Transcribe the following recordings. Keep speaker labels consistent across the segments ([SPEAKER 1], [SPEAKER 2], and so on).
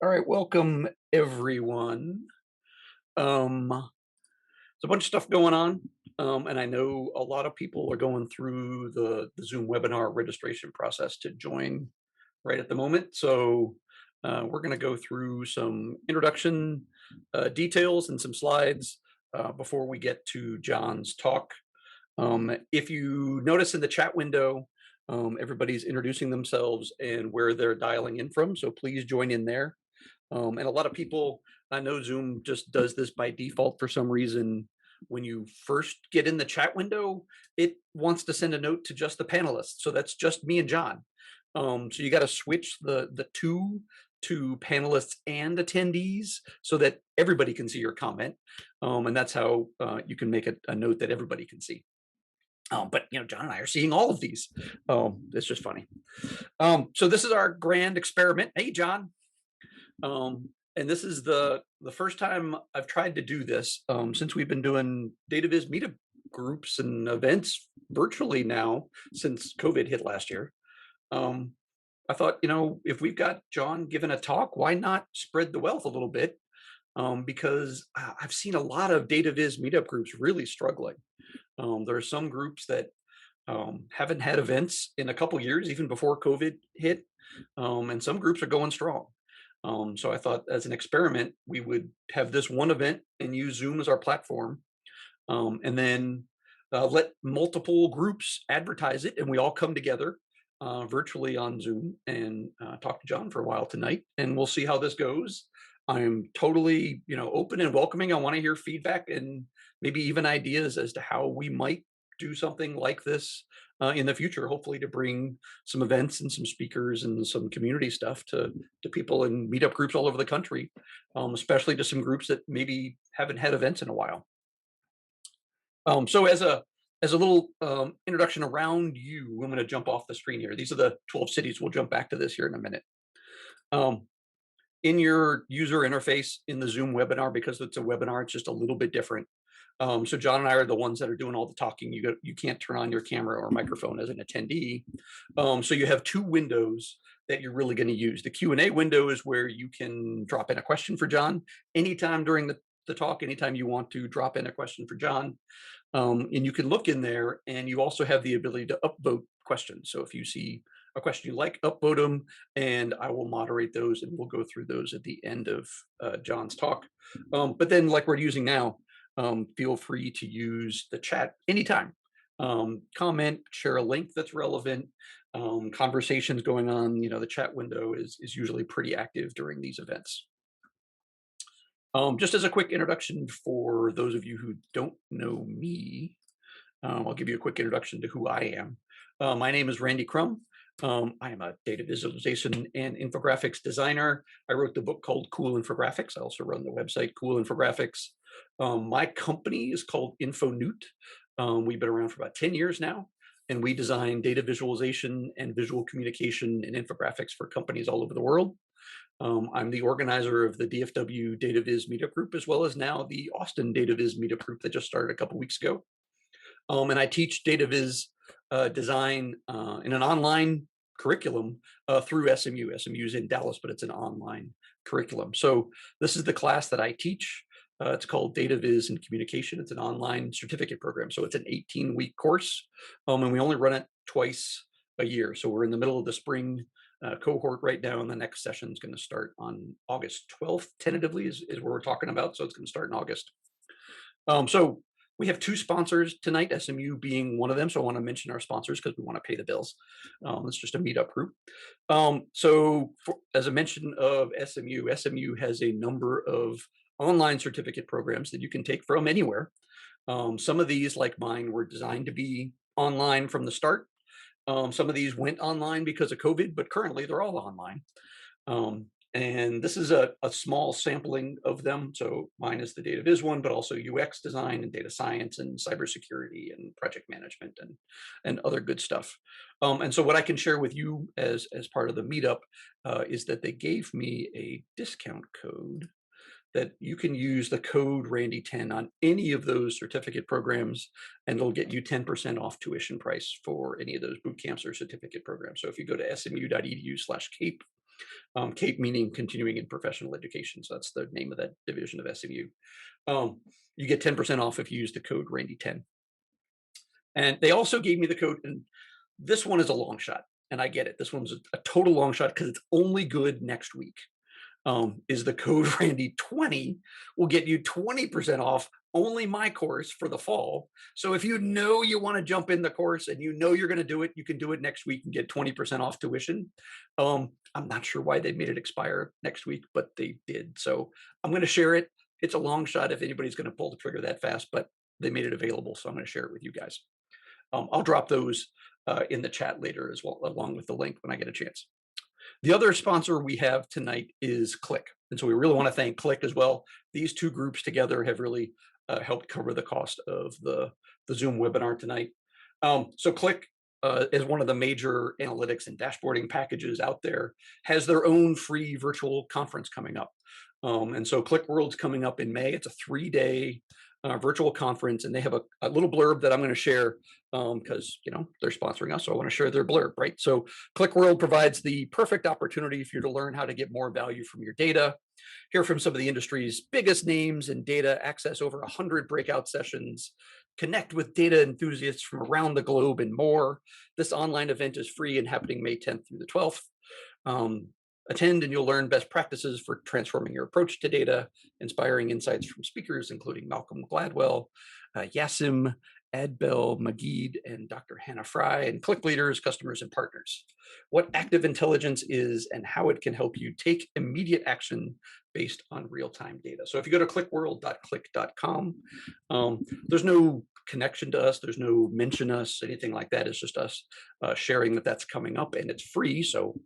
[SPEAKER 1] All right, welcome everyone. There's a bunch of stuff going on, and I know a lot of people are going through the Zoom webinar registration process to join right at the moment. So we're going to go through some introduction details and some slides before we get to John's talk. If you notice in the chat window, everybody's introducing themselves and where they're dialing in from, so please join in there. And a lot of people, I know Zoom just does this by default for some reason. When you first get in the chat window, it wants to send a note to just the panelists. So that's just me and John. So you got to switch the two to panelists and attendees so that everybody can see your comment. And that's how you can make a note that everybody can see. But John and I are seeing all of these. It's just funny. So this is our grand experiment. Hey, John. And this is the first time I've tried to do this since we've been doing DataViz Meetup groups and events virtually now since COVID hit last year. I thought, if we've got John giving a talk, why not spread the wealth a little bit? Because I've seen a lot of DataViz Meetup groups really struggling. There are some groups that haven't had events in a couple years, even before COVID hit, and some groups are going strong. So I thought as an experiment, we would have this one event and use Zoom as our platform, and then let multiple groups advertise it, and we all come together virtually on Zoom and talk to John for a while tonight, and we'll see how this goes. I'm totally, open and welcoming. I want to hear feedback and maybe even ideas as to how we might do something like this in the future, hopefully to bring some events and some speakers and some community stuff to people in meetup groups all over the country, especially to some groups that maybe haven't had events in a while. So as a little introduction around you, I'm going to jump off the screen here. These are the 12 cities. We'll jump back to this here in a minute. In your user interface in the Zoom webinar, because it's a webinar, it's just a little bit different. So John and I are the ones that are doing all the talking. You can't turn on your camera or microphone as an attendee. So you have two windows that you're really going to use. The Q&A window is where you can drop in a question for John anytime during the talk, anytime you want to drop in a question for John. And you can look in there, and you also have the ability to upvote questions. So if you see a question you like, upvote them, and I will moderate those, and we'll go through those at the end of John's talk. But then, like we're using now, feel free to use the chat anytime. Comment, share a link that's relevant. Conversations going on. The chat window is usually pretty active during these events. Just as a quick introduction for those of you who don't know me, I'll give you a quick introduction to who I am. My name is Randy Crum. I am a data visualization and infographics designer. I wrote the book called Cool Infographics. I also run the website Cool Infographics. My company is called InfoNewt. We've been around for about 10 years now, and we design data visualization and visual communication and infographics for companies all over the world. I'm the organizer of the DFW DataViz Meetup group, as well as now the Austin DataViz Meetup group that just started a couple weeks ago. And I teach DataViz design in an online curriculum through SMU. SMU is in Dallas, but it's an online curriculum. So this is the class that I teach. It's called DataViz and Communication. It's an online certificate program. So it's an 18-week course, and we only run it twice a year. So we're in the middle of the spring cohort right now, and the next session is going to start on August 12th, tentatively, is what we're talking about. So it's going to start in August. So we have two sponsors tonight, SMU being one of them. So I want to mention our sponsors because we want to pay the bills. It's just a meetup group. As a mention of SMU, SMU has a number of online certificate programs that you can take from anywhere. Some of these, like mine, were designed to be online from the start. Some of these went online because of COVID, but currently they're all online. And this is a small sampling of them. So mine is the DataViz one, but also UX design and data science and cybersecurity and project management and other good stuff. And so what I can share with you as part of the meetup is that they gave me a discount code that you can use the code Randy10 on any of those certificate programs, and it'll get you 10% off tuition price for any of those boot camps or certificate programs. So if you go to smu.edu/CAPE, CAPE meaning continuing in professional education. So that's the name of that division of SMU. You get 10% off if you use the code Randy10. And they also gave me the code, and this one is a long shot, and I get it. This one's a total long shot because it's only good next week. Is the code Randy20 will get you 20% off only my course for the fall. So if you know you want to jump in the course and you know you're going to do it, you can do it next week and get 20% off tuition. I'm not sure why they made it expire next week, but they did. So I'm going to share it. It's a long shot if anybody's going to pull the trigger that fast, but they made it available. So I'm going to share it with you guys. I'll drop those in the chat later as well, along with the link when I get a chance. The other sponsor we have tonight is Click. And so we really want to thank Click as well. These two groups together have really helped cover the cost of the Zoom webinar tonight. So Click is one of the major analytics and dashboarding packages out there, has their own free virtual conference coming up. And so Click World's coming up in May. It's a 3-day virtual conference, and they have a little blurb that I'm going to share because they're sponsoring us, so I want to share their blurb, right? So Click World provides the perfect opportunity for you to learn how to get more value from your data, hear from some of the industry's biggest names in data, access over 100 breakout sessions, connect with data enthusiasts from around the globe, and more. This online event is free and happening May 10th through the 12th. Attend and you'll learn best practices for transforming your approach to data, inspiring insights from speakers including Malcolm Gladwell, Yassim Adbel Magid, and Dr. Hannah Fry, and Click leaders, customers, and partners. What active intelligence is and how it can help you take immediate action based on real-time data. So if you go to clickworld.click.com, there's no connection to us, there's no mention us, anything like that. It's just us sharing that that's coming up, and it's free. So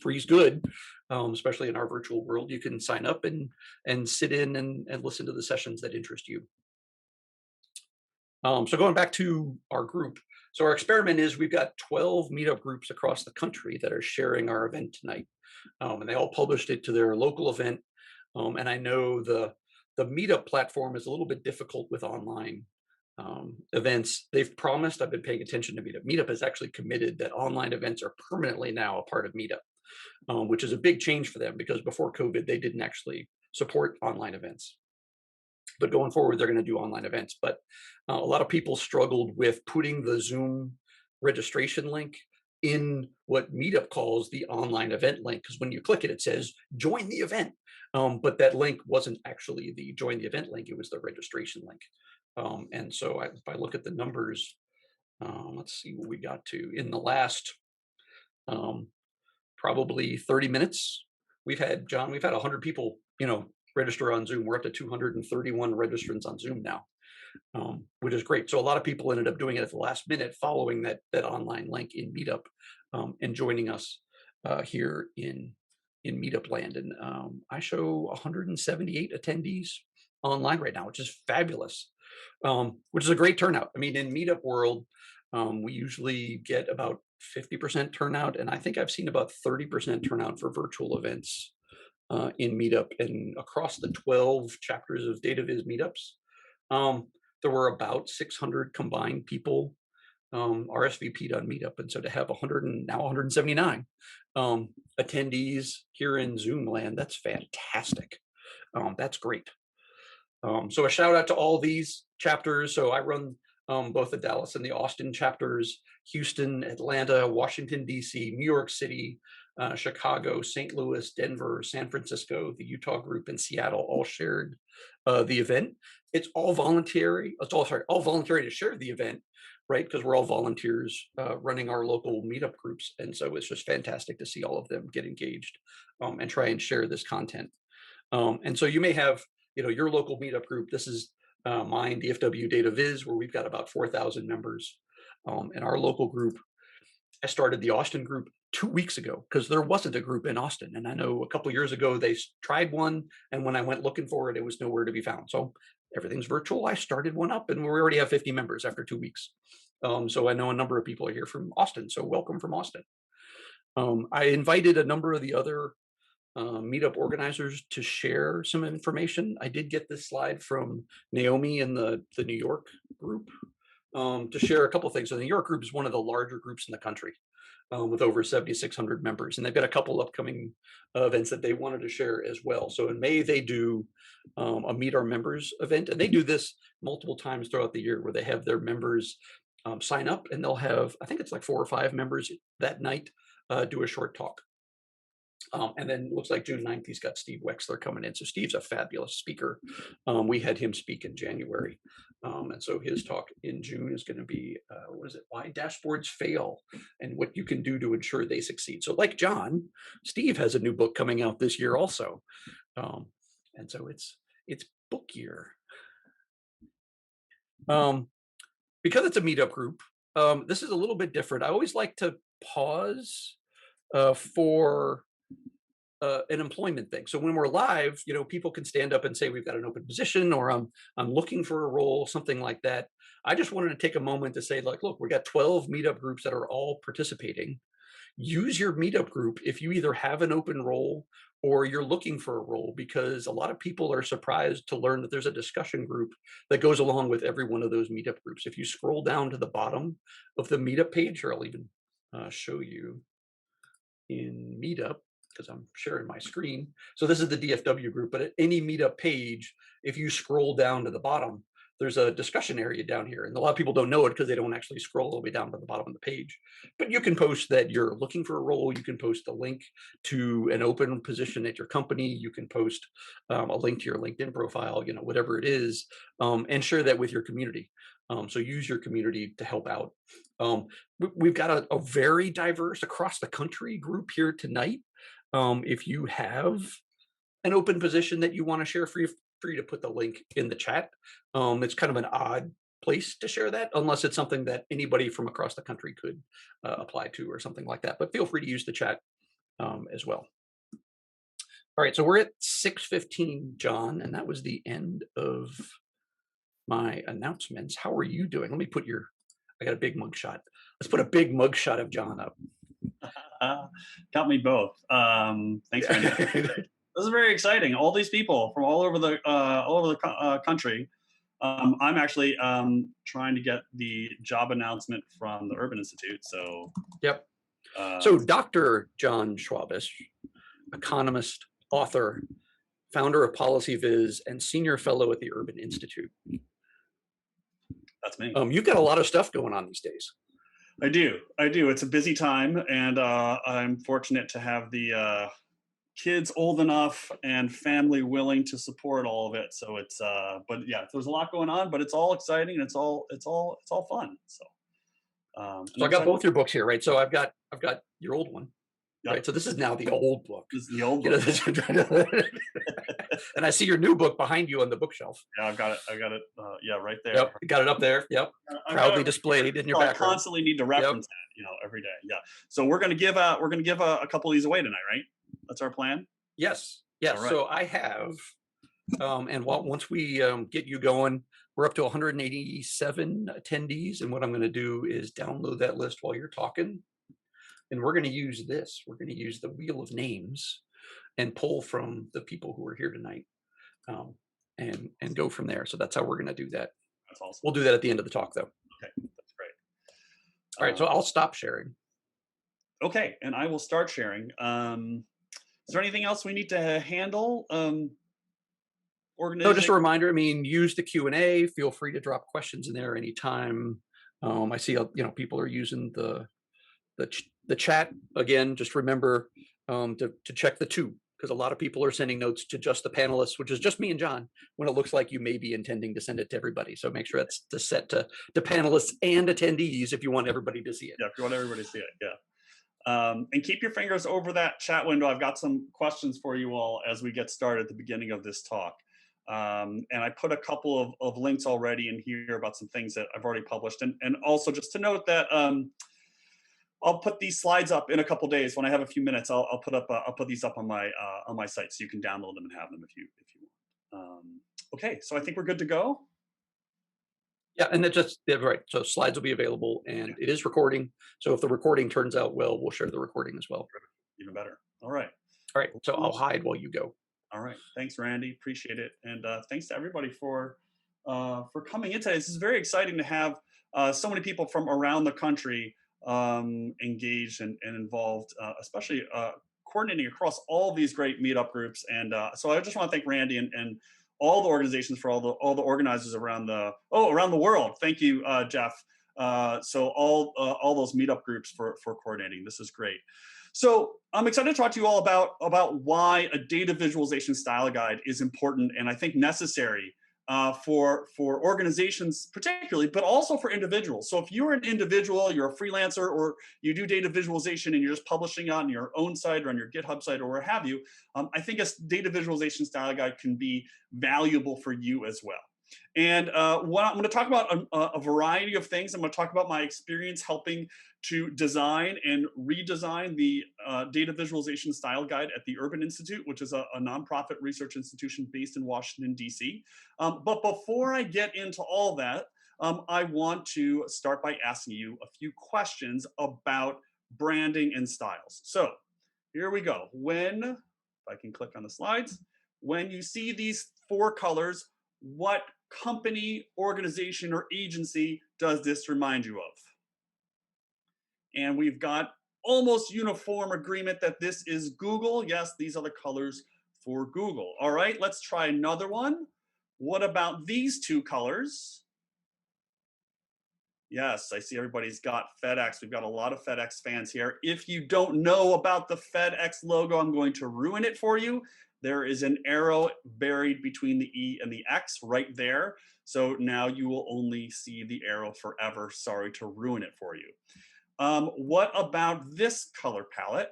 [SPEAKER 1] free is good, especially in our virtual world. You can sign up and sit in and listen to the sessions that interest you. So going back to our group, so our experiment is we've got 12 meetup groups across the country that are sharing our event tonight, and they all published it to their local event. And I know the meetup platform is a little bit difficult with online events. They've promised, I've been paying attention to Meetup. Meetup has actually committed that online events are permanently now a part of Meetup, which is a big change for them because before COVID, they didn't actually support online events. But going forward, they're going to do online events. But a lot of people struggled with putting the Zoom registration link in what Meetup calls the online event link, because when you click it, it says join the event. But that link wasn't actually the join the event link, it was the registration link. And so if I look at the numbers, let's see what we got to in the last probably 30 minutes. We've had 100 people, register on Zoom. We're up to 231 registrants on Zoom now, which is great. So a lot of people ended up doing it at the last minute following that online link in Meetup and joining us here in Meetup land. And I show 178 attendees online right now, which is fabulous, which is a great turnout. I mean, in Meetup world, we usually get about 50% turnout, and I think I've seen about 30% turnout for virtual events in Meetup, and across the 12 chapters of DataViz Meetups, there were about 600 combined people RSVP'd on Meetup, and so to have 179 attendees here in Zoom land, that's fantastic. That's great. So a shout out to all these chapters. So I run both the Dallas and the Austin chapters, Houston, Atlanta, Washington, D.C., New York City, Chicago, St. Louis, Denver, San Francisco, the Utah group, and Seattle all shared the event. It's all voluntary. All voluntary to share the event, right? Because we're all volunteers running our local meetup groups. And so it's just fantastic to see all of them get engaged and try and share this content. And so you may have, your local meetup group. This is mine, DFW DataViz, where we've got about 4,000 members. And our local group, I started the Austin group 2 weeks ago because there wasn't a group in Austin. And I know a couple of years ago they tried one, and when I went looking for it, it was nowhere to be found. So everything's virtual. I started one up, and we already have 50 members after 2 weeks. So I know a number of people are here from Austin. So welcome from Austin. I invited a number of the other meetup organizers to share some information. I did get this slide from Naomi in the New York group. to share a couple of things. So the New York group is one of the larger groups in the country, with over 7,600 members, and they've got a couple upcoming events that they wanted to share as well. So in May they do a Meet Our Members event, and they do this multiple times throughout the year, where they have their members sign up, and they'll have, I think it's like 4 or 5 members that night do a short talk. And then it looks like June 9th, he's got Steve Wexler coming in. So Steve's a fabulous speaker. We had him speak in January. And so his talk in June is going to be, what is it? Why dashboards fail and what you can do to ensure they succeed. So like John, Steve has a new book coming out this year also. And so it's book year. Because it's a meetup group, this is a little bit different. I always like to pause for an employment thing. So when we're live, people can stand up and say, we've got an open position, or I'm looking for a role, something like that. I just wanted to take a moment to say, like, look, we got 12 meetup groups that are all participating. Use your meetup group if you either have an open role or you're looking for a role, because a lot of people are surprised to learn that there's a discussion group that goes along with every one of those meetup groups. If you scroll down to the bottom of the meetup page, or I'll even show you in Meetup, because I'm sharing my screen. So this is the DFW group, but at any meetup page, if you scroll down to the bottom, there's a discussion area down here. And a lot of people don't know it because they don't actually scroll all the way down to the bottom of the page. But you can post that you're looking for a role. You can post a link to an open position at your company. You can post a link to your LinkedIn profile, whatever it is, and share that with your community. So use your community to help out. We've got a very diverse across the country group here tonight. If you have an open position that you want to share, free to put the link in the chat. It's kind of an odd place to share that, unless it's something that anybody from across the country could apply to or something like that. But feel free to use the chat as well. All right, so we're at 6:15, John, and that was the end of my announcements. How are you doing? Let me put I got a big mug shot. Let's put a big mug shot of John up.
[SPEAKER 2] Got me both. Thanks, Randy. This is very exciting. All these people from all over the country. I'm actually trying to get the job announcement from the Urban Institute. So
[SPEAKER 1] yep. So Dr. Jon Schwabish, economist, author, founder of PolicyViz, and senior fellow at the Urban Institute.
[SPEAKER 2] That's me.
[SPEAKER 1] You've got a lot of stuff going on these days.
[SPEAKER 2] I do. It's a busy time, and I'm fortunate to have the kids old enough and family willing to support all of it. So it's but yeah, there's a lot going on, but it's all exciting and it's all fun. So
[SPEAKER 1] I got both your books here, right? So I've got your old one.
[SPEAKER 2] Yep.
[SPEAKER 1] Right. So this is now the old book.
[SPEAKER 2] This is the old book.
[SPEAKER 1] And I see your new book behind you on the bookshelf.
[SPEAKER 2] Yeah, I've got it. Yeah, right there.
[SPEAKER 1] Yep. Got it up there. Yep. Proudly displayed in your background.
[SPEAKER 2] I constantly need to reference that, every day. Yeah. So we're gonna give a couple of these away tonight, right? That's our plan.
[SPEAKER 1] Yes. Yes. Right. So I have, and once we get you going, we're up to 187 attendees, and what I'm going to do is download that list while you're talking. And we're going to use this. We're going to use the wheel of names and pull from the people who are here tonight, and go from there. So that's how we're going to do that.
[SPEAKER 2] That's awesome.
[SPEAKER 1] We'll do that at the end of the talk, though.
[SPEAKER 2] Okay, that's great.
[SPEAKER 1] All right, so I'll stop sharing.
[SPEAKER 2] Okay, and I will start sharing. Is there anything else we need to handle?
[SPEAKER 1] No, just a reminder. I mean, use the Q&A. Feel free to drop questions in there anytime. I see people are using the chat. Again, just remember to check the two, because a lot of people are sending notes to just the panelists, which is just me and John, when it looks like you may be intending to send it to everybody. So make sure that's set to panelists and attendees if you want everybody to see it.
[SPEAKER 2] Yeah, if you want everybody to see it, yeah. And keep your fingers over that chat window. I've got some questions for you all as we get started at the beginning of this talk. And I put a couple of links already in here about some things that I've already published. And also just to note that I'll put these slides up in a couple days. When I have a few minutes, I'll put these up on my site so you can download them and have them if you want. Okay, so I think we're good to go.
[SPEAKER 1] Yeah, and right. So slides will be available, and it is recording. So if the recording turns out well, we'll share the recording as well.
[SPEAKER 2] Even better. All right.
[SPEAKER 1] All right. So I'll hide while you go.
[SPEAKER 2] All right. Thanks, Randy. Appreciate it, and thanks to everybody for coming in today. This is very exciting to have so many people from around the country engaged and involved, especially coordinating across all these great meetup groups. And so I just want to thank Randy and all the organizations for all the organizers around the world. Thank you, Jeff. So all those meetup groups for coordinating. This is great. So I'm excited to talk to you all about why a data visualization style guide is important and I think necessary for organizations particularly, but also for individuals. So if you're an individual, you're a freelancer, or you do data visualization and you're just publishing on your own site or on your GitHub site or where have you, I think a data visualization style guide can be valuable for you as well. And I'm going to talk about a variety of things. I'm going to talk about my experience helping to design and redesign the data visualization style guide at the Urban Institute, which is a nonprofit research institution based in Washington, D.C. But before I get into all that, I want to start by asking you a few questions about branding and styles. So here we go. If I can click on the slides, when you see these 4 colors, what company, organization, or agency does this remind you of? And we've got almost uniform agreement that this is Google. Yes, these are the colors for Google. All right, let's try another one. What about these 2 colors? Yes, I see everybody's got FedEx. We've got a lot of FedEx fans here. If you don't know about the FedEx logo, I'm going to ruin it for you. There is an arrow buried between the E and the X right there. So now you will only see the arrow forever. Sorry to ruin it for you. What about this color palette?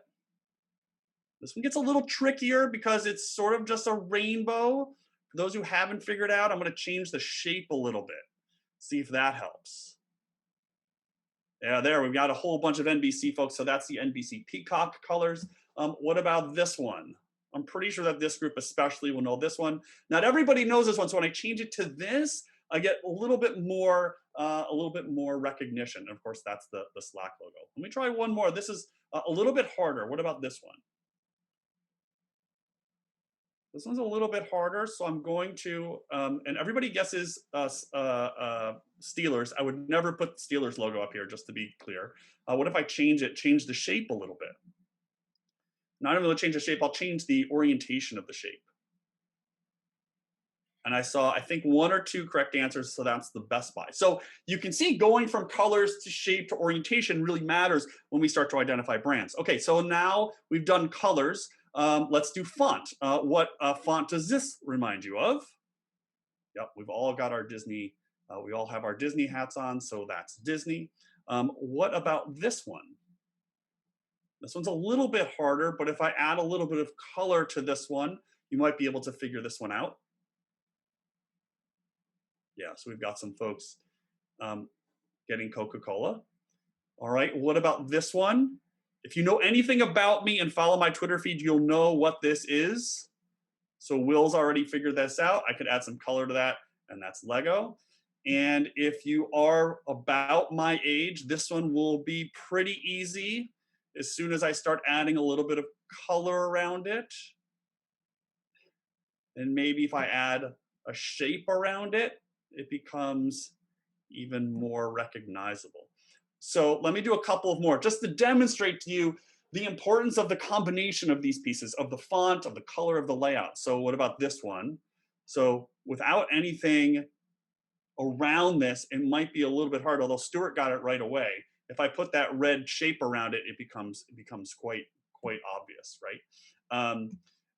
[SPEAKER 2] This one gets a little trickier because it's sort of just a rainbow. For those who haven't figured out, I'm going to change the shape a little bit. See if that helps. Yeah, there, we've got a whole bunch of NBC folks. So that's the NBC peacock colors. What about this one? I'm pretty sure that this group especially will know this one. Not everybody knows this one. So when I change it to this, I get a little bit more recognition. And of course, that's the Slack logo. Let me try one more. This is a little bit harder. What about this one? This one's a little bit harder, so I'm going to, and everybody guesses Steelers. I would never put Steelers logo up here, just to be clear. What if I change the shape a little bit? Not only will I change the shape, I'll change the orientation of the shape. And I saw, I think, 1 or 2 correct answers, so that's the Best Buy. So you can see going from colors to shape to orientation really matters when we start to identify brands. Okay, so now we've done colors. Let's do font. What font does this remind you of? Yep, we've all got our Disney, we all have our Disney hats on, so that's Disney. What about this one? This one's a little bit harder, but if I add a little bit of color to this one, you might be able to figure this one out. Yeah, so we've got some folks getting Coca-Cola. All right, what about this one? If you know anything about me and follow my Twitter feed, you'll know what this is. So Will's already figured this out. I could add some color to that, and that's Lego. And if you are about my age, this one will be pretty easy as soon as I start adding a little bit of color around it. And maybe if I add a shape around it, it becomes even more recognizable. So let me do a couple of more just to demonstrate to you the importance of the combination of these pieces, of the font, of the color, of the layout. So what about this one? So without anything around this, it might be a little bit hard, although Stuart got it right away. If I put that red shape around it, it becomes quite obvious, right?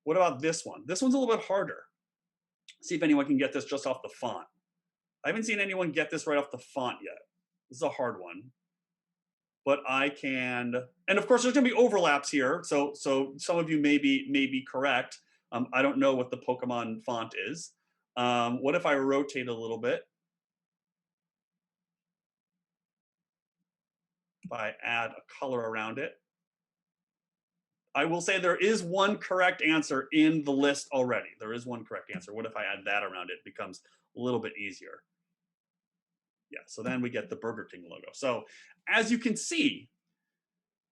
[SPEAKER 2] What about this one? This one's a little bit harder. See if anyone can get this just off the font. I haven't seen anyone get this right off the font yet. This is a hard one. But I can, and of course there's gonna be overlaps here. So some of you may be correct. I don't know what the Pokemon font is. What if I rotate a little bit? If I add a color around it. I will say there is one correct answer in the list already. There is one correct answer. What if I add that around it? It becomes a little bit easier. Yeah, so then we get the Burger King logo. So as you can see,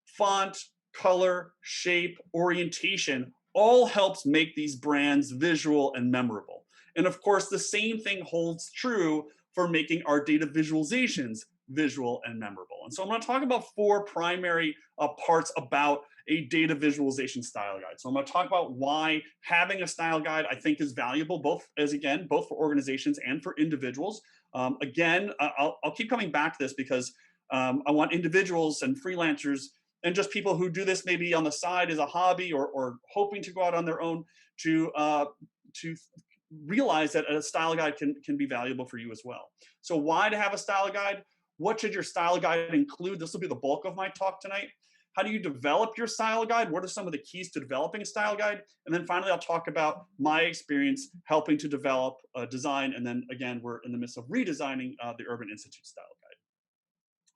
[SPEAKER 2] font, color, shape, orientation all helps make these brands visual and memorable. And of course, the same thing holds true for making our data visualizations visual, and memorable. And so I'm going to talk about four primary parts about a data visualization style guide. So I'm going to talk about why having a style guide I think is valuable, both for organizations and for individuals. I'll keep coming back to this because I want individuals and freelancers and just people who do this maybe on the side as a hobby or hoping to go out on their own to realize that a style guide can be valuable for you as well. So why to have a style guide? What should your style guide include? This will be the bulk of my talk tonight. How do you develop your style guide? What are some of the keys to developing a style guide? And then finally, I'll talk about my experience helping to develop a design. And then again, we're in the midst of redesigning the Urban Institute style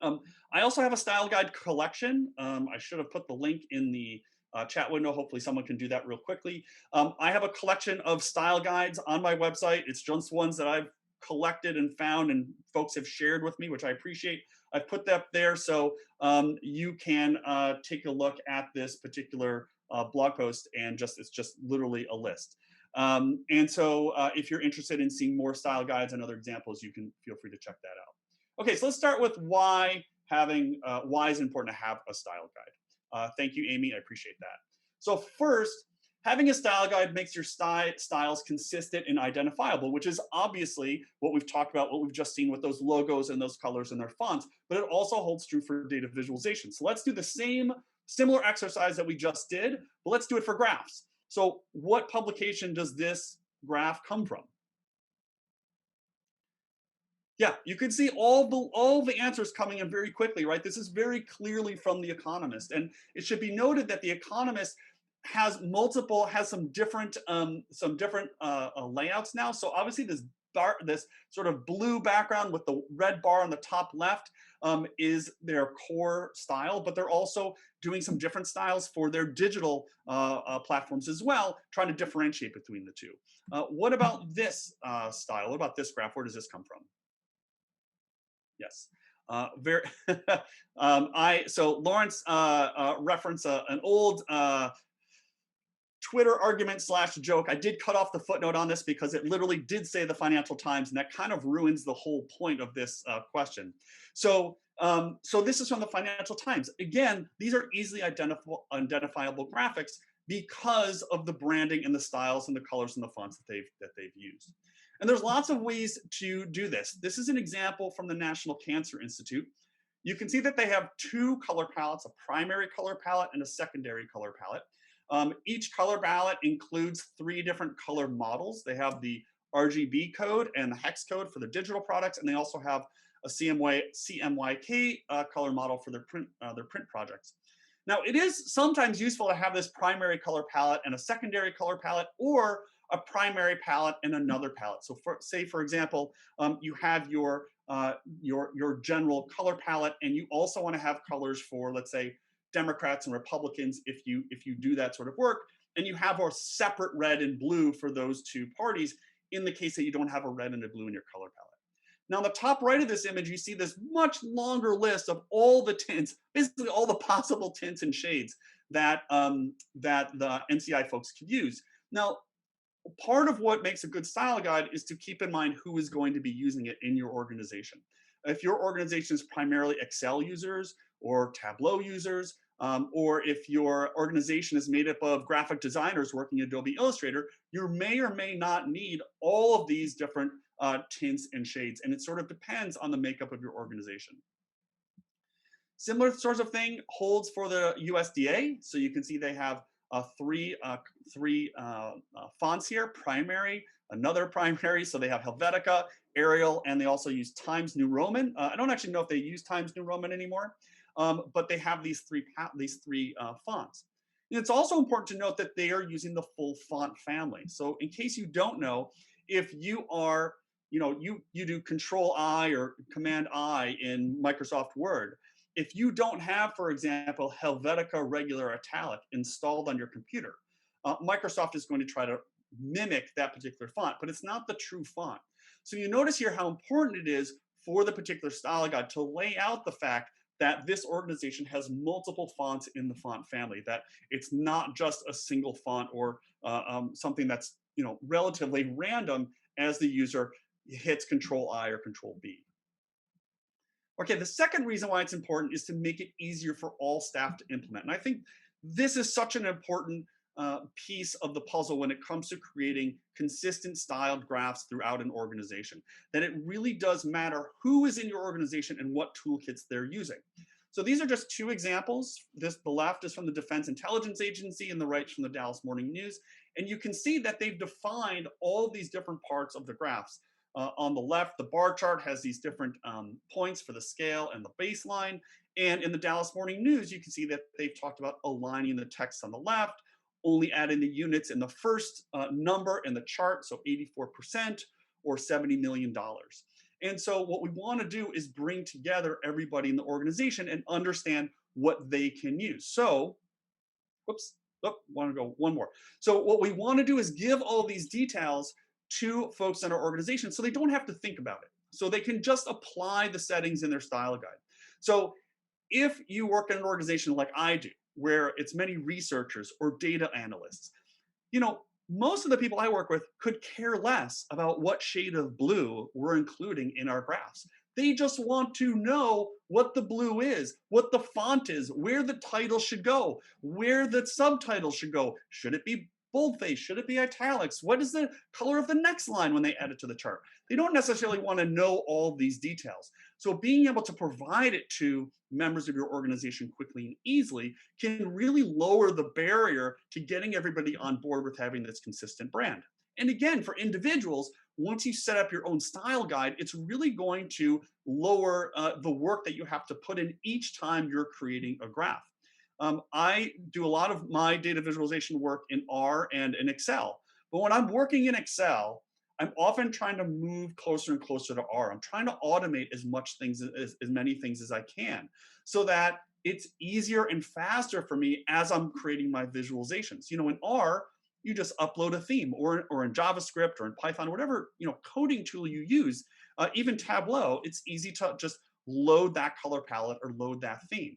[SPEAKER 2] guide. I also have a style guide collection. I should have put the link in the chat window. Hopefully someone can do that real quickly. I have a collection of style guides on my website. It's just ones that I've collected and found and folks have shared with me, which I appreciate. I've put that there so you can take a look at this particular blog post and it's just literally a list. And so if you're interested in seeing more style guides and other examples, you can feel free to check that out. Okay, so let's start with why is it important to have a style guide. Thank you, Amy, I appreciate that. So first, having a style guide makes your styles consistent and identifiable, which is obviously what we've talked about, what we've just seen with those logos and those colors and their fonts, but it also holds true for data visualization. So let's do the similar exercise that we just did, but let's do it for graphs. So what publication does this graph come from? Yeah, you can see all the answers coming in very quickly, right? This is very clearly from The Economist. And it should be noted that The Economist has some different layouts now. So obviously this sort of blue background with the red bar on the top left is their core style, but they're also doing some different styles for their digital platforms as well, trying to differentiate between the two. What about this style? What about this graph? Where does this come from? Yes. So Lawrence referenced an old Twitter argument / joke. I did cut off the footnote on this because it literally did say the Financial Times, and that kind of ruins the whole point of this question. So this is from the Financial Times. Again, these are easily identifiable graphics because of the branding and the styles and the colors and the fonts that they've used. And there's lots of ways to do this. This is an example from the National Cancer Institute. You can see that they have two color palettes, a primary color palette and a secondary color palette. Each color palette includes 3 different color models. They have the RGB code and the hex code for the digital products, and they also have a CMYK color model for their print projects. Now, it is sometimes useful to have this primary color palette and a secondary color palette, or a primary palette and another palette. So for example, you have your general color palette, and you also want to have colors for, let's say, Democrats and Republicans if you do that sort of work, and you have a separate red and blue for those two parties in the case that you don't have a red and a blue in your color palette. Now, on the top right of this image, you see this much longer list of all the tints, basically all the possible tints and shades that the NCI folks could use. Now, part of what makes a good style guide is to keep in mind who is going to be using it in your organization. If your organization is primarily Excel users or Tableau users, or if your organization is made up of graphic designers working Adobe Illustrator, you may or may not need all of these different tints and shades, and it sort of depends on the makeup of your organization. Similar sorts of thing holds for the USDA. So you can see they have three fonts here: primary, another primary. So they have Helvetica, Arial, and they also use Times New Roman. I don't actually know if they use Times New Roman anymore, but they have these three fonts. And it's also important to note that they are using the full font family. So in case you don't know, if you are, you do Control I or Command I in Microsoft Word, if you don't have, for example, Helvetica Regular Italic installed on your computer, Microsoft is going to try to mimic that particular font, but it's not the true font. So you notice here how important it is for the particular style guide to lay out the fact that this organization has multiple fonts in the font family, that it's not just a single font or something that's relatively random as the user hits Control I or Control B. Okay, the second reason why it's important is to make it easier for all staff to implement. And I think this is such an important piece of the puzzle when it comes to creating consistent styled graphs throughout an organization, that it really does matter who is in your organization and what toolkits they're using. So these are just two examples. The left is from the Defense Intelligence Agency and the right is from the Dallas Morning News. And you can see that they've defined all these different parts of the graphs. On the left, the bar chart has these different points for the scale and the baseline. And in the Dallas Morning News, you can see that they've talked about aligning the text on the left, only adding the units in the first number in the chart, so 84% or $70 million. And so what we want to do is bring together everybody in the organization and understand what they can use. So, whoops, want to go one more. So what we want to do is give all these details to folks in our organization so they don't have to think about it. So they can just apply the settings in their style guide. So if you work in an organization like I do, where it's many researchers or data analysts, you know, most of the people I work with could care less about what shade of blue we're including in our graphs. They just want to know what the blue is, what the font is, where the title should go, where the subtitle should go. Should it be boldface? Should it be italics? What is the color of the next line when they add it to the chart? They don't necessarily want to know all these details. So being able to provide it to members of your organization quickly and easily can really lower the barrier to getting everybody on board with having this consistent brand. And again, for individuals, once you set up your own style guide, it's really going to lower the work that you have to put in each time you're creating a graph. I do a lot of my data visualization work in R and in Excel. But when I'm working in Excel, I'm often trying to move closer and closer to R. I'm trying to automate as many things as I can so that it's easier and faster for me as I'm creating my visualizations. You know, in R, you just upload a theme, or in JavaScript or in Python, whatever coding tool you use, even Tableau, it's easy to just load that color palette or load that theme.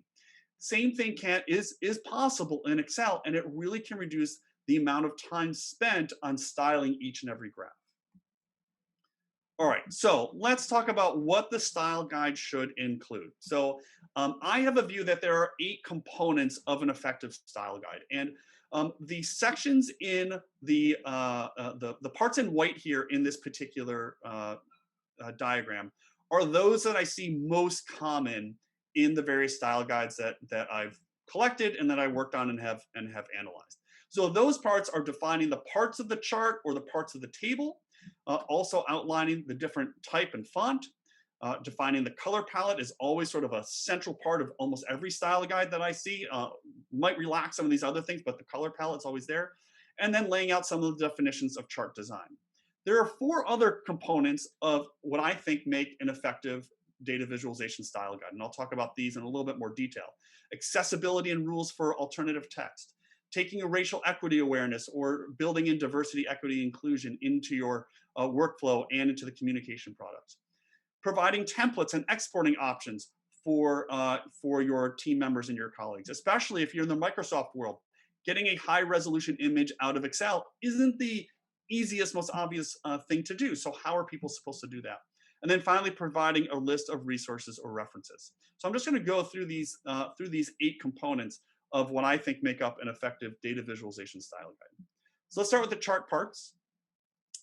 [SPEAKER 2] Same thing is possible in Excel, and it really can reduce the amount of time spent on styling each and every graph. All right, so let's talk about what the style guide should include. So I have a view that there are 8 components of an effective style guide, and the sections in the parts in white here in this particular diagram are those that I see most common in the various style guides that I've collected and that I worked on and have analyzed. So those parts are defining the parts of the chart or the parts of the table, also outlining the different type and font. Defining the color palette is always sort of a central part of almost every style guide that I see. Might relax some of these other things, but the color palette's always there. And then laying out some of the definitions of chart design. There are 4 other components of what I think make an effective data visualization style guide, and I'll talk about these in a little bit more detail. Accessibility and rules for alternative text, taking a racial equity awareness or building in diversity, equity, inclusion into your workflow and into the communication products. Providing templates and exporting options for your team members and your colleagues, especially if you're in the Microsoft world. Getting a high resolution image out of Excel isn't the easiest, most obvious thing to do. So how are people supposed to do that? And then finally, providing a list of resources or references. So I'm just going to go through these 8 components of what I think make up an effective data visualization style guide. So let's start with the chart parts.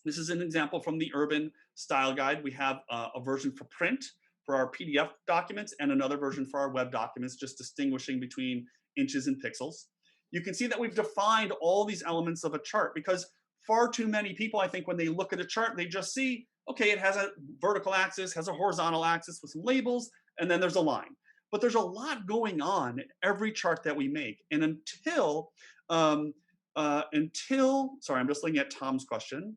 [SPEAKER 2] This is an example from the Urban Style Guide. We have a version for print for our PDF documents and another version for our web documents, just distinguishing between inches and pixels. You can see that we've defined all these elements of a chart because far too many people, I think, when they look at a chart, they just see, okay, it has a vertical axis, has a horizontal axis with some labels, and then there's a line. But there's a lot going on in every chart that we make. And until, sorry, I'm just looking at Tom's question.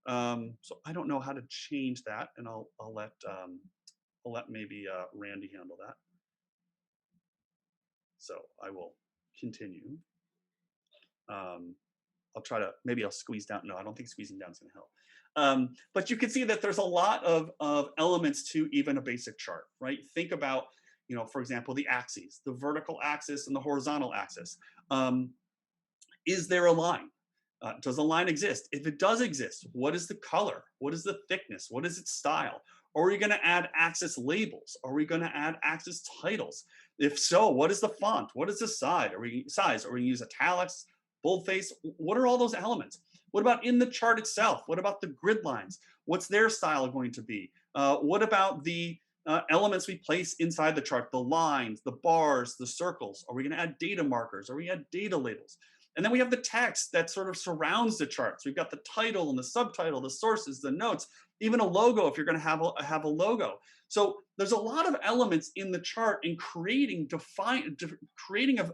[SPEAKER 2] So I don't know how to change that, and I'll let maybe Randy handle that. So I will continue. I'll try to, maybe I'll squeeze down. No, I don't think squeezing down is going to help. But you can see that there's a lot of elements to even a basic chart, right? Think about, for example, the axes, the vertical axis and the horizontal axis. Is there a line? Does a line exist? If it does exist, what is the color? What is the thickness? What is its style? Are we going to add axis labels? Are we going to add axis titles? If so, what is the font? What is the size? Are we going to use italics, boldface? What are all those elements? What about in the chart itself? What about the grid lines? What's their style going to be? What about the elements we place inside the chart, the lines, the bars, the circles? Are we going to add data markers? Are we going to add data labels? And then we have the text that sort of surrounds the chart. So we've got the title and the subtitle, the sources, the notes, even a logo if you're going to have a logo. So there's a lot of elements in the chart, and creating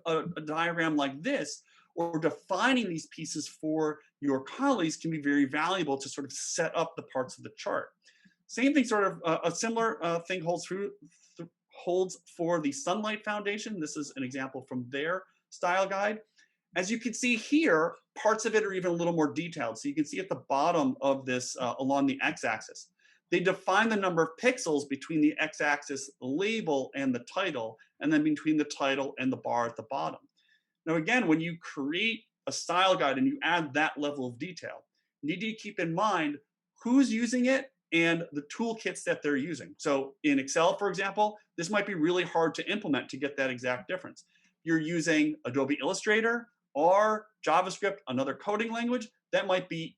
[SPEAKER 2] a diagram like this, or defining these pieces for your colleagues, can be very valuable to sort of set up the parts of the chart. Same thing, sort of a similar thing holds for the Sunlight Foundation. This is an example from their style guide. As you can see here, parts of it are even a little more detailed. So you can see at the bottom of this, along the x-axis, they define the number of pixels between the x-axis label and the title, and then between the title and the bar at the bottom. Now, again, when you create a style guide and you add that level of detail, you need to keep in mind who's using it and the toolkits that they're using. So in Excel, for example, this might be really hard to implement to get that exact difference. You're using Adobe Illustrator or JavaScript, another coding language, that might be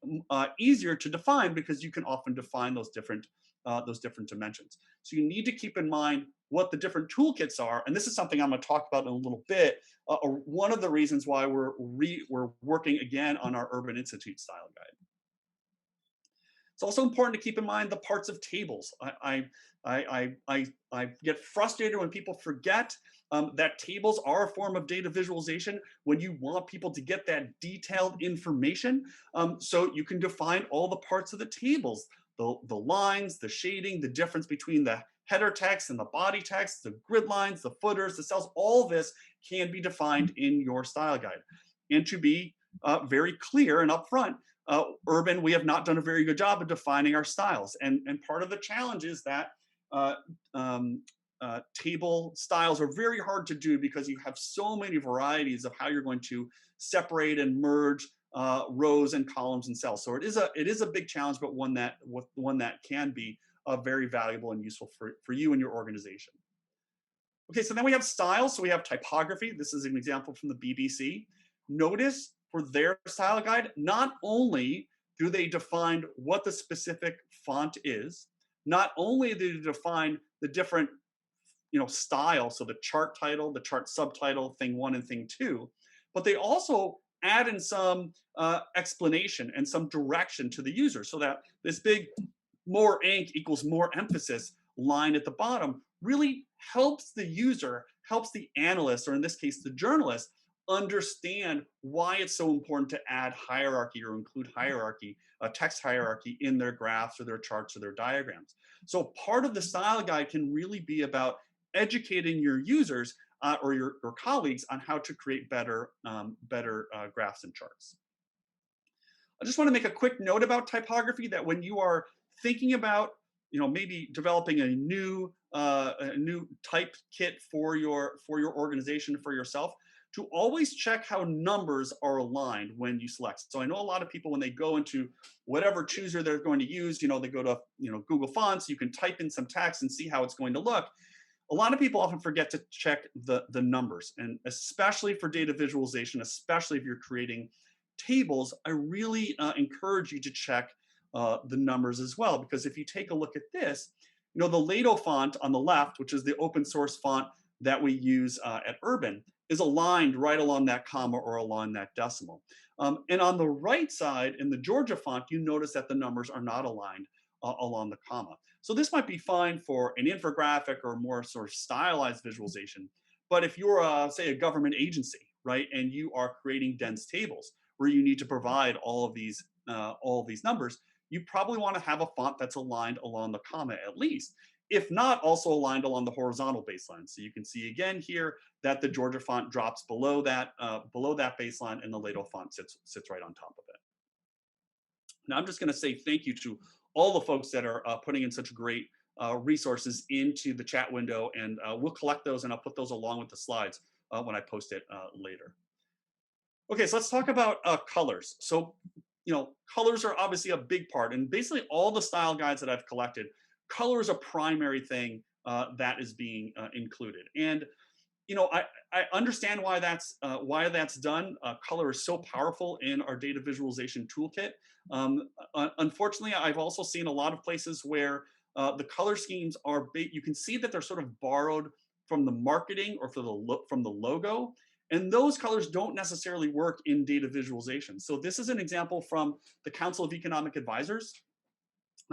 [SPEAKER 2] easier to define because you can often define those different dimensions. So you need to keep in mind what the different toolkits are, and this is something I'm going to talk about in a little bit. One of the reasons why we're working again on our Urban Institute style guide. It's also important to keep in mind the parts of tables. I get frustrated when people forget that tables are a form of data visualization when you want people to get that detailed information. So you can define all the parts of the tables, the lines, the shading, the difference between the header text and the body text, the grid lines, the footers, the cells. All this can be defined in your style guide. And to be very clear and upfront, Urban, we have not done a very good job of defining our styles. And part of the challenge is that table styles are very hard to do because you have so many varieties of how you're going to separate and merge rows and columns and cells. So it is a big challenge, but one that can be very valuable and useful for you and your organization. Okay, so then we have styles. So we have typography. This is an example from the BBC. Notice for their style guide, not only do they define what the specific font is, not only do they define the different style, so the chart title, the chart subtitle, thing 1 and thing 2, but they also add in some explanation and some direction to the user, so that this big more ink equals more emphasis line at the bottom really helps the user, helps the analyst, or in this case, the journalist, understand why it's so important to add hierarchy or include hierarchy, text hierarchy in their graphs or their charts or their diagrams. So part of the style guide can really be about educating your users or your colleagues on how to create better graphs and charts. I just want to make a quick note about typography, that when you are thinking about maybe developing a new type kit for your organization, for yourself, to always check how numbers are aligned when you select. So I know a lot of people, when they go into whatever chooser they're going to use, they go to Google Fonts, you can type in some text and see how it's going to look. A lot of people often forget to check the numbers, and especially for data visualization, especially if you're creating tables, I really encourage you to check the numbers as well, because if you take a look at this, the Lato font on the left, which is the open source font that we use at Urban, is aligned right along that comma or along that decimal. And on the right side, in the Georgia font, you notice that the numbers are not aligned along the comma. So this might be fine for an infographic or more sort of stylized visualization. But if you're, say, a government agency, right, and you are creating dense tables where you need to provide all of these numbers, you probably want to have a font that's aligned along the comma at least, if not also aligned along the horizontal baseline. So you can see again here that the Georgia font drops below that baseline, and the Lato font sits right on top of it. Now I'm just going to say thank you to all the folks that are putting in such great resources into the chat window, and we'll collect those and I'll put those along with the slides when I post it later. Okay, so let's talk about colors. So colors are obviously a big part, and basically all the style guides that I've collected color is a primary thing that is being included. And I understand why that's done. Color is so powerful in our data visualization toolkit. Unfortunately, I've also seen a lot of places where the color schemes are you can see that they're sort of borrowed from the marketing or from the logo, and those colors don't necessarily work in data visualization. So this is an example from the Council of Economic Advisors.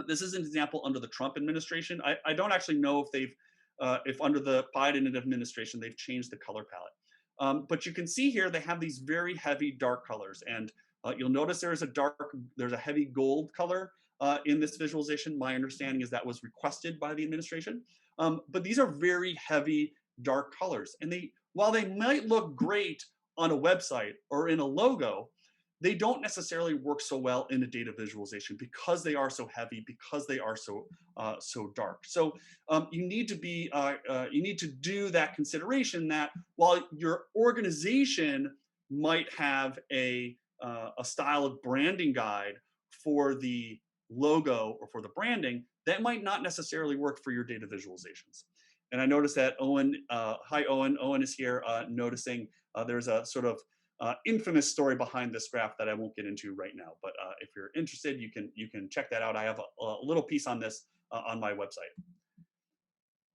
[SPEAKER 2] This is an example under the Trump administration. I don't actually know if under the Biden administration they've changed the color palette. But you can see here they have these very heavy dark colors, and you'll notice there's a heavy gold color in this visualization. My understanding is that was requested by the administration. But these are very heavy dark colors, and while they might look great on a website or in a logo, they don't necessarily work so well in a data visualization because they are so heavy, because they are so dark. So you need to do that consideration that while your organization might have a style of branding guide for the logo or for the branding, that might not necessarily work for your data visualizations. And I noticed that Owen, hi Owen, Owen is here noticing there's a sort of infamous story behind this graph that I won't get into right now. But if you're interested, you can check that out. I have a little piece on this on my website.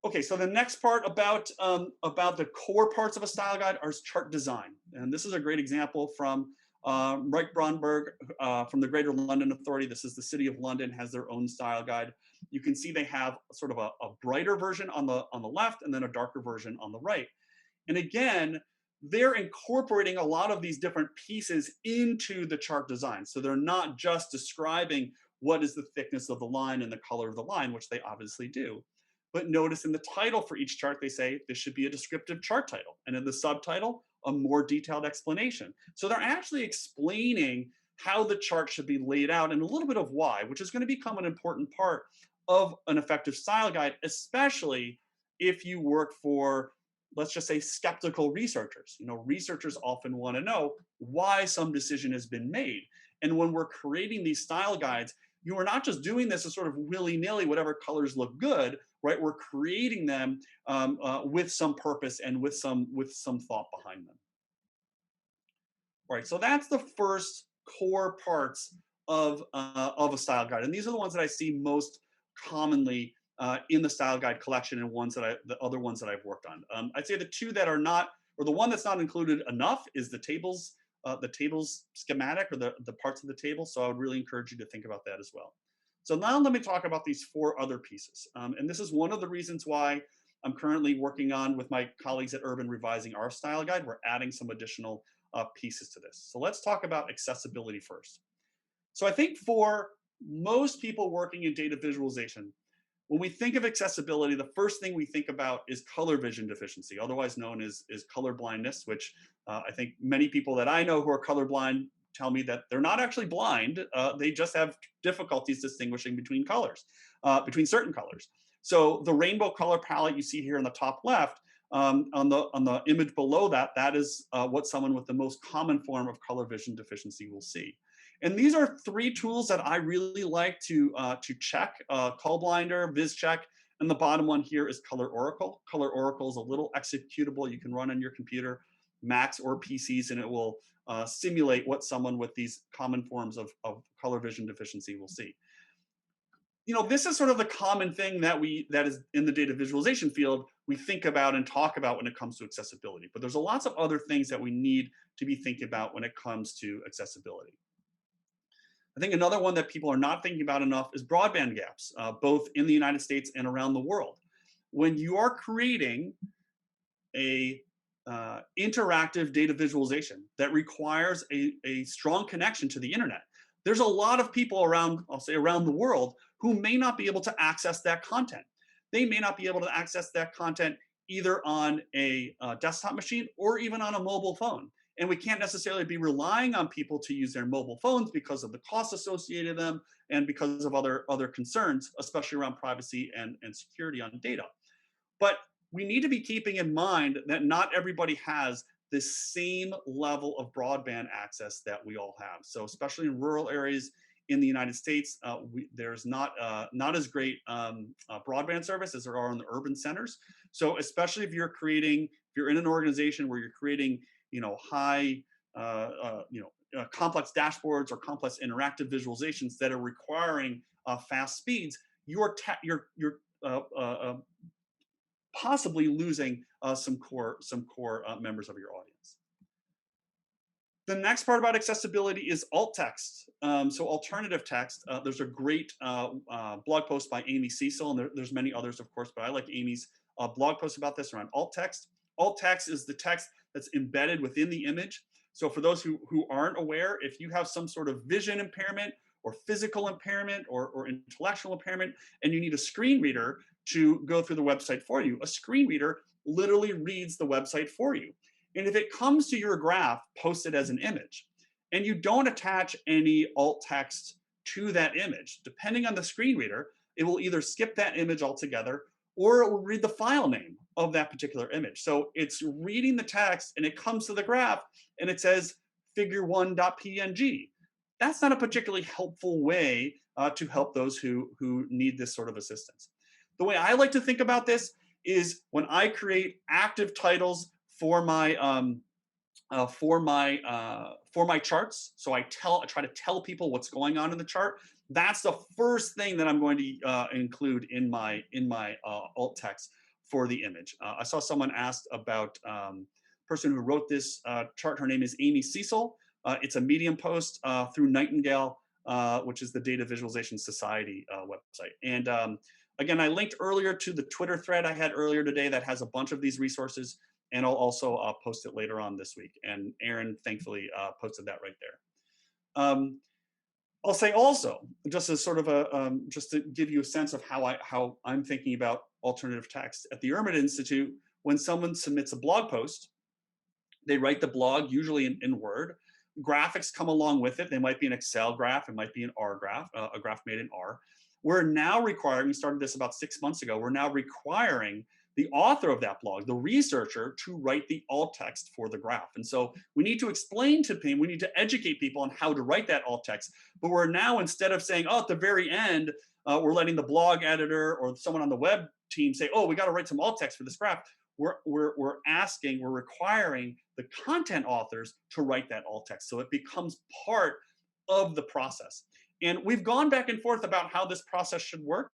[SPEAKER 2] Okay, so the next part about the core parts of a style guide are chart design, and this is a great example from Reich Bromberg from the Greater London Authority. This is the City of London has their own style guide. You can see they have sort of a brighter version on the left and then a darker version on the right. And again, they're incorporating a lot of these different pieces into the chart design. So they're not just describing what is the thickness of the line and the color of the line, which they obviously do. But notice in the title for each chart, they say this should be a descriptive chart title. And in the subtitle, a more detailed explanation. So they're actually explaining how the chart should be laid out and a little bit of why, which is going to become an important part of an effective style guide, especially if you work for, let's just say, skeptical researchers. Researchers often want to know why some decision has been made. And when we're creating these style guides, you are not just doing this as sort of willy-nilly, whatever colors look good, right? We're creating them with some purpose and with some thought behind them. All right, so that's the first core parts of a style guide, and these are the ones that I see most commonly in the style guide collection, and the other ones that I've worked on. I'd say the two that are not, or the one that's not included enough, is the tables schematic, or the parts of the table. So I would really encourage you to think about that as well. So now let me talk about these four other pieces, and this is one of the reasons why I'm currently working on with my colleagues at Urban revising our style guide. We're adding some additional pieces to this. So let's talk about accessibility first. So I think for most people working in data visualization, when we think of accessibility, the first thing we think about is color vision deficiency, otherwise known as color blindness, which I think many people that I know who are colorblind tell me that they're not actually blind. They just have difficulties distinguishing between colors, between certain colors. So the rainbow color palette you see here in the top left, on the image below that, that is what someone with the most common form of color vision deficiency will see. And these are three tools that I really like to check: Colblinder, VizCheck, and the bottom one here is Color Oracle. Color Oracle is a little executable you can run on your computer, Macs or PCs, and it will simulate what someone with these common forms of color vision deficiency will see. This is sort of the common thing that is in the data visualization field we think about and talk about when it comes to accessibility. But there's lots of other things that we need to be thinking about when it comes to accessibility. I think another one that people are not thinking about enough is broadband gaps, both in the United States and around the world. When you are creating a interactive data visualization that requires a strong connection to the internet, there's a lot of people around, I'll say around the world, who may not be able to access that content. They may not be able to access that content either on a desktop machine or even on a mobile phone. And we can't necessarily be relying on people to use their mobile phones because of the costs associated with them and because of other concerns, especially around privacy and security on data. But we need to be keeping in mind that not everybody has the same level of broadband access that we all have. So especially in rural areas, in the United States, there's not as great broadband service as there are in the urban centers. So especially if you're in an organization where you're creating, high, complex dashboards or complex interactive visualizations that are requiring fast speeds, you're possibly losing some core members of your audience. The next part about accessibility is alt text. So alternative text. There's a great blog post by Amy Cecil, and there's many others, of course, but I like Amy's blog post about this around alt text. Alt text is the text that's embedded within the image. So for those who aren't aware, if you have some sort of vision impairment or physical impairment or intellectual impairment, and you need a screen reader to go through the website for you, a screen reader literally reads the website for you. And if it comes to your graph posted as an image, and you don't attach any alt text to that image, depending on the screen reader, it will either skip that image altogether or it will read the file name of that particular image. So it's reading the text and it comes to the graph and it says figure1.png. That's not a particularly helpful way to help those who need this sort of assistance. The way I like to think about this is when I create active titles for my charts. So I try to tell people what's going on in the chart. That's the first thing that I'm going to include in my alt text for the image. I saw someone asked about person who wrote this chart. Her name is Amy Cecil. It's a Medium post through Nightingale, which is the Data Visualization Society website. And again, I linked earlier to the Twitter thread I had earlier today that has a bunch of these resources. And I'll also post it later on this week. And Aaron, thankfully, posted that right there. I'll say also, just as sort of just to give you a sense of how I'm thinking about alternative text at the Urban Institute, when someone submits a blog post, they write the blog usually in Word. Graphics come along with it. They might be an Excel graph. It might be an R graph, a graph made in R. We're now requiring, we started this about 6 months ago, we're now requiring the author of that blog, the researcher, to write the alt text for the graph. And so we need to explain to people, we need to educate people on how to write that alt text. But we're now, instead of saying, oh, at the very end, we're letting the blog editor or someone on the web team say, oh, we got to write some alt text for this graph. We're requiring the content authors to write that alt text. So it becomes part of the process. And we've gone back and forth about how this process should work.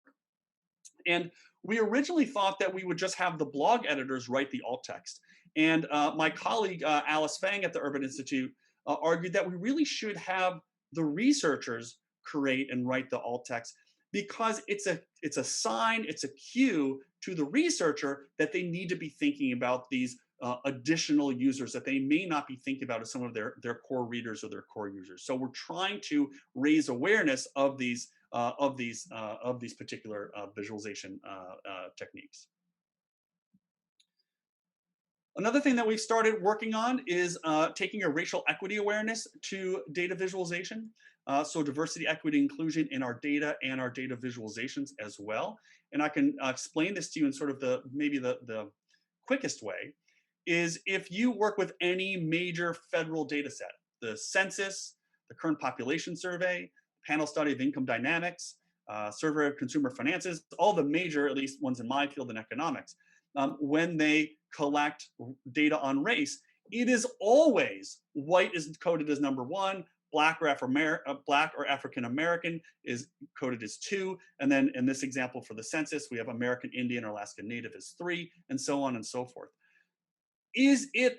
[SPEAKER 2] And we originally thought that we would just have the blog editors write the alt text. And my colleague, Alice Fang at the Urban Institute, argued that we really should have the researchers create and write the alt text because it's a sign, it's a cue to the researcher that they need to be thinking about these additional users that they may not be thinking about as some of their core readers or their core users. So we're trying to raise awareness of these particular visualization techniques. Another thing that we've started working on is taking a racial equity awareness to data visualization. So diversity, equity, inclusion in our data and our data visualizations as well. And I can explain this to you in sort of maybe the quickest way is if you work with any major federal data set, the census, the current population survey, panel study of income dynamics, survey of consumer finances, all the major, at least ones in my field in economics, when they collect data on race, it is always white is coded as number 1, Black or African American is coded as 2, and then in this example for the census, we have American Indian or Alaska Native as 3, and so on and so forth. Is that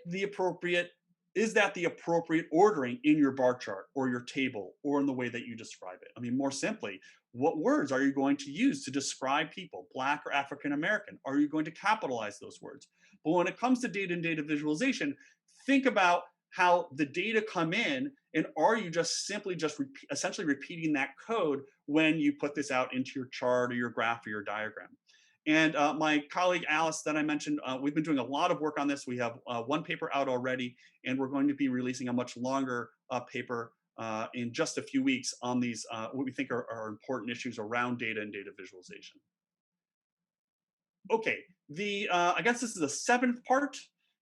[SPEAKER 2] the appropriate ordering in your bar chart or your table or in the way that you describe it? I mean, more simply, what words are you going to use to describe people, Black or African American? Are you going to capitalize those words? But when it comes to data and data visualization, think about how the data come in, and are you essentially repeating that code when you put this out into your chart or your graph or your diagram? And my colleague Alice that I mentioned, we've been doing a lot of work on this. We have one paper out already, and we're going to be releasing a much longer paper in just a few weeks on these, what we think are important issues around data and data visualization. Okay, I guess this is the 7th part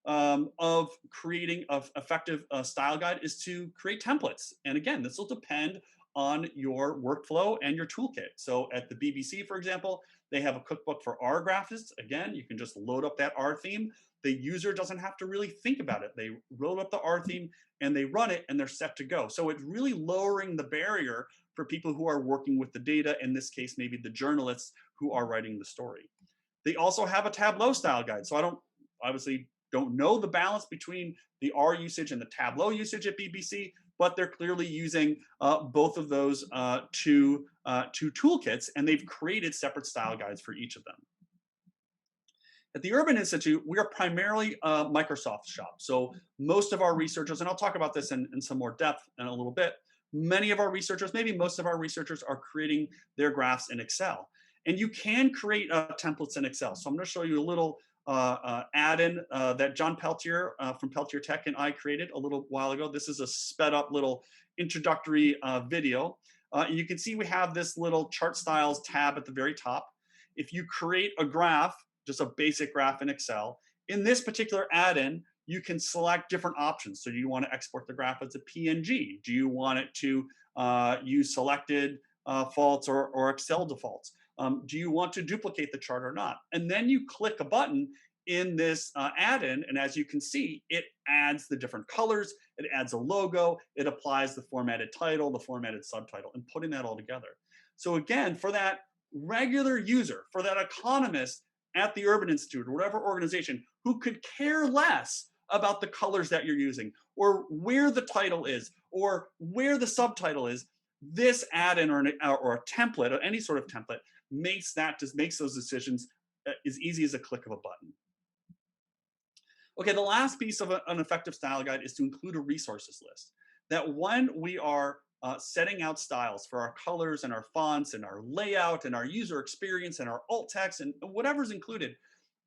[SPEAKER 2] of creating an effective style guide is to create templates. And again, this will depend on your workflow and your toolkit. So at the BBC, for example, they have a cookbook for R graphists. Again, you can just load up that R theme. The user doesn't have to really think about it. They load up the R theme and they run it and they're set to go. So it's really lowering the barrier for people who are working with the data, in this case, maybe the journalists who are writing the story. They also have a Tableau style guide. So I don't obviously don't know the balance between the R usage and the Tableau usage at BBC, but they're clearly using both of those two toolkits, and they've created separate style guides for each of them. At the Urban Institute, we are primarily a Microsoft shop. So most of our researchers, and I'll talk about this in some more depth in a little bit, many of our researchers, maybe most of our researchers, are creating their graphs in Excel. And you can create templates in Excel. So I'm going to show you a little add-in that John Peltier from Peltier Tech and I created a little while ago. This is a sped up little introductory video. You can see we have this little chart styles tab at the very top. If you create a graph, just a basic graph in Excel, in this particular add-in, you can select different options. So do you want to export the graph as a PNG? Do you want it to use selected faults or Excel defaults? Do you want to duplicate the chart or not? And then you click a button in this add-in, and as you can see, it adds the different colors, it adds a logo, it applies the formatted title, the formatted subtitle, and putting that all together. So again, for that regular user, for that economist at the Urban Institute or whatever organization who could care less about the colors that you're using or where the title is or where the subtitle is, this add-in or a template or any sort of template makes those decisions as easy as a click of a button. Okay, the last piece of an effective style guide is to include a resources list. That when we are setting out styles for our colors and our fonts and our layout and our user experience and our alt text and whatever's included,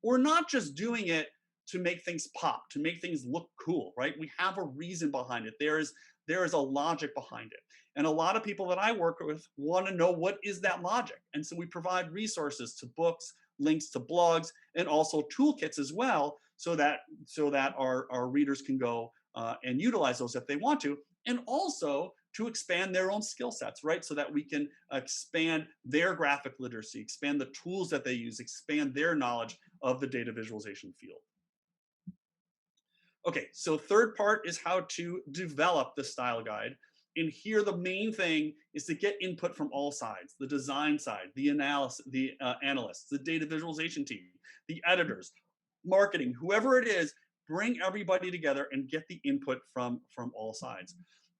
[SPEAKER 2] we're not just doing it to make things pop, to make things look cool, right? We have a reason behind it. There is a logic behind it. And a lot of people that I work with want to know what is that logic. And so we provide resources to books, links to blogs, and also toolkits as well, so that our readers can go and utilize those if they want to, and also to expand their own skill sets, right? So that we can expand their graphic literacy, expand the tools that they use, expand their knowledge of the data visualization field. Okay, so third part is how to develop the style guide. And here the main thing is to get input from all sides: the design side, the analysis, the analysts, the data visualization team, the editors, marketing, whoever it is. Bring everybody together and get the input from all sides.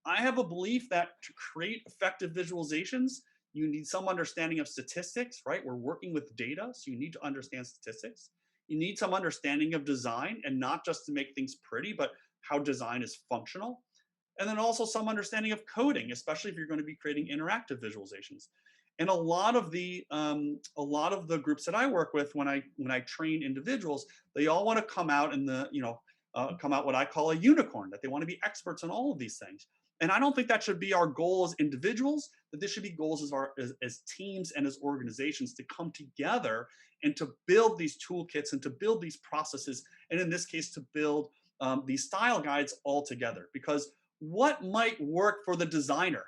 [SPEAKER 2] I have a belief that to create effective visualizations, you need some understanding of statistics, right? We're working with data, so you need to understand statistics. You need some understanding of design, and not just to make things pretty, but how design is functional. And then also some understanding of coding, especially if you're going to be creating interactive visualizations. And a lot of the groups that I work with, when I train individuals, they all want to come out in the come out what I call a unicorn, that they want to be experts on all of these things. And I don't think that should be our goal as individuals, that this should be goals as teams and as organizations, to come together and to build these toolkits and to build these processes, and in this case, to build these style guides all together. Because what might work for the designer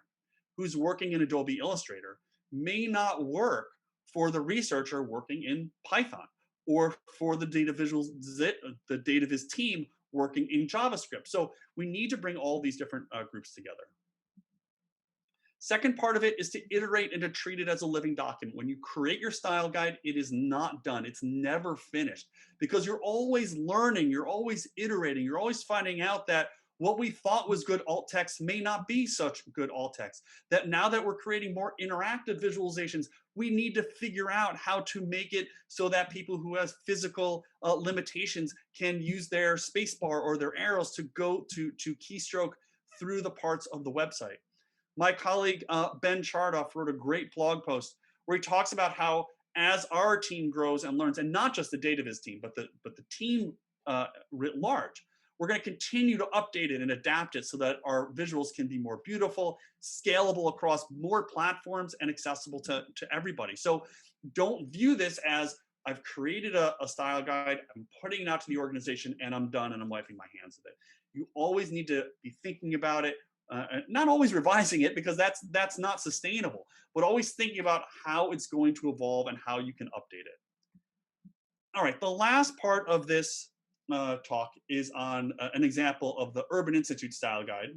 [SPEAKER 2] who's working in Adobe Illustrator may not work for the researcher working in Python, or for the DataViz team working in JavaScript. So we need to bring all these different groups together. Second part of it is to iterate and to treat it as a living document. When you create your style guide, it is not done. It's never finished, because you're always learning, you're always iterating, you're always finding out that what we thought was good alt text may not be such good alt text. That now that we're creating more interactive visualizations, we need to figure out how to make it so that people who have physical limitations can use their spacebar or their arrows to go to keystroke through the parts of the website. My colleague Ben Chardoff wrote a great blog post where he talks about how, as our team grows and learns, and not just the DataViz team, but the team writ large, we're going to continue to update it and adapt it so that our visuals can be more beautiful, scalable across more platforms, and accessible to everybody. So don't view this as, I've created a style guide, I'm putting it out to the organization, and I'm done and I'm wiping my hands of it. You always need to be thinking about it, not always revising it because that's not sustainable, but always thinking about how it's going to evolve and how you can update it. All right, the last part of this talk is on an example of the Urban Institute Style Guide,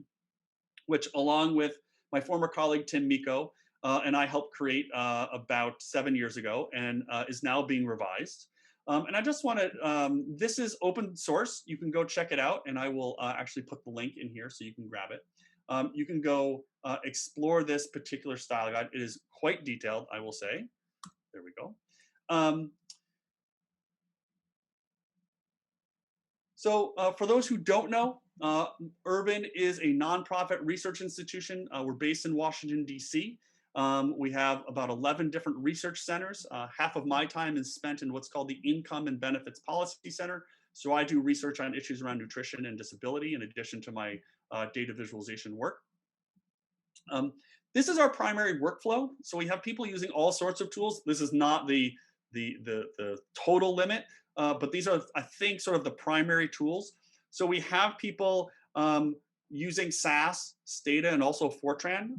[SPEAKER 2] which along with my former colleague Tim Miko and I helped create about 7 years ago and is now being revised. And I just want to, this is open source. You can go check it out and I will actually put the link in here so you can grab it. You can go explore this particular style guide. It is quite detailed, I will say. There we go. So for those who don't know, Urban is a nonprofit research institution. We're based in Washington, D.C. We have about 11 different research centers. Half of my time is spent in what's called the Income and Benefits Policy Center. So I do research on issues around nutrition and disability in addition to my data visualization work. This is our primary workflow. So we have people using all sorts of tools. This is not the total limit, but these are, I think, sort of the primary tools. So we have people using SAS, Stata, and also Fortran.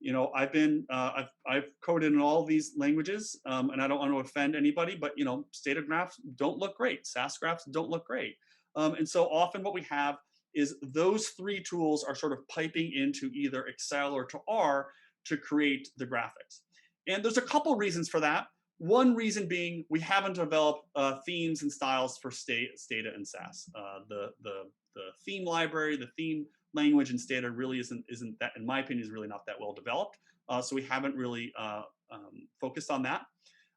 [SPEAKER 2] You know, I've coded in all these languages, and I don't want to offend anybody, but you know, Stata graphs don't look great. SAS graphs don't look great, and so often what we have is those three tools are sort of piping into either Excel or to R to create the graphics. And there's a couple reasons for that. One reason being we haven't developed themes and styles for Stata and SAS. The theme library, the theme language in Stata really isn't that, in my opinion, is really not that well developed. So we haven't really focused on that.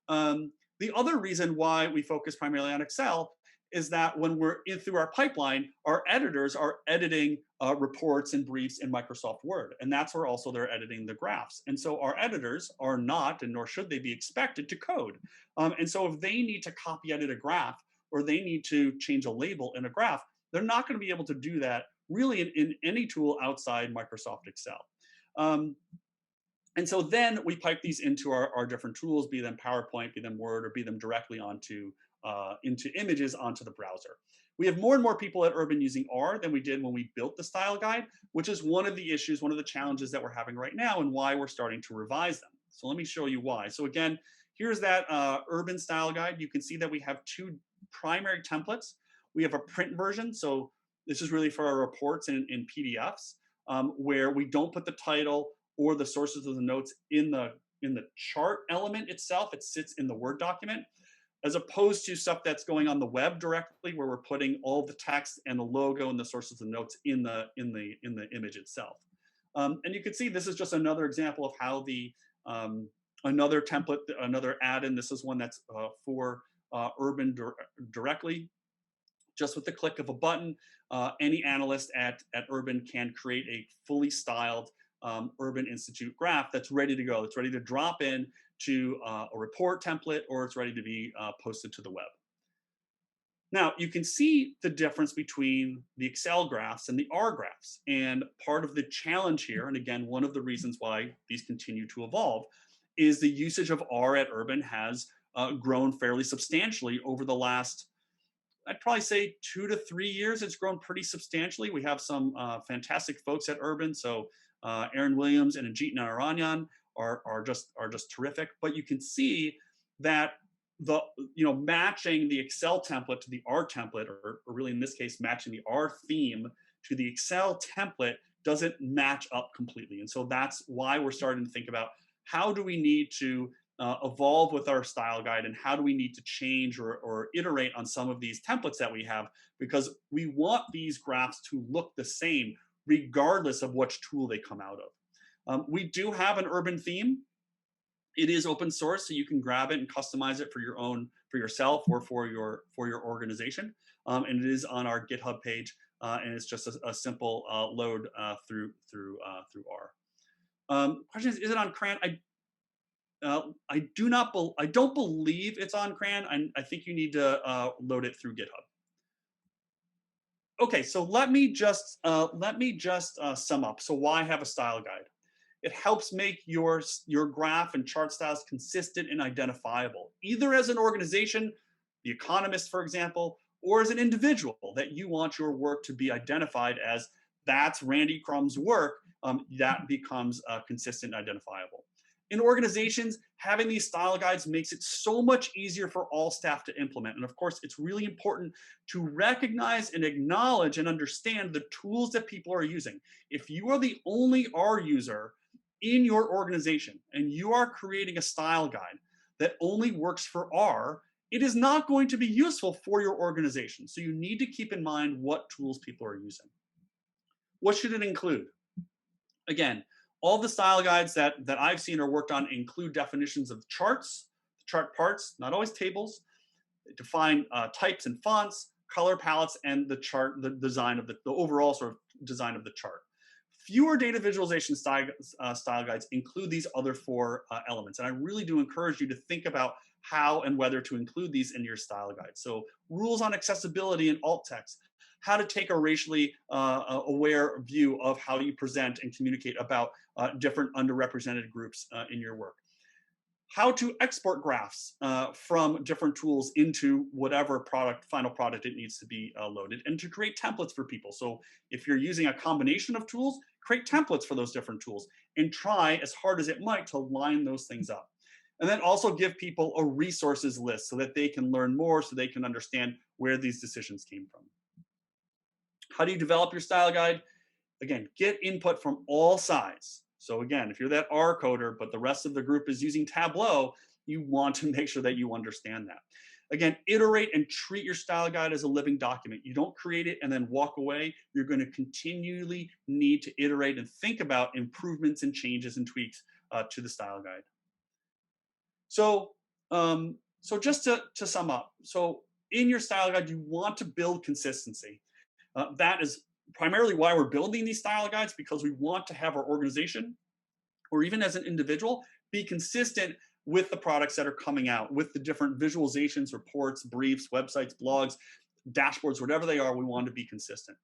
[SPEAKER 2] The other reason why we focus primarily on Excel is that when we're through our pipeline, our editors are editing reports and briefs in Microsoft Word. And that's where also they're editing the graphs. And so our editors are not, and nor should they be expected to code. And so if they need to copy edit a graph or they need to change a label in a graph, they're not going to be able to do that really in any tool outside Microsoft Excel. And so then we pipe these into our different tools, be them PowerPoint, be them Word, or be them directly onto into images onto the browser. We have more and more people at Urban using R than we did when we built the style guide, which is one of the issues, one of the challenges that we're having right now and why we're starting to revise them. So let me show you why. So again, here's that Urban style guide. You can see that we have two primary templates. We have a print version. So this is really for our reports in PDFs, where we don't put the title or the sources of the notes in the chart element itself. It sits in the Word document, as opposed to stuff that's going on the web directly, where we're putting all the text and the logo and the sources of notes in the image itself. And you can see this is just another example of how the another template, another add-in. This is one that's for Urban directly. Just with the click of a button, any analyst at Urban can create a fully styled Urban Institute graph that's ready to go. It's ready to drop in to a report template, or it's ready to be posted to the web. Now, you can see the difference between the Excel graphs and the R graphs. And part of the challenge here, and again, one of the reasons why these continue to evolve, is the usage of R at Urban has grown fairly substantially over the last, I'd probably say 2 to 3 years. It's grown pretty substantially. We have some fantastic folks at Urban. So Aaron Williams and Ajit Narayanan are just terrific. But you can see that matching the Excel template to the R template, or really in this case matching the R theme to the Excel template, doesn't match up completely. And so that's why we're starting to think about how do we need to evolve with our style guide, and how do we need to change or iterate on some of these templates that we have, because we want these graphs to look the same regardless of which tool they come out of. We do have an Urban theme. It is open source, so you can grab it and customize it for yourself or for your organization. And it is on our GitHub page, and it's just a simple load through R. Question is it on CRAN? I don't believe it's on CRAN. I think you need to load it through GitHub. Okay, so let me just sum up. So why have a style guide? It helps make your graph and chart styles consistent and identifiable, either as an organization, The Economist, for example, or as an individual, that you want your work to be identified as that's Randy Crum's work, that becomes consistent and identifiable. In organizations, having these style guides makes it so much easier for all staff to implement. And of course, it's really important to recognize and acknowledge and understand the tools that people are using. If you are the only R user in your organization and you are creating a style guide that only works for R, it is not going to be useful for your organization. So you need to keep in mind what tools people are using. What should it include? Again, all the style guides that I've seen or worked on include definitions of charts, chart parts, not always tables. They define types and fonts, color palettes, and the design of the overall sort of design of the chart. Fewer data visualization style guides include these other 4 elements. And I really do encourage you to think about how and whether to include these in your style guide. So rules on accessibility and alt text, how to take a racially aware view of how you present and communicate about different underrepresented groups in your work. How to export graphs from different tools into whatever final product it needs to be loaded, and to create templates for people. So if you're using a combination of tools, create templates for those different tools and try as hard as it might to line those things up. And then also give people a resources list so that they can learn more, so they can understand where these decisions came from. How do you develop your style guide? Again, get input from all sides. So again, if you're that R coder, but the rest of the group is using Tableau, you want to make sure that you understand that. Again, iterate and treat your style guide as a living document. You don't create it and then walk away. You're going to continually need to iterate and think about improvements and changes and tweaks to the style guide. So, just to sum up, so in your style guide, you want to build consistency. That is primarily why we're building these style guides, because we want to have our organization, or even as an individual, be consistent with the products that are coming out, with the different visualizations, reports, briefs, websites, blogs, dashboards, whatever they are. We want to be consistent.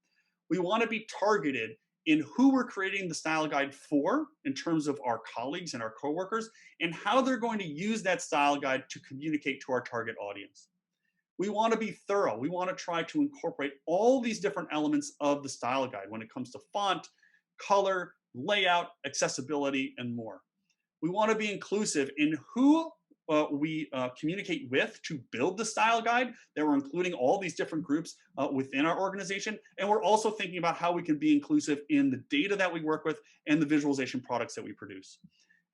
[SPEAKER 2] We want to be targeted in who we're creating the style guide for, in terms of our colleagues and our coworkers, and how they're going to use that style guide to communicate to our target audience. We want to be thorough. We want to try to incorporate all these different elements of the style guide when it comes to font, color, layout, accessibility, and more. We want to be inclusive in who we communicate with to build the style guide, that we're including all these different groups within our organization. And we're also thinking about how we can be inclusive in the data that we work with and the visualization products that we produce.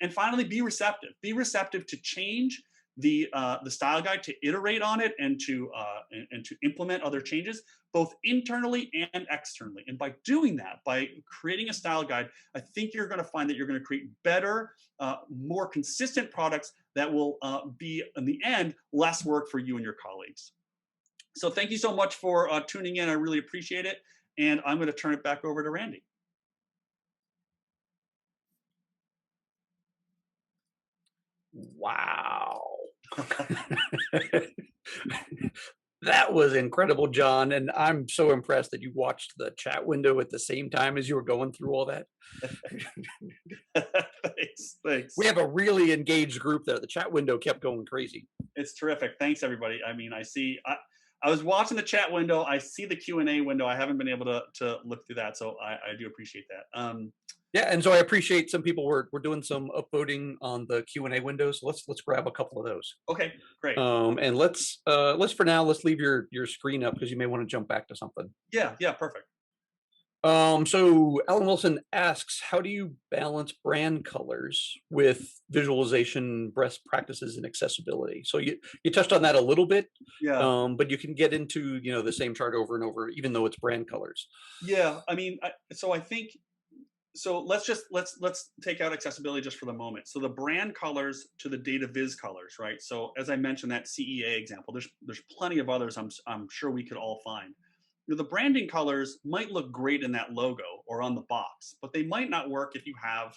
[SPEAKER 2] And finally, be receptive. Be receptive to change the style guide, to iterate on it, and to implement other changes, both internally and externally. And by doing that, by creating a style guide, I think you're going to find that you're going to create better, more consistent products that will be, in the end, less work for you and your colleagues. So thank you so much for tuning in. I really appreciate it. And I'm going to turn it back over to Randy.
[SPEAKER 1] Wow. That was incredible, John. And I'm so impressed that you watched the chat window at the same time as you were going through all that.
[SPEAKER 2] Thanks.
[SPEAKER 1] We have a really engaged group there. The chat window kept going crazy.
[SPEAKER 2] It's terrific. Thanks, everybody. I mean, I was watching the chat window. I see the Q&A window. I haven't been able to look through that. So I do appreciate that.
[SPEAKER 1] Yeah, and so I appreciate some people were doing some upvoting on the Q&A window. So let's grab a couple of those.
[SPEAKER 2] Okay, great.
[SPEAKER 1] And let's for now, let's leave your screen up, because you may want to jump back to something.
[SPEAKER 2] Yeah, perfect.
[SPEAKER 1] So Alan Wilson asks, how do you balance brand colors with visualization best practices and accessibility? So you touched on that a little bit,
[SPEAKER 2] yeah.
[SPEAKER 1] But you can get into the same chart over and over, even though it's brand colors.
[SPEAKER 2] Yeah, I mean, I think. So let's take out accessibility just for the moment. So the brand colors to the DataViz colors, right? So as I mentioned, that CEA example, there's plenty of others I'm sure we could all find. The branding colors might look great in that logo or on the box, but they might not work if you have,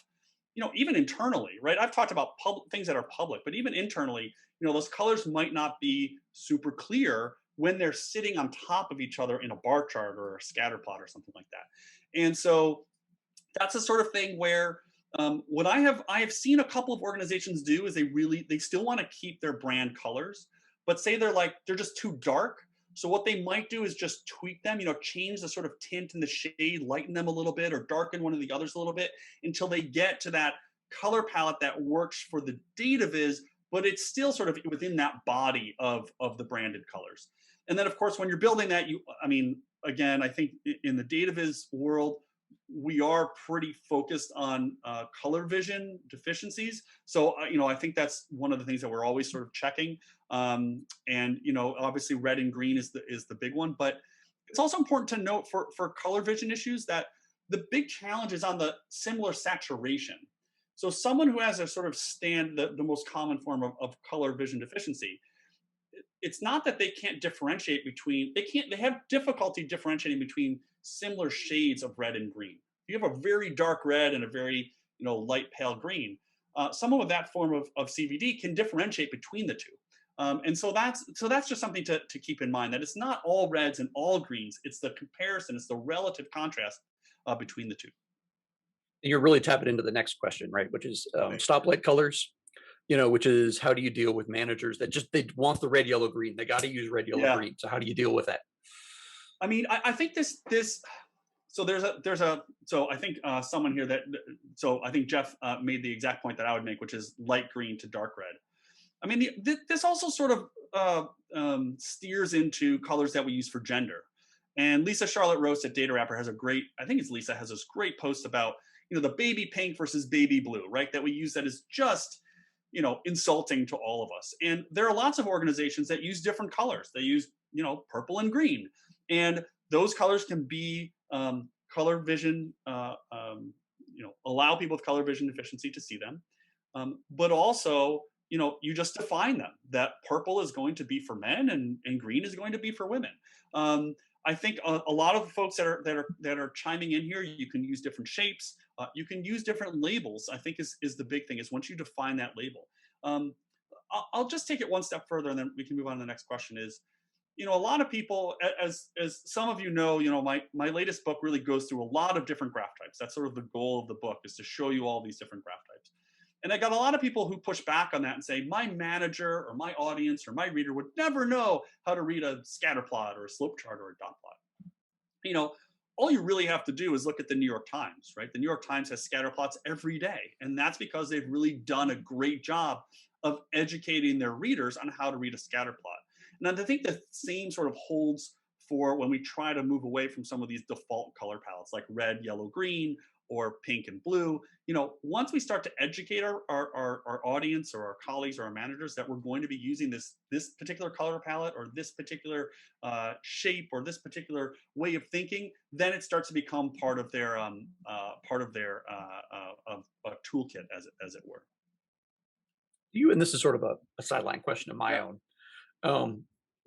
[SPEAKER 2] even internally, right? I've talked about things that are public, but even internally, those colors might not be super clear when they're sitting on top of each other in a bar chart or a scatter plot or something like that. And so that's the sort of thing where what I have seen a couple of organizations do is they still want to keep their brand colors, but say they're just too dark. So what they might do is just tweak them, change the sort of tint and the shade, lighten them a little bit or darken one of the others a little bit until they get to that color palette that works for the data viz, but it's still sort of within that body of the branded colors. And then of course, when you're building that, again, I think in the data viz world, we are pretty focused on color vision deficiencies. So, I think that's one of the things that we're always sort of checking. And obviously red and green is the big one, but it's also important to note for color vision issues that the big challenge is on the similar saturation. So someone who has a sort of the most common form of color vision deficiency, it's not that they can't differentiate between, they have difficulty differentiating between similar shades of red and green. You have a very dark red and a very, light pale green. Someone with that form of CVD can differentiate between the two. And so that's just something to keep in mind, that it's not all reds and all greens. It's the comparison, it's the relative contrast between the two.
[SPEAKER 1] You're really tapping into the next question, right? Which is
[SPEAKER 2] Right.
[SPEAKER 1] stoplight colors. Which is how do you deal with managers that they want the red, yellow, green. They got to use red, yellow,
[SPEAKER 2] Yeah.
[SPEAKER 1] green. So how do you deal with that?
[SPEAKER 2] I mean, I think so so I think someone here so I think Jeff made the exact point that I would make, which is light green to dark red. I mean, this also sort of steers into colors that we use for gender. And Lisa Charlotte Roast at Data Wrapper has this great post about, the baby pink versus baby blue, right? That we use that is just, insulting to all of us. And there are lots of organizations that use different colors. They use, purple and green. And those colors can be color vision, allow people with color vision deficiency to see them. But also, you just define them, that purple is going to be for men and green is going to be for women. I think a lot of the folks that are chiming in here, you can use different shapes, you can use different labels. I think is the big thing, is once you define that label. I'll just take it one step further, and then we can move on to the next question. Is, a lot of people, as some of my latest book really goes through a lot of different graph types. That's sort of the goal of the book, is to show you all these different graph types. And I got a lot of people who push back on that and say, my manager or my audience or my reader would never know how to read a scatter plot or a slope chart or a dot plot. All you really have to do is look at the New York Times, right? The New York Times has scatter plots every day. And that's because they've really done a great job of educating their readers on how to read a scatter plot. And I think the same sort of holds for when we try to move away from some of these default color palettes like red, yellow, green, or pink and blue. Once we start to educate our audience or our colleagues or our managers that we're going to be using this particular color palette or this particular shape or this particular way of thinking, then it starts to become part of their toolkit, as it were.
[SPEAKER 1] And this is sort of a sideline question of my own.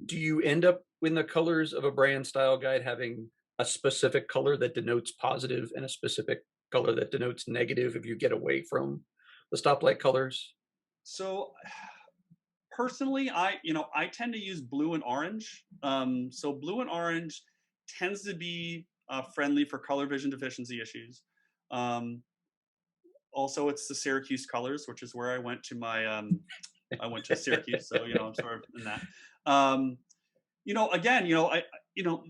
[SPEAKER 1] Do you end up in the colors of a brand style guide having a specific color that denotes positive and a specific color that denotes negative if you get away from the stoplight colors?
[SPEAKER 2] So personally, I tend to use blue and orange. So blue and orange tends to be friendly for color vision deficiency issues. Also, it's the Syracuse colors, which is where I went to I went to Syracuse, so I'm sort of in that. Again,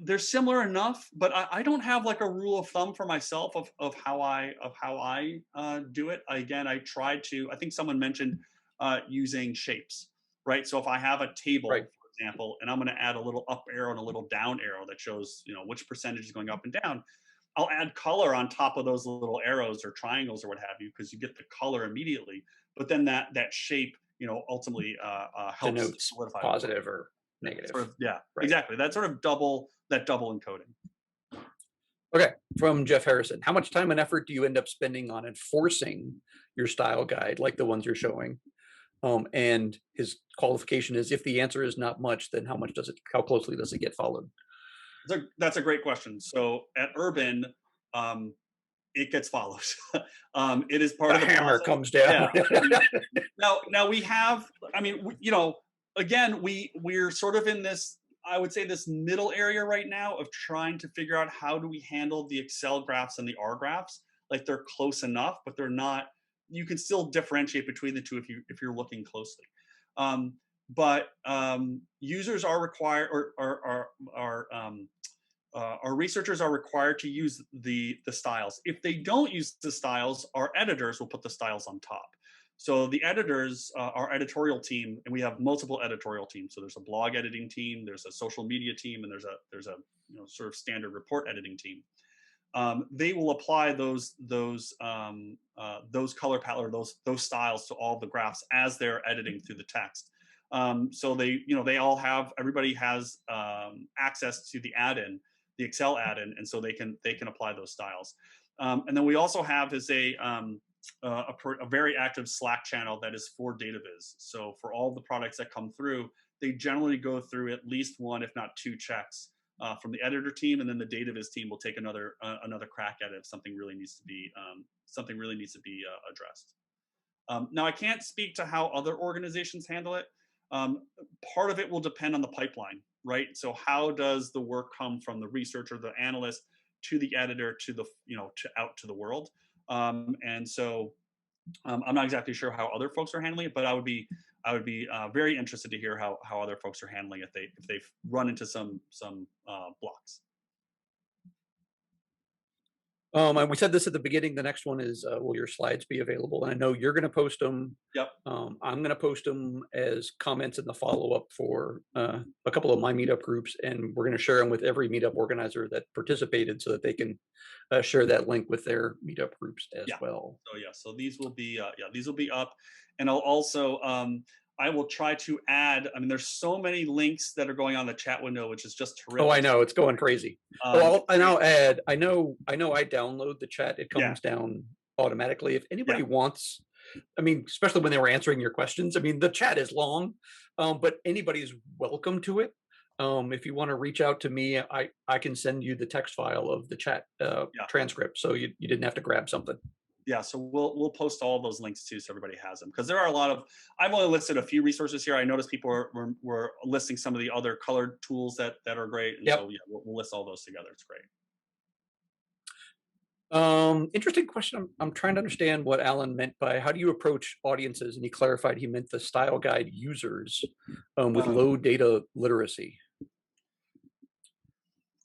[SPEAKER 2] they're similar enough, but I don't have like a rule of thumb for myself of how I do it. Again, I think someone mentioned using shapes, right? So if I have a table,
[SPEAKER 1] Right.
[SPEAKER 2] for example, and I'm going to add a little up arrow and a little down arrow that shows, which percentage is going up and down, I'll add color on top of those little arrows or triangles or what have you, because you get the color immediately. But then that shape, ultimately helps
[SPEAKER 1] Denotes
[SPEAKER 2] solidify
[SPEAKER 1] positive or negative.
[SPEAKER 2] Yeah,
[SPEAKER 1] Right.
[SPEAKER 2] exactly. That sort of double encoding.
[SPEAKER 1] Okay, from Jeff Harrison. How much time and effort do you end up spending on enforcing your style guide, like the ones you're showing? And his qualification is, if the answer is not much, then how closely does it get followed?
[SPEAKER 2] That's a great question. So at Urban, it gets followed. It is part of the
[SPEAKER 1] hammer
[SPEAKER 2] process.
[SPEAKER 1] comes down.
[SPEAKER 2] Yeah. Now we have, again, we're sort of in this, I would say, this middle area right now of trying to figure out how do we handle the Excel graphs and the R graphs. Like, they're close enough, but they're not. You can still differentiate between the two if you're looking closely. but users are required, our researchers are required to use the styles. If they don't use the styles, our editors will put the styles on top. So the editors, our editorial team, and we have multiple editorial teams. So there's a blog editing team, there's a social media team, and there's a sort of standard report editing team. They will apply those color palette or those styles to all the graphs as they're editing through the text. So they all have, everybody has access to the add-in, the Excel add-in, and so they can apply those styles. And then we also have is a very active Slack channel that is for DataViz. So for all the products that come through, they generally go through at least one, if not two checks from the editor team, and then the DataViz team will take another crack at it if something really needs to be addressed. Now I can't speak to how other organizations handle it. Part of it will depend on the pipeline, right? So how does the work come from the researcher, the analyst, to the editor, to the out to the world? And so I'm not exactly sure how other folks are handling it, but I would be very interested to hear how other folks are handling it if they've run into some blocks.
[SPEAKER 1] And we said this at the beginning. The next one is, will your slides be available? And I know you're going to post them.
[SPEAKER 2] Yep.
[SPEAKER 1] I'm going to post them as comments in the follow-up for a couple of my meetup groups, and we're going to share them with every meetup organizer that participated, so that they can share that link with their meetup groups as well.
[SPEAKER 2] So these will be up, and I'll also I will try to add. I mean, there's so many links that are going on the chat window, which is just terrific.
[SPEAKER 1] Oh, I know, it's going crazy. And I'll add. I know. I download the chat; it comes down automatically. If anybody wants, I mean, especially when they were answering your questions. I mean, the chat is long, but anybody's welcome to it. If you want to reach out to me, I can send you the text file of the chat transcript, so you didn't have to grab something.
[SPEAKER 2] Yeah, so we'll post all those links too, so everybody has them. Because there are a lot of, I've only listed a few resources here. I noticed people were listing some of the other colored tools that are great, and so we'll list all those together. It's great.
[SPEAKER 1] Interesting question. I'm trying to understand what Alan meant by how do you approach audiences, and he clarified he meant the style guide users with low data literacy.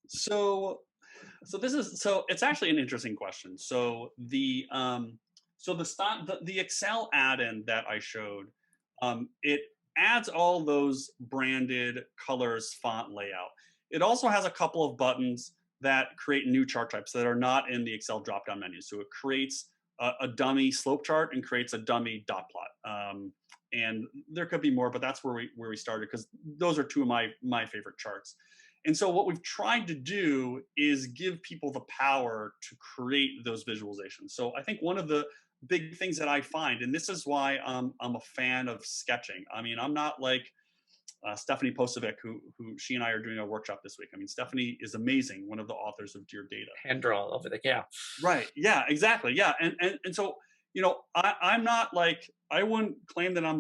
[SPEAKER 2] So it's actually an interesting question. So the Excel add-in that I showed, it adds all those branded colors, font layout. It also has a couple of buttons that create new chart types that are not in the Excel drop-down menu. So it creates a dummy slope chart and creates a dummy dot plot. And there could be more, but that's where we started, because those are two of my favorite charts. And so what we've tried to do is give people the power to create those visualizations. So I think one of the big things that I find, and this is why I'm a fan of sketching. I mean, I'm not like Stephanie Posovic, who she and I are doing a workshop this week. I mean, Stephanie is amazing, one of the authors of Dear Data.
[SPEAKER 1] Hand draw everything, yeah.
[SPEAKER 2] Right, yeah, exactly, yeah. And so, I'm not like, I wouldn't claim that I'm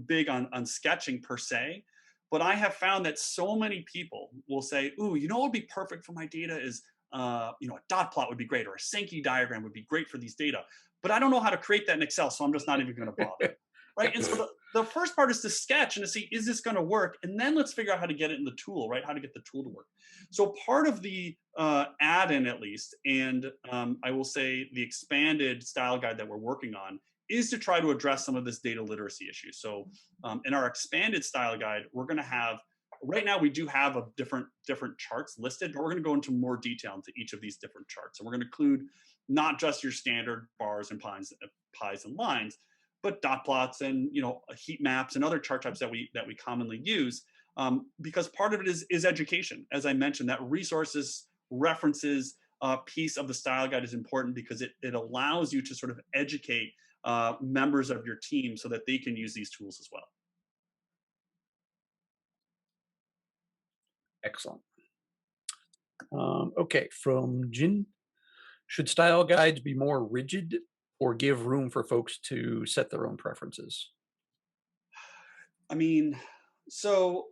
[SPEAKER 2] big on sketching per se. But I have found that so many people will say, "Ooh, what would be perfect for my data is, a dot plot would be great, or a Sankey diagram would be great for these data." But I don't know how to create that in Excel, so I'm just not even going to bother, right? And so the first part is to sketch and to see, is this going to work? And then let's figure out how to get it in the tool, right? How to get the tool to work. So part of the add-in, at least, and I will say the expanded style guide that we're working on, is to try to address some of this data literacy issue. So in our expanded style guide, we're going to have, right now we do have a different charts listed, but we're going to go into more detail into each of these different charts. And we're going to include not just your standard bars and pies and lines, but dot plots and heat maps and other chart types that we commonly use, because part of it is education. As I mentioned, that resources, references piece of the style guide is important because it allows you to sort of educate members of your team so that they can use these tools as well.
[SPEAKER 1] Excellent. Okay, from Jin, should style guides be more rigid or give room for folks to set their own preferences?
[SPEAKER 2] I mean, so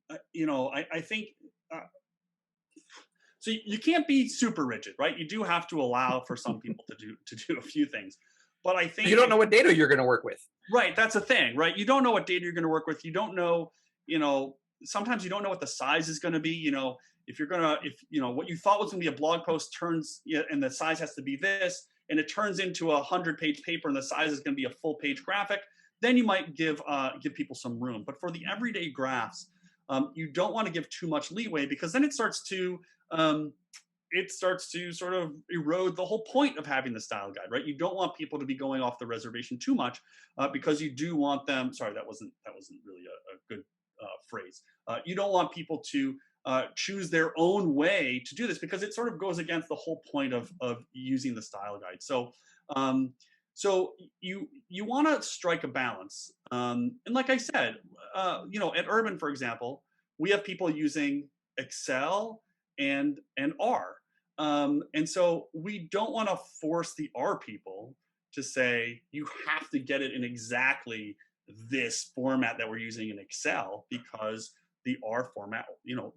[SPEAKER 2] I think so you can't be super rigid, right? You do have to allow for some people to do a few things. But I
[SPEAKER 1] You
[SPEAKER 2] think
[SPEAKER 1] don't know what data you're going to work with.
[SPEAKER 2] right, that's a thing, right? You don't know what data you're going to work with. You don't know, sometimes you don't know what the size is going to be. If you're gonna, if what you thought was going to be a blog post turns, and the size has to be this, and it turns into a 100-page paper, and the size is going to be a full-page graphic, then you might give people some room. But for the everyday graphs, you don't want to give too much leeway, because then it starts to sort of erode the whole point of having the style guide, right? You don't want people to be going off the reservation too much, because you do want them. Sorry, that wasn't really a good phrase. You don't want people to choose their own way to do this, because it sort of goes against the whole point of using the style guide. So you want to strike a balance, and like I said, at Urban, for example, we have people using Excel and R. And so we don't want to force the R people to say, you have to get it in exactly this format that we're using in Excel, because the R format,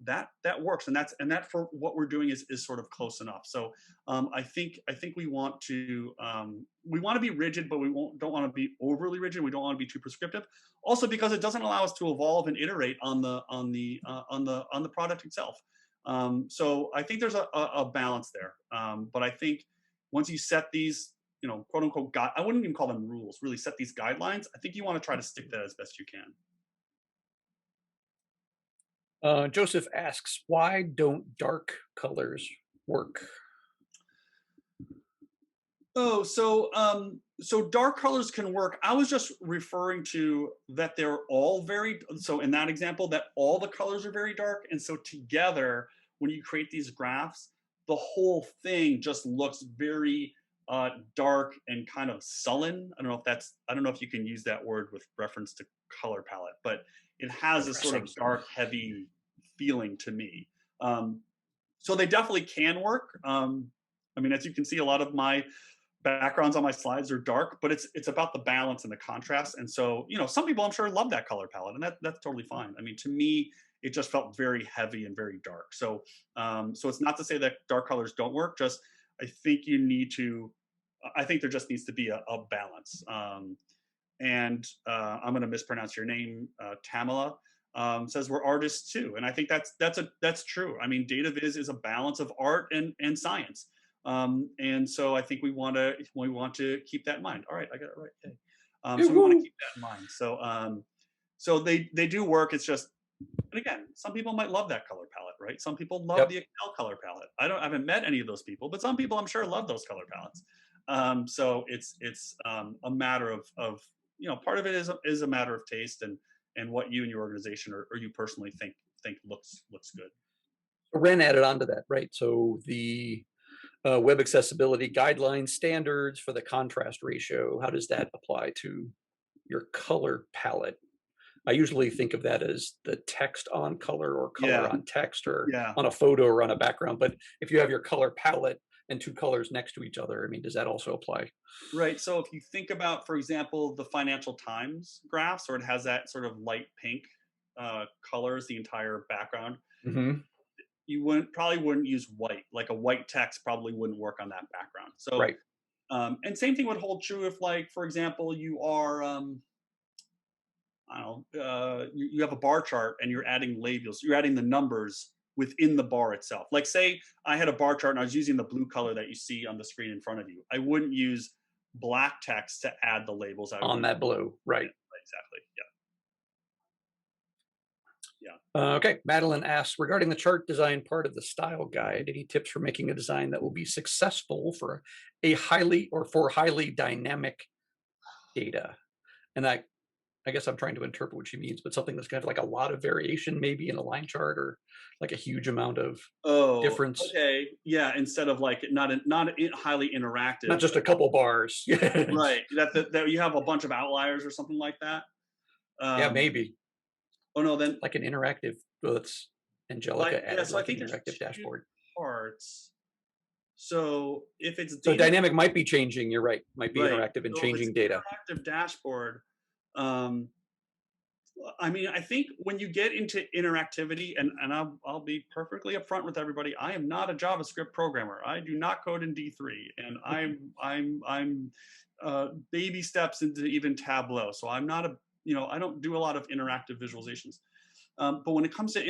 [SPEAKER 2] that works. And that for what we're doing is sort of close enough. So I think we want to be rigid, but don't want to be overly rigid. We don't want to be too prescriptive. Also, because it doesn't allow us to evolve and iterate on the product itself. So I think there's a balance there. But I think once you set these, quote unquote, I wouldn't even call them rules, really set these guidelines, I think you want to try to stick to that as best you can.
[SPEAKER 1] Joseph asks, why don't dark colors work?
[SPEAKER 2] Oh, so dark colors can work. I was just referring to that they're all so in that example, that all the colors are very dark. And so together, when you create these graphs, the whole thing just looks very dark and kind of sullen. I don't know if you can use that word with reference to color palette, but it has a sort of dark, heavy feeling to me. So they definitely can work. As you can see, a lot of my backgrounds on my slides are dark, but it's about the balance and the contrast. And so, some people I'm sure love that color palette, and that's totally fine. To me, it just felt very heavy and very dark. So, so it's not to say that dark colors don't work. Just I think I think there just needs to be a balance. And I'm going to mispronounce your name, Tamala. Says we're artists too, and I think that's true. DataViz is a balance of art and science. And so I think we want to keep that in mind. All right, I got it right. Okay. So we want to keep that in mind. So they do work. It's just, and again, some people might love that color palette, right? Some people love the Excel color palette. I haven't met any of those people, but some people I'm sure love those color palettes. So it's a matter of part of it is a matter of taste and what you and your organization or you personally think looks good.
[SPEAKER 1] Ren added on to that, right? So the web accessibility guideline standards for the contrast ratio, how does that apply to your color palette? I usually think of that as the text on color or color on text or on a photo or on a background. But if you have your color palette and two colors next to each other, does that also apply?
[SPEAKER 2] Right. So if you think about, for example, the Financial Times graphs, or it has that sort of light pink colors, the entire background, you probably wouldn't use white. Like a white text probably wouldn't work on that background. So,
[SPEAKER 1] right.
[SPEAKER 2] And same thing would hold true if, like, for example, you are, you have a bar chart and you're adding labels, you're adding the numbers within the bar itself. Like, say I had a bar chart and I was using the blue color that you see on the screen in front of you. I wouldn't use black text to add the labels.
[SPEAKER 1] On that blue, right.
[SPEAKER 2] Exactly, yeah.
[SPEAKER 1] Okay, Madeline asks, regarding the chart design part of the style guide, any tips for making a design that will be successful for highly dynamic data? And I guess I'm trying to interpret what she means, but something that's kind of like a lot of variation, maybe in a line chart, or like a huge amount of difference.
[SPEAKER 2] Okay, yeah. Instead of like not highly interactive,
[SPEAKER 1] not just a couple bars,
[SPEAKER 2] right? That you have a bunch of outliers or something like that.
[SPEAKER 1] Yeah, maybe.
[SPEAKER 2] Oh no, then
[SPEAKER 1] like an interactive. Well, it's Angelica added
[SPEAKER 2] so
[SPEAKER 1] like an interactive dashboard.
[SPEAKER 2] Parts. So if it's
[SPEAKER 1] so dynamic might be changing. You're right. Might be interactive and changing data.
[SPEAKER 2] Interactive dashboard. I mean, I think when you get into interactivity, and I'll be perfectly upfront with everybody, I am not a JavaScript programmer. I do not code in D3, and I'm baby steps into even Tableau. So I'm not a, I don't do a lot of interactive visualizations. But when it comes to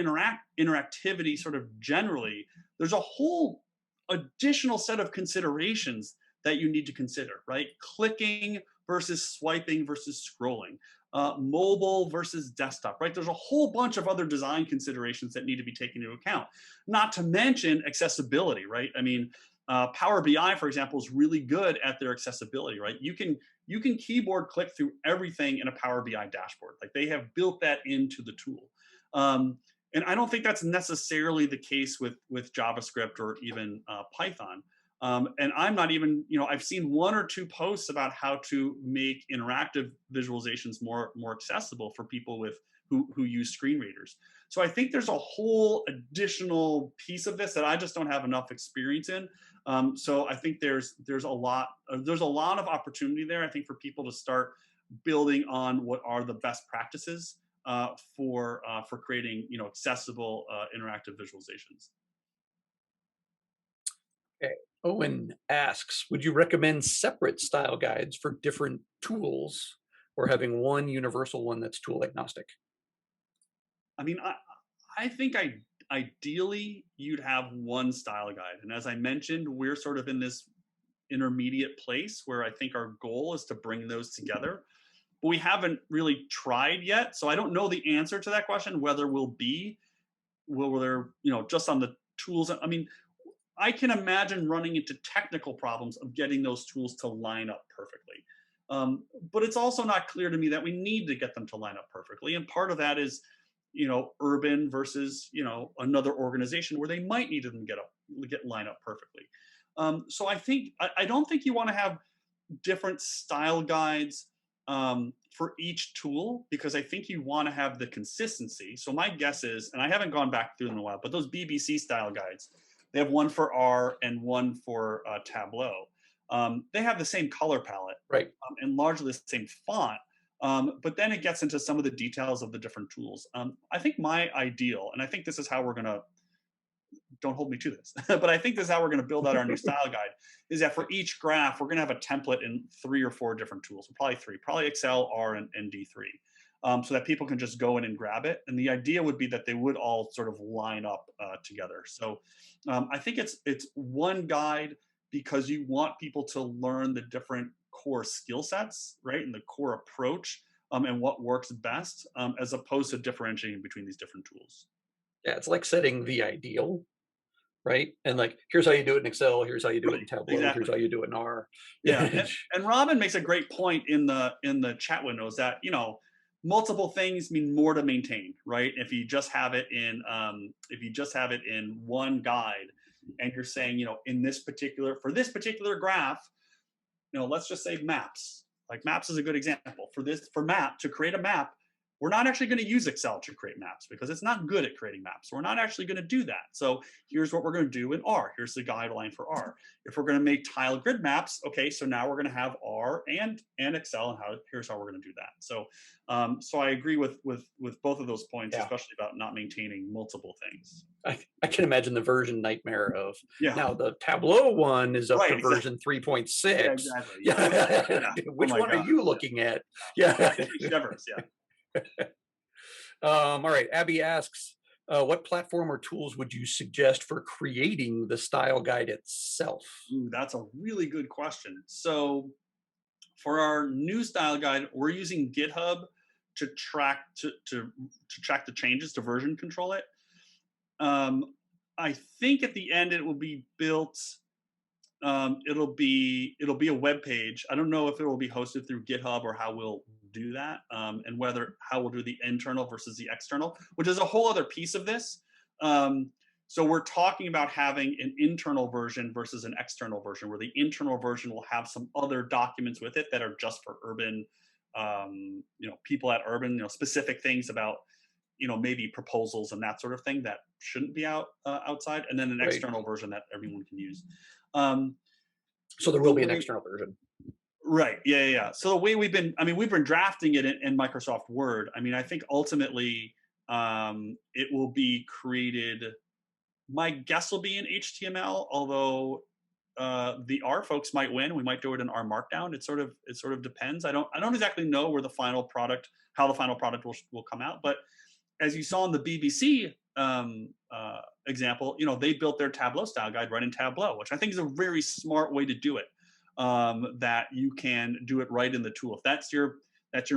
[SPEAKER 2] interactivity, sort of generally, there's a whole additional set of considerations that you need to consider, right? Clicking versus swiping versus scrolling, mobile versus desktop, right? There's a whole bunch of other design considerations that need to be taken into account, not to mention accessibility, right? I mean, Power BI, for example, is really good at their accessibility, right? You can keyboard click through everything in a Power BI dashboard. Like they have built that into the tool. And I don't think that's necessarily the case with JavaScript or even Python. And I'm not even, I've seen one or two posts about how to make interactive visualizations more accessible for people who use screen readers. So I think there's a whole additional piece of this that I just don't have enough experience in. So I think there's a lot of opportunity there. I think for people to start building on what are the best practices for creating accessible interactive visualizations.
[SPEAKER 1] Okay. Owen asks, would you recommend separate style guides for different tools or having one universal one that's tool agnostic?
[SPEAKER 2] I mean, I think ideally you'd have one style guide, and as I mentioned, we're sort of in this intermediate place where I think our goal is to bring those together. But we haven't really tried yet, so I don't know the answer to that question. Whether will there, just on the tools. I mean, I can imagine running into technical problems of getting those tools to line up perfectly. But it's also not clear to me that we need to get them to line up perfectly. And part of that is, urban versus, another organization where they might need them get line up perfectly. So I don't think you want to have different style guides for each tool, because I think you want to have the consistency. So my guess is, and I haven't gone back through them in a while, but those BBC style guides, they have one for R and one for Tableau. They have the same color palette,
[SPEAKER 1] Right.
[SPEAKER 2] And largely the same font. But then it gets into some of the details of the different tools. I think my ideal, and I think this is how we're going to, don't hold me to this, but I think this is how we're going to build out our new style guide, is that for each graph, we're going to have a template in 3 or 4 different tools, probably Excel, R, and D3, so that people can just go in and grab it. And the idea would be that they would all sort of line up together. So I think it's one guide because you want people to learn the different core skill sets, right, and the core approach, and what works best, as opposed to differentiating between these different tools.
[SPEAKER 1] Yeah, it's like setting the ideal, right? And like, here's how you do it in Excel, here's how you do it
[SPEAKER 2] Right,
[SPEAKER 1] in Tableau, here's
[SPEAKER 2] exactly.
[SPEAKER 1] how you do it in R.
[SPEAKER 2] Yeah,
[SPEAKER 1] Yeah.
[SPEAKER 2] and Robin makes a great point in the chat windows that multiple things mean more to maintain, right? If you just have it in one guide, and you're saying in this particular graph, let's just say maps. Like maps is a good example for map to create a map. We're not actually going to use Excel to create maps because it's not good at creating maps. We're not actually going to do that. So here's what we're going to do in R. Here's the guideline for R. If we're going to make tile grid maps, okay, so now we're going to have R and Excel, and here's how we're going to do that. So so I agree with both of those points,
[SPEAKER 1] Yeah.
[SPEAKER 2] especially about not maintaining multiple things.
[SPEAKER 1] I can imagine the version nightmare of,
[SPEAKER 2] Yeah.
[SPEAKER 1] now the Tableau one is up
[SPEAKER 2] Right,
[SPEAKER 1] to
[SPEAKER 2] exactly.
[SPEAKER 1] version 3.6.
[SPEAKER 2] Yeah, exactly.
[SPEAKER 1] Yeah.
[SPEAKER 2] Yeah.
[SPEAKER 1] Which
[SPEAKER 2] Oh my
[SPEAKER 1] one are
[SPEAKER 2] God.
[SPEAKER 1] you looking at? Yeah.
[SPEAKER 2] Shivers, yeah.
[SPEAKER 1] All right. Abby asks, what platform or tools would you suggest for creating the style guide itself?
[SPEAKER 2] Ooh, that's a really good question. So for our new style guide, we're using GitHub to track track the changes, to version control it. I think at the end it will be built. It'll be a web page. I don't know if it will be hosted through GitHub or how we'll do that, and how we'll do the internal versus the external, which is a whole other piece of this. So we're talking about having an internal version versus an external version, where the internal version will have some other documents with it that are just for urban, people at urban, specific things about, maybe proposals and that sort of thing that shouldn't be outside, and then an
[SPEAKER 1] Right.
[SPEAKER 2] external version that everyone can use.
[SPEAKER 1] So there will be an external version.
[SPEAKER 2] Right. Yeah, yeah, yeah. So the way we've been drafting it in Microsoft Word. I mean, I think ultimately it will be created. My guess will be in HTML, although the R folks might win. We might do it in R Markdown. It sort of depends. I don't exactly know where the final product, how the final product will come out. But as you saw in the BBC example, they built their Tableau style guide right in Tableau, which I think is a very smart way to do it. That you can do it right in the tool. If that's your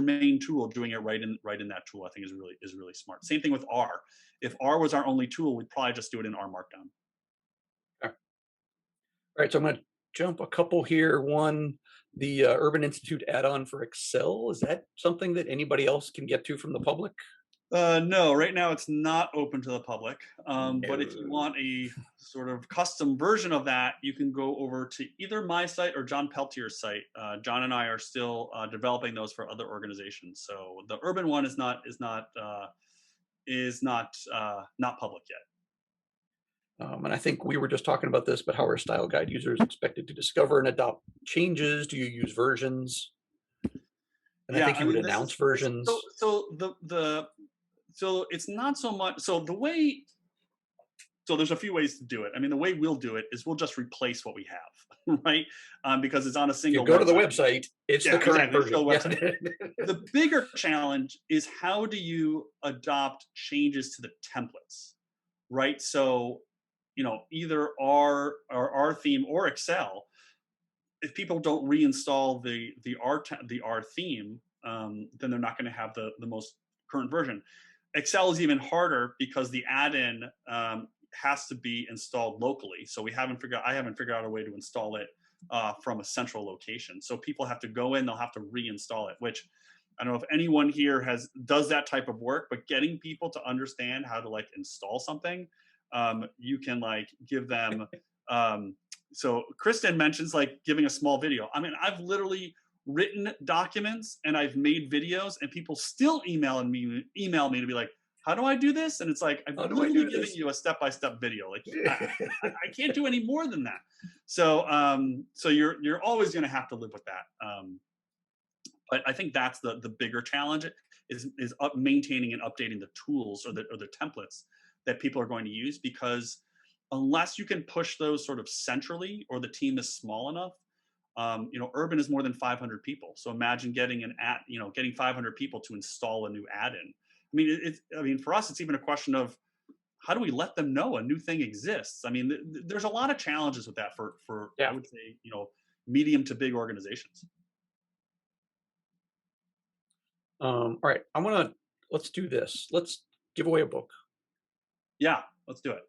[SPEAKER 2] main tool, doing it right in that tool, I think is really smart. Same thing with R. If R was our only tool, we'd probably just do it in R Markdown.
[SPEAKER 1] All right, so I'm going to jump a couple here. One, the Urban Institute add-on for Excel. Is that something that anybody else can get to from the public?
[SPEAKER 2] No, right now it's not open to the public. But if you
[SPEAKER 1] No.
[SPEAKER 2] want a sort of custom version of that, you can go over to either my site or John Peltier's site. John and I are still developing those for other organizations. So the urban one is not public yet.
[SPEAKER 1] And I think we were just talking about this, but how are style guide users expected to discover and adopt changes? Do you use versions? And I
[SPEAKER 2] Yeah,
[SPEAKER 1] think
[SPEAKER 2] I
[SPEAKER 1] you would
[SPEAKER 2] mean, this
[SPEAKER 1] announce
[SPEAKER 2] is so
[SPEAKER 1] versions.
[SPEAKER 2] so so it's not so much so the way so there's a few ways to do it. I mean, the way we'll do it is we'll just replace what we have, right? Because it's on a
[SPEAKER 1] If you
[SPEAKER 2] single
[SPEAKER 1] go to the
[SPEAKER 2] website.
[SPEAKER 1] website, it's the
[SPEAKER 2] Yeah,
[SPEAKER 1] current
[SPEAKER 2] exactly. It's
[SPEAKER 1] version.
[SPEAKER 2] still a
[SPEAKER 1] Yeah.
[SPEAKER 2] website. The bigger challenge is how do you adopt changes to the templates, right? So, either R theme or Excel. If people don't reinstall the R theme, then they're not going to have the most current version. Excel is even harder because the add-in has to be installed locally. So I haven't figured out a way to install it from a central location. So people have to go in, they'll have to reinstall it, which I don't know if anyone here does that type of work, but getting people to understand how to install something, you can give them. So Kristen mentions giving a small video. I mean, I've literally written documents and I've made videos, and people still email me to be like, "How do I do this?" And it's like I'm
[SPEAKER 1] How do I
[SPEAKER 2] literally
[SPEAKER 1] do
[SPEAKER 2] giving
[SPEAKER 1] this?
[SPEAKER 2] you a step-by-step video. I can't do any more than that. So you're always going to have to live with that. But I think that's the bigger challenge is maintaining and updating the tools or the templates that people are going to use, because unless you can push those sort of centrally or the team is small enough, Urban is more than 500 people. So imagine getting getting 500 people to install a new add-in. I mean, for us, it's even a question of how do we let them know a new thing exists? I mean, there's a lot of challenges with that for I
[SPEAKER 1] Yeah.
[SPEAKER 2] would say, medium to big organizations.
[SPEAKER 1] All right. Let's do this. Let's give away a book.
[SPEAKER 2] Yeah, let's do it.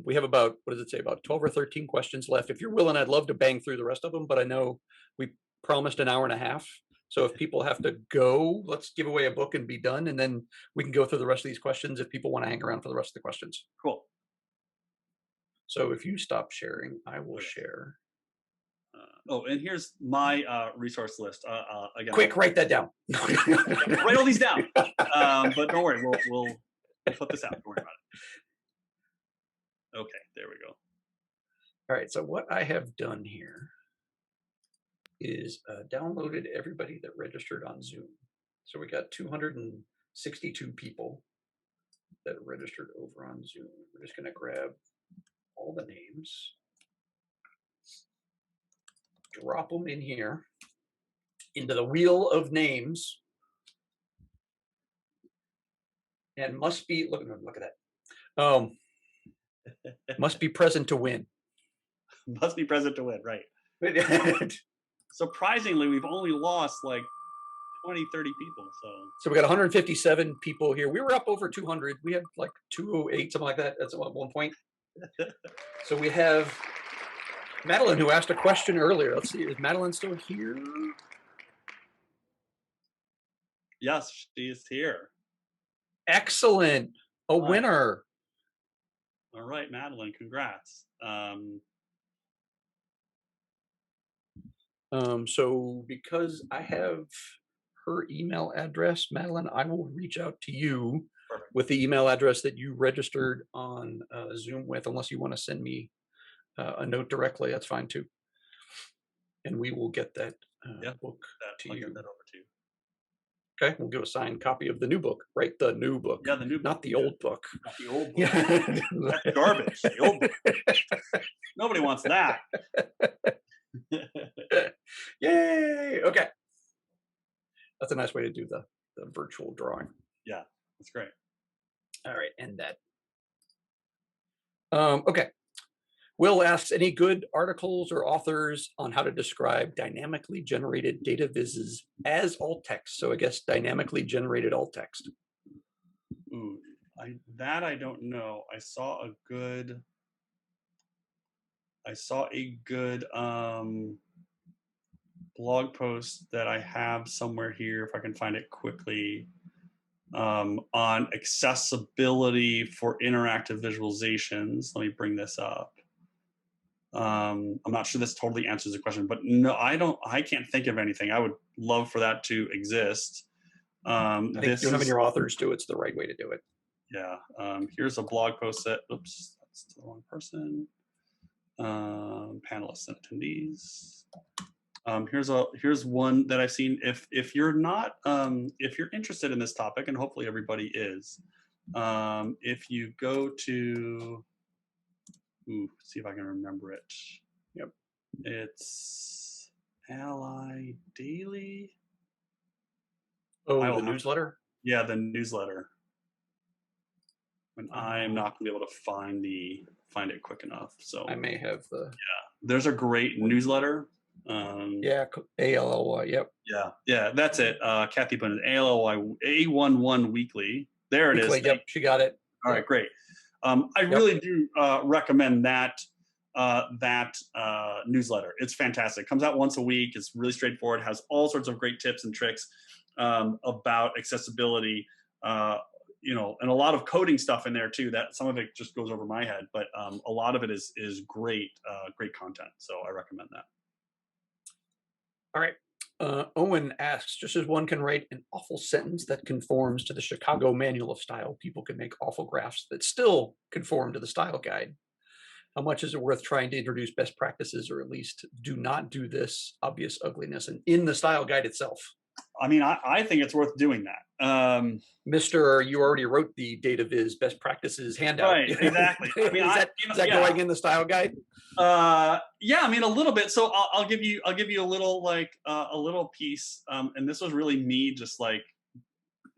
[SPEAKER 1] We have about, what does it say, about 12 or 13 questions left. If you're willing, I'd love to bang through the rest of them, but I know we promised an hour and a half. So if people have to go, let's give away a book and be done. And then we can go through the rest of these questions if people want to hang around for the rest of the questions.
[SPEAKER 2] Cool.
[SPEAKER 1] So if you stop sharing, I will
[SPEAKER 2] Okay.
[SPEAKER 1] share.
[SPEAKER 2] And here's my resource list. Again,
[SPEAKER 1] Quick, write that down.
[SPEAKER 2] write all these down. But don't worry, we'll put this out. Don't worry about it. Okay, there we go.
[SPEAKER 1] All right. So what I have done here is downloaded everybody that registered on Zoom. So we got 262 people that registered over on Zoom. We're just going to grab all the names, drop them in here into the wheel of names, and must be look at that. Must be present to win.
[SPEAKER 2] Must be present to win, right? Surprisingly, we've only lost 20, 30 people.
[SPEAKER 1] So we got 157 people here. We were up over 200. We had 208, something like that. That's at one point. So we have Madeline, who asked a question earlier. Let's see, is Madeline still here?
[SPEAKER 2] Yes, she is here.
[SPEAKER 1] Excellent. A winner.
[SPEAKER 2] All right, Madeline, congrats.
[SPEAKER 1] So because I have her email address, Madeline, I will reach out to you with the email address that you registered on Zoom with, unless you want to send me a note directly. That's fine too. and we will get that
[SPEAKER 2] Yeah,
[SPEAKER 1] book to
[SPEAKER 2] I'll get
[SPEAKER 1] you.
[SPEAKER 2] that over to you.
[SPEAKER 1] Okay, we'll give a signed copy of the new book, right? The new book,
[SPEAKER 2] Yeah, the new book.
[SPEAKER 1] not the
[SPEAKER 2] Yeah,
[SPEAKER 1] old book.
[SPEAKER 2] not the old book.
[SPEAKER 1] Yeah.
[SPEAKER 2] That's garbage. The old book. Nobody wants that.
[SPEAKER 1] Yay! Okay, that's a nice way to do the virtual drawing.
[SPEAKER 2] Yeah, that's great.
[SPEAKER 1] All right, end that. Okay. Will asks, any good articles or authors on how to describe dynamically generated data vises as alt text? So I guess dynamically generated alt text.
[SPEAKER 2] Ooh, I don't know. I saw a good blog post that I have somewhere here, if I can find it quickly, on accessibility for interactive visualizations. Let me bring this up. I'm not sure this totally answers the question, but no, I can't think of anything. I would love for that to exist.
[SPEAKER 1] I think
[SPEAKER 2] This
[SPEAKER 1] doing having
[SPEAKER 2] is,
[SPEAKER 1] your authors do it's the right way to do it.
[SPEAKER 2] yeah, here's a blog post that, oops, that's the wrong person. Panelists and attendees. Here's one that I've seen. If you're not if you're interested in this topic, and hopefully everybody is, if you go to, see if I can remember it.
[SPEAKER 1] Yep.
[SPEAKER 2] It's Ally Daily.
[SPEAKER 1] Oh, the newsletter?
[SPEAKER 2] Yeah, the newsletter. And I'm not gonna be able to find it quick enough. So
[SPEAKER 1] I may have the.
[SPEAKER 2] Yeah, there's a great newsletter.
[SPEAKER 1] Yeah, ALLY. Yep.
[SPEAKER 2] Yeah, that's it. Kathy put it ALLY A11 Weekly. There it is.
[SPEAKER 1] Weekly, yep, she got it.
[SPEAKER 2] All right, great. I really do recommend that newsletter. It's fantastic. Comes out once a week. It's really straightforward. Has all sorts of great tips and tricks about accessibility. And a lot of coding stuff in there too. That some of it just goes over my head, but a lot of it is great content. So I recommend that.
[SPEAKER 1] All right. Owen asks, just as one can write an awful sentence that conforms to the Chicago Manual of Style, people can make awful graphs that still conform to the style guide. How much is it worth trying to introduce best practices, or at least do not do this obvious ugliness and in the style guide itself?
[SPEAKER 2] I mean, I think it's worth doing that.
[SPEAKER 1] Mr. You already wrote the DataViz best practices handout.
[SPEAKER 2] Right, exactly. I mean,
[SPEAKER 1] is that going in the style guide?
[SPEAKER 2] Yeah, I mean, a little bit. So I'll give you a little a little piece. And this was really me just like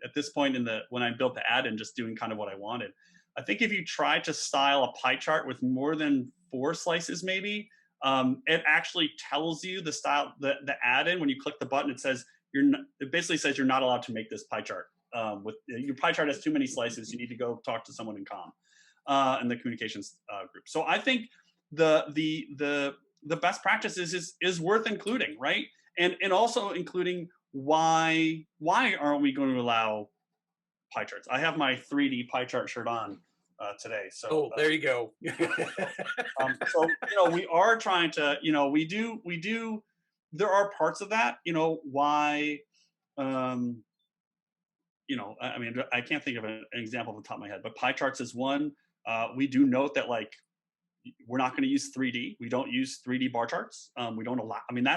[SPEAKER 2] at this point when I built the add-in, just doing kind of what I wanted. I think if you try to style a pie chart with more than 4 slices, maybe, it actually tells you the style, the add-in. When you click the button, it says it basically says you're not allowed to make this pie chart. With your pie chart has too many slices, you need to go talk to someone in in the communications group. So I think the best practices is worth including, right? And also including why aren't we going to allow pie charts? I have my 3D pie chart shirt on today. So
[SPEAKER 1] there you go.
[SPEAKER 2] So we are trying to, we do there are parts of that, why I mean, I can't think of an example off the top of my head, but pie charts is one. We do note that we're not going to use 3D. We don't use 3D bar charts. We don't allow. I mean,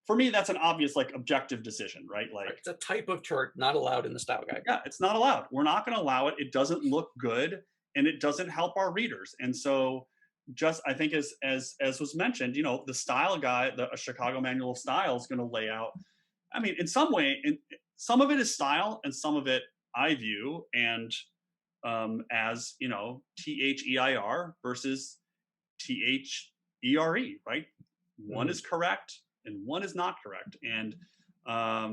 [SPEAKER 2] for me, that's an obvious objective decision, right?
[SPEAKER 1] It's a type of chart not allowed in the style guide.
[SPEAKER 2] Yeah, it's not allowed. We're not going to allow it. It doesn't look good, and it doesn't help our readers. And so, I think as was mentioned, the style guide, the Chicago Manual of Style is going to lay out. I mean, in some way, some of it is style, and some of it I view and as THEIR versus THERE, right? One is correct and one is not correct, and I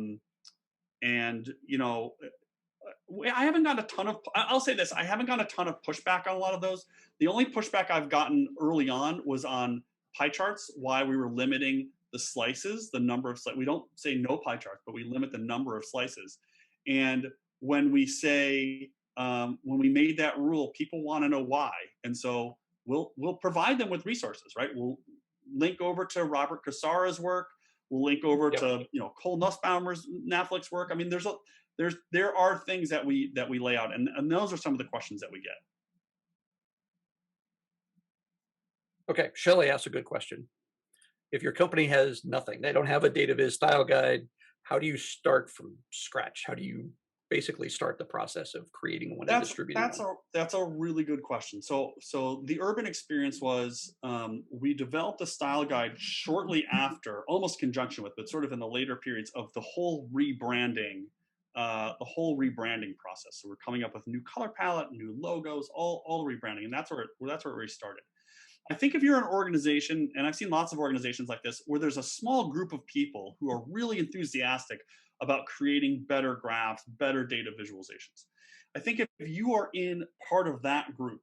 [SPEAKER 2] haven't gotten a ton of. I'll say this: I haven't gotten a ton of pushback on a lot of those. The only pushback I've gotten early on was on pie charts. Why we were limiting the slices, the number of slices. We don't say no pie charts, but we limit the number of slices. And when we say when we made that rule, people want to know why, and so we'll provide them with resources, right? We'll link over to Robert Casara's work. We'll link over to Cole Nussbaumer's Netflix work. I mean, there are things that we lay out, and those are some of the questions that we get.
[SPEAKER 1] Okay, Shelley asked a good question. if your company has nothing, they don't have a DataViz style guide, how do you start from scratch? How do you basically start the process of creating one and
[SPEAKER 2] That's
[SPEAKER 1] distributing
[SPEAKER 2] that's
[SPEAKER 1] one?
[SPEAKER 2] a that's a really good question. So the urban experience was, we developed a style guide shortly after, almost conjunction with, but sort of in the later periods of the whole rebranding process. So we're coming up with new color palette, new logos, all the rebranding, and that's where we started. I think if you're an organization, and I've seen lots of organizations like this, where there's a small group of people who are really enthusiastic about creating better graphs, better data visualizations. I think if you are in part of that group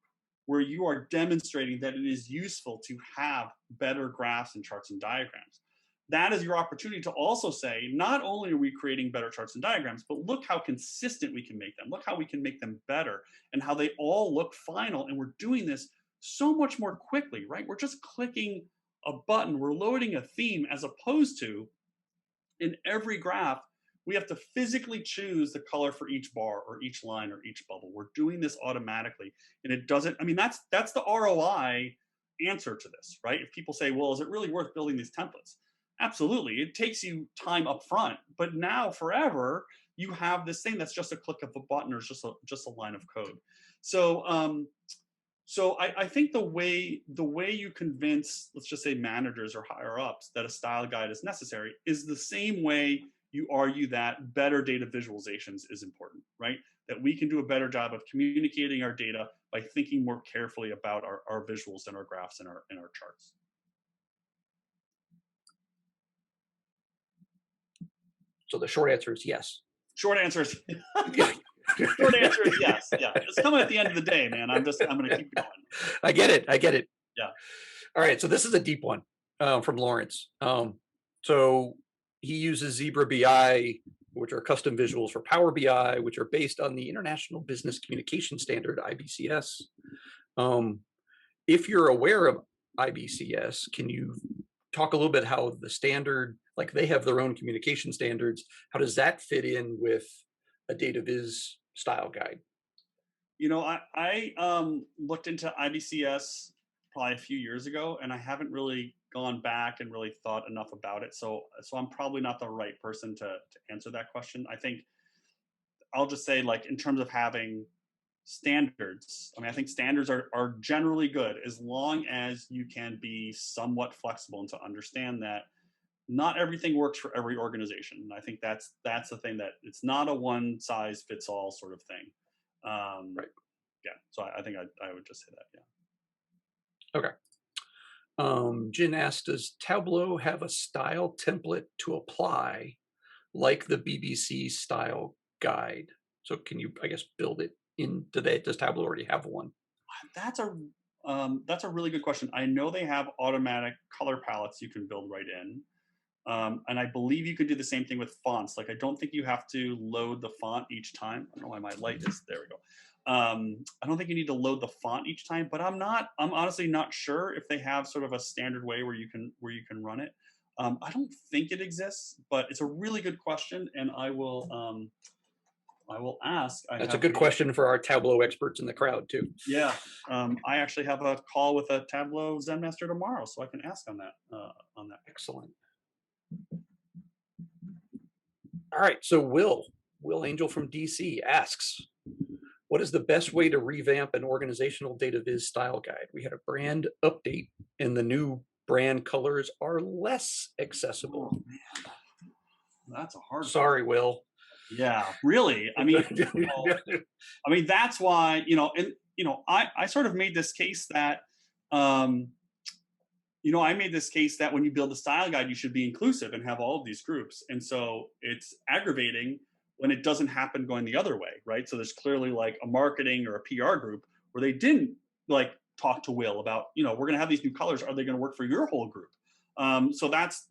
[SPEAKER 2] where you are demonstrating that it is useful to have better graphs and charts and diagrams, that is your opportunity to also say, not only are we creating better charts and diagrams, but look how consistent we can make them. Look how we can make them better and how they all look final. And we're doing this so much more quickly, right? We're just clicking a button, we're loading a theme, as opposed to in every graph, we have to physically choose the color for each bar or each line or each bubble. We're doing this automatically. And it doesn't, I mean, that's the ROI answer to this, right? If people say, well, is it really worth building these templates? Absolutely. It takes you time up front, but now forever, you have this thing that's just a click of a button or just a line of code. So I think the way you convince, let's just say, managers or higher ups that a style guide is necessary is the same way you argue that better data visualizations is important, right? That we can do a better job of communicating our data by thinking more carefully about our visuals and our graphs and our charts.
[SPEAKER 1] So the short answer is yes.
[SPEAKER 2] Short answer is short answer is yes. Yeah, it's coming at the end of the day, man. I'm going to keep going.
[SPEAKER 1] I get it. I get it.
[SPEAKER 2] Yeah.
[SPEAKER 1] All right. So this is a deep one from Lawrence. So he uses Zebra BI, which are custom visuals for Power BI, which are based on the International Business Communication Standard, IBCS. If you're aware of IBCS, can you talk a little bit how the standard, like they have their own communication standards, how does that fit in with a DataViz style guide?
[SPEAKER 2] You know, I looked into IBCS probably a few years ago, and I haven't really gone back and really thought enough about it. So I'm probably not the right person to answer that question. I think I'll just say, like, in terms of having standards, I mean, I think standards are generally good as long as you can be somewhat flexible and to understand that not everything works for every organization. And I think that's the thing, that it's not a one size fits all sort of thing.
[SPEAKER 1] Right.
[SPEAKER 2] Yeah. So I think I would just say that. Yeah.
[SPEAKER 1] Okay. Jin asked, does Tableau have a style template to apply like the BBC style guide? So can you, I guess, build it into that? Does Tableau already have one?
[SPEAKER 2] That's a really good question. I know they have automatic color palettes you can build right in. And I believe you could do the same thing with fonts. Like, I don't think you have to load the font each time. I don't know why my light is, there we go. I don't think you need to load the font each time, but I'm honestly not sure if they have sort of a standard way where you can run it. I don't think it exists, but it's a really good question, and I will ask.
[SPEAKER 1] That's a good question for our Tableau experts in the crowd too.
[SPEAKER 2] Yeah, I actually have a call with a Tableau Zen Master tomorrow, so I can ask on that.
[SPEAKER 1] Excellent. All right, so Will Angel from DC asks, what is the best way to revamp an organizational DataViz style guide? We had a brand update and the new brand colors are less accessible.
[SPEAKER 2] Oh, man. That's a hard
[SPEAKER 1] Sorry, Will.
[SPEAKER 2] Yeah, really. I mean, that's why, I sort of made this case that, I made this case that when you build a style guide, you should be inclusive and have all of these groups. And so it's aggravating when it doesn't happen going the other way, right? So there's clearly like a marketing or a PR group where they didn't like talk to Will about, we're going to have these new colors. Are they going to work for your whole group? So that's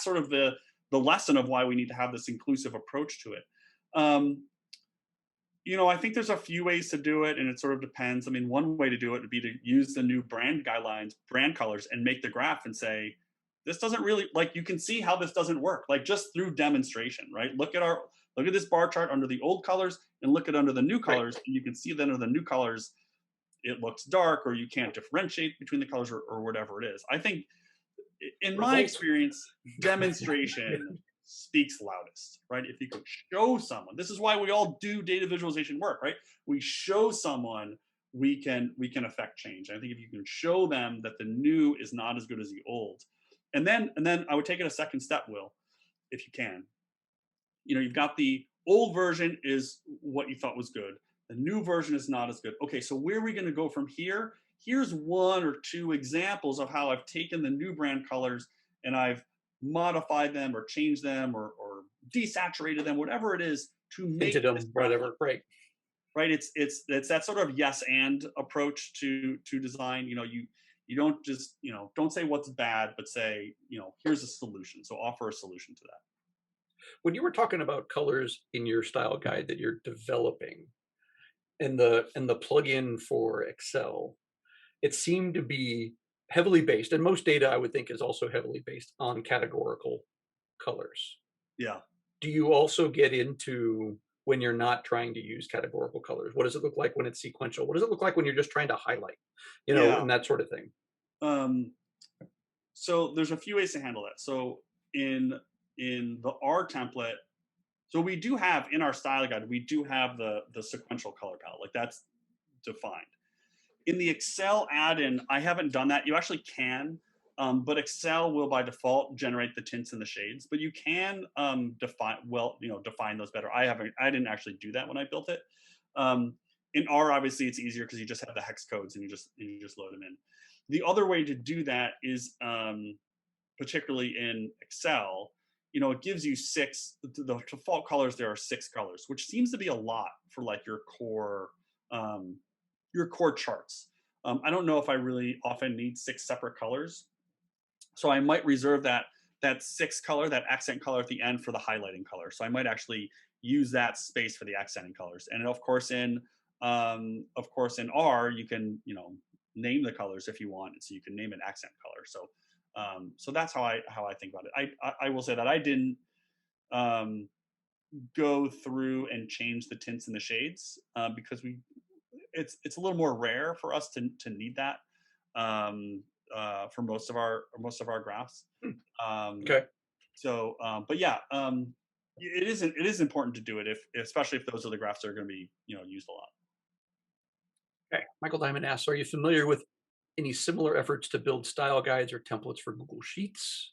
[SPEAKER 2] sort of the lesson of why we need to have this inclusive approach to it. I think there's a few ways to do it, and it sort of depends. I mean, one way to do it would be to use the new brand guidelines, brand colors, and make the graph and say, this doesn't really, like, you can see how this doesn't work, like just through demonstration, right? Look at this bar chart under the old colors and look at under the new colors, and you can see that under the new colors, it looks dark, or you can't differentiate between the colors, or whatever it is. I think In my
[SPEAKER 1] Revolt.
[SPEAKER 2] experience, demonstration speaks loudest, right? If you could show someone, this is why we all do data visualization work, right? We show someone, we can affect change. I think if you can show them that the new is not as good as the old, and then I would take it a second step, Will, if you can. You've got the old version is what you thought was good. The new version is not as good. Okay, so where are we going to go from here? Here's one or two examples of how I've taken the new brand colors and I've modified them or changed them or desaturated them, whatever it is, to make
[SPEAKER 1] Tinted
[SPEAKER 2] this
[SPEAKER 1] them,
[SPEAKER 2] brand
[SPEAKER 1] whatever.
[SPEAKER 2] look
[SPEAKER 1] Right.
[SPEAKER 2] right. It's that sort of yes and approach to design. You don't just don't say what's bad, but say here's a solution. So offer a solution to that.
[SPEAKER 1] When you were talking about colors in your style guide that you're developing and the plugin for Excel, it seemed to be heavily based, and most data I would think is also heavily based on categorical colors.
[SPEAKER 2] Yeah.
[SPEAKER 1] Do you also get into when you're not trying to use categorical colors? What does it look like when it's sequential? What does it look like when you're just trying to highlight,
[SPEAKER 2] Yeah.
[SPEAKER 1] and that sort of thing?
[SPEAKER 2] Um, so there's a few ways to handle that. So in the R template, so we do have in our style guide, we do have the sequential color palette, like that's defined. In the Excel add-in, I haven't done that. You actually can, but Excel will by default generate the tints and the shades. But you can define those better. I didn't actually do that when I built it. In R, obviously, it's easier because you just have the hex codes and you just load them in. The other way to do that is, particularly in Excel, it gives you the default colors. There are 6 colors, which seems to be a lot for like your core charts. I don't know if I really often need 6 separate colors, so I might reserve that 6 color, that accent color at the end for the highlighting color. So I might actually use that space for the accenting colors. And of course in R you can name the colors if you want, so you can name an accent color. So that's how I think about it. I will say that I didn't go through and change the tints and the shades because it's a little more rare for us to need that for most of our graphs. Um,
[SPEAKER 1] Okay.
[SPEAKER 2] but yeah, it is important to do it especially if those are the graphs that are going to be used a lot.
[SPEAKER 1] Okay. Michael Diamond asks, are you familiar with any similar efforts to build style guides or templates for Google Sheets?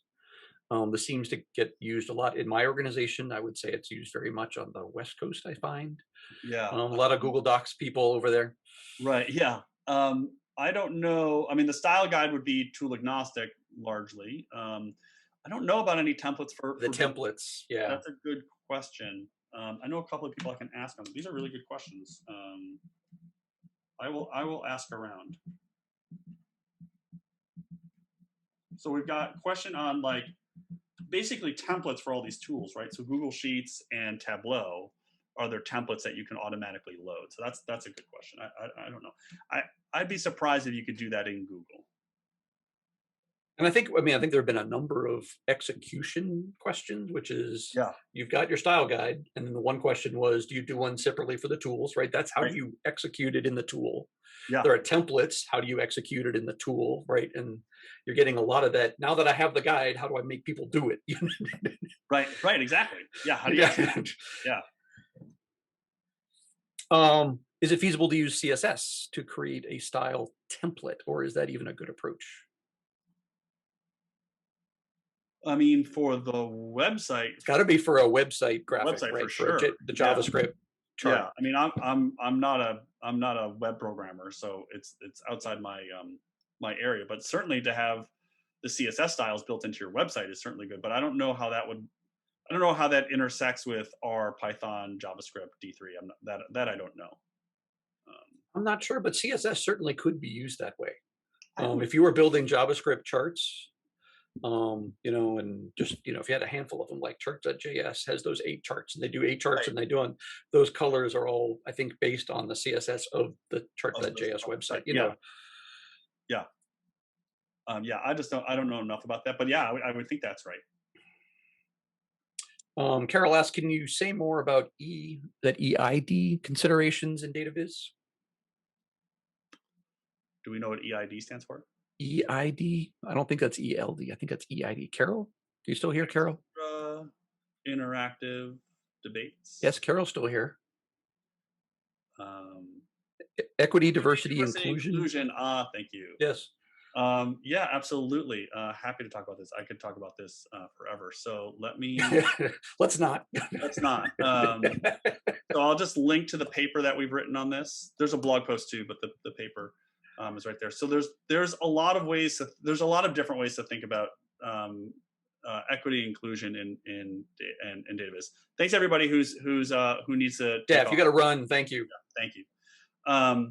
[SPEAKER 1] This seems to get used a lot in my organization. I would say it's used very much on the West Coast, I find.
[SPEAKER 2] Yeah.
[SPEAKER 1] A lot of Google Docs people over there.
[SPEAKER 2] Right. Yeah. I don't know. I mean, the style guide would be tool agnostic largely. I don't know about any templates
[SPEAKER 1] The
[SPEAKER 2] for Google.
[SPEAKER 1] templates, yeah.
[SPEAKER 2] That's a good question. I know a couple of people I can ask them. These are really good questions. I will ask around. So we've got a question on like basically templates for all these tools, right? So Google Sheets and Tableau, are there templates that you can automatically load? So that's a good question. I don't know. I'd be surprised if you could do that in Google.
[SPEAKER 1] And I think there have been a number of execution questions, which is
[SPEAKER 2] Yeah.
[SPEAKER 1] you've got your style guide, and then the one question was, do you do one separately for the tools, right? That's how
[SPEAKER 2] Right.
[SPEAKER 1] do you execute it in the tool.
[SPEAKER 2] Yeah.
[SPEAKER 1] There are templates, how do you execute it in the tool, right? And you're getting a lot of that. Now that I have the guide, how do I make people do it?
[SPEAKER 2] Right. Right. Exactly. Yeah. How do you?
[SPEAKER 1] Yeah.
[SPEAKER 2] Yeah.
[SPEAKER 1] Is it feasible to use CSS to create a style template, or is that even a good approach?
[SPEAKER 2] I mean, for the website,
[SPEAKER 1] It's got to be for a website graphic,
[SPEAKER 2] for
[SPEAKER 1] right?
[SPEAKER 2] sure.
[SPEAKER 1] The
[SPEAKER 2] Yeah.
[SPEAKER 1] JavaScript chart.
[SPEAKER 2] Yeah. I mean, I'm not a web programmer, so it's outside my area. But certainly to have the CSS styles built into your website is certainly good. But I don't know how that intersects with R, Python, JavaScript, D3. That I don't know.
[SPEAKER 1] I'm not sure, but CSS certainly could be used that way.
[SPEAKER 2] would-
[SPEAKER 1] If you were building JavaScript charts, and just, if you had a handful of them, like charts.js has those 8 charts, and they do 8 charts,
[SPEAKER 2] Right.
[SPEAKER 1] and they do on those colors are all, I think, based on the CSS of the charts.js website.
[SPEAKER 2] Yeah. Yeah. Yeah. I don't know enough about that, but yeah, I would think that's right.
[SPEAKER 1] Carol asks, can you say more about EID considerations in DataViz?
[SPEAKER 2] Do we know what EID stands for?
[SPEAKER 1] EID. I don't think that's ELD. I think that's EID. Carol, do you still hear Carol?
[SPEAKER 2] Interactive
[SPEAKER 1] Yes,
[SPEAKER 2] debates.
[SPEAKER 1] Carol's still here.
[SPEAKER 2] Um,
[SPEAKER 1] Equity,
[SPEAKER 2] Equity,
[SPEAKER 1] diversity,
[SPEAKER 2] diversity,
[SPEAKER 1] inclusion.
[SPEAKER 2] inclusion. Thank you.
[SPEAKER 1] Yes.
[SPEAKER 2] Yeah, absolutely. Happy to talk about this. I could talk about this forever. So
[SPEAKER 1] Let's not.
[SPEAKER 2] let's not. So I'll just link to the paper that we've written on this. There's a blog post too, but the paper is right there. So there's a lot of ways there's a lot of different ways to think about equity inclusion in DataViz. Thanks everybody who needs to take
[SPEAKER 1] Jeff,
[SPEAKER 2] off.
[SPEAKER 1] you got to run. Thank you.
[SPEAKER 2] Yeah, thank you. I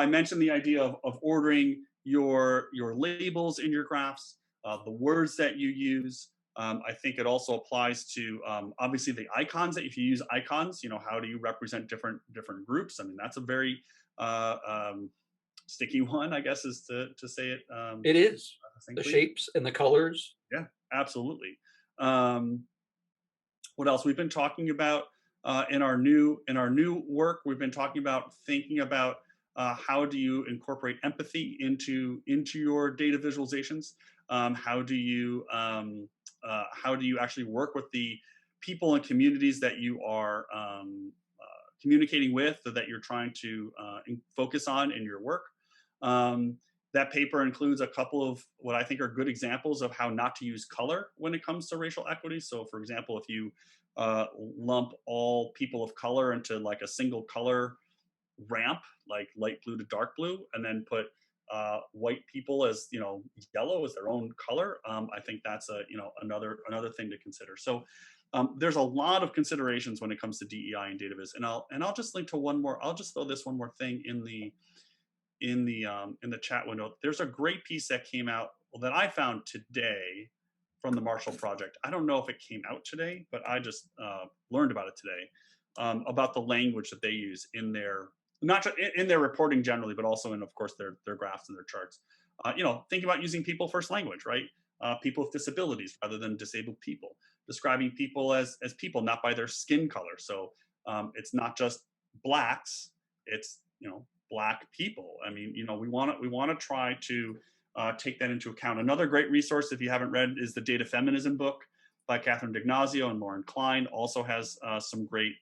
[SPEAKER 2] mentioned the idea of ordering your labels in your graphs, the words that you use. I think it also applies to obviously the icons. That if you use icons, how do you represent different groups? I mean, that's a very sticky one, I guess, is to say it.
[SPEAKER 1] It is the
[SPEAKER 2] succinctly.
[SPEAKER 1] shapes and the colors.
[SPEAKER 2] Yeah, absolutely. What else we've been talking about in our new work? We've been talking about thinking about how do you incorporate empathy into your data visualizations? How do you actually work with the people and communities that you are communicating with, or that you're trying to focus on in your work? That paper includes a couple of what I think are good examples of how not to use color when it comes to racial equity. So, for example, if you lump all people of color into like a single color ramp, like light blue to dark blue, and then put white people as yellow as their own color, I think that's another thing to consider. So there's a lot of considerations when it comes to DEI and DataViz, and I'll just link to one more. I'll just throw this one more thing in the chat window. There's a great piece that came out that I found today from the Marshall Project. I don't know if it came out today, but I just learned about it today, about the language that they use in their, not just in their reporting generally, but also in, of course, their graphs and their charts. Think about using people first language, right? People with disabilities rather than disabled people, describing people as people, not by their skin color. So it's not just blacks, it's Black people. I mean, we want to try to take that into account. Another great resource, if you haven't read, is the Data Feminism book by Catherine D'Ignazio and Lauren Klein. Also has some great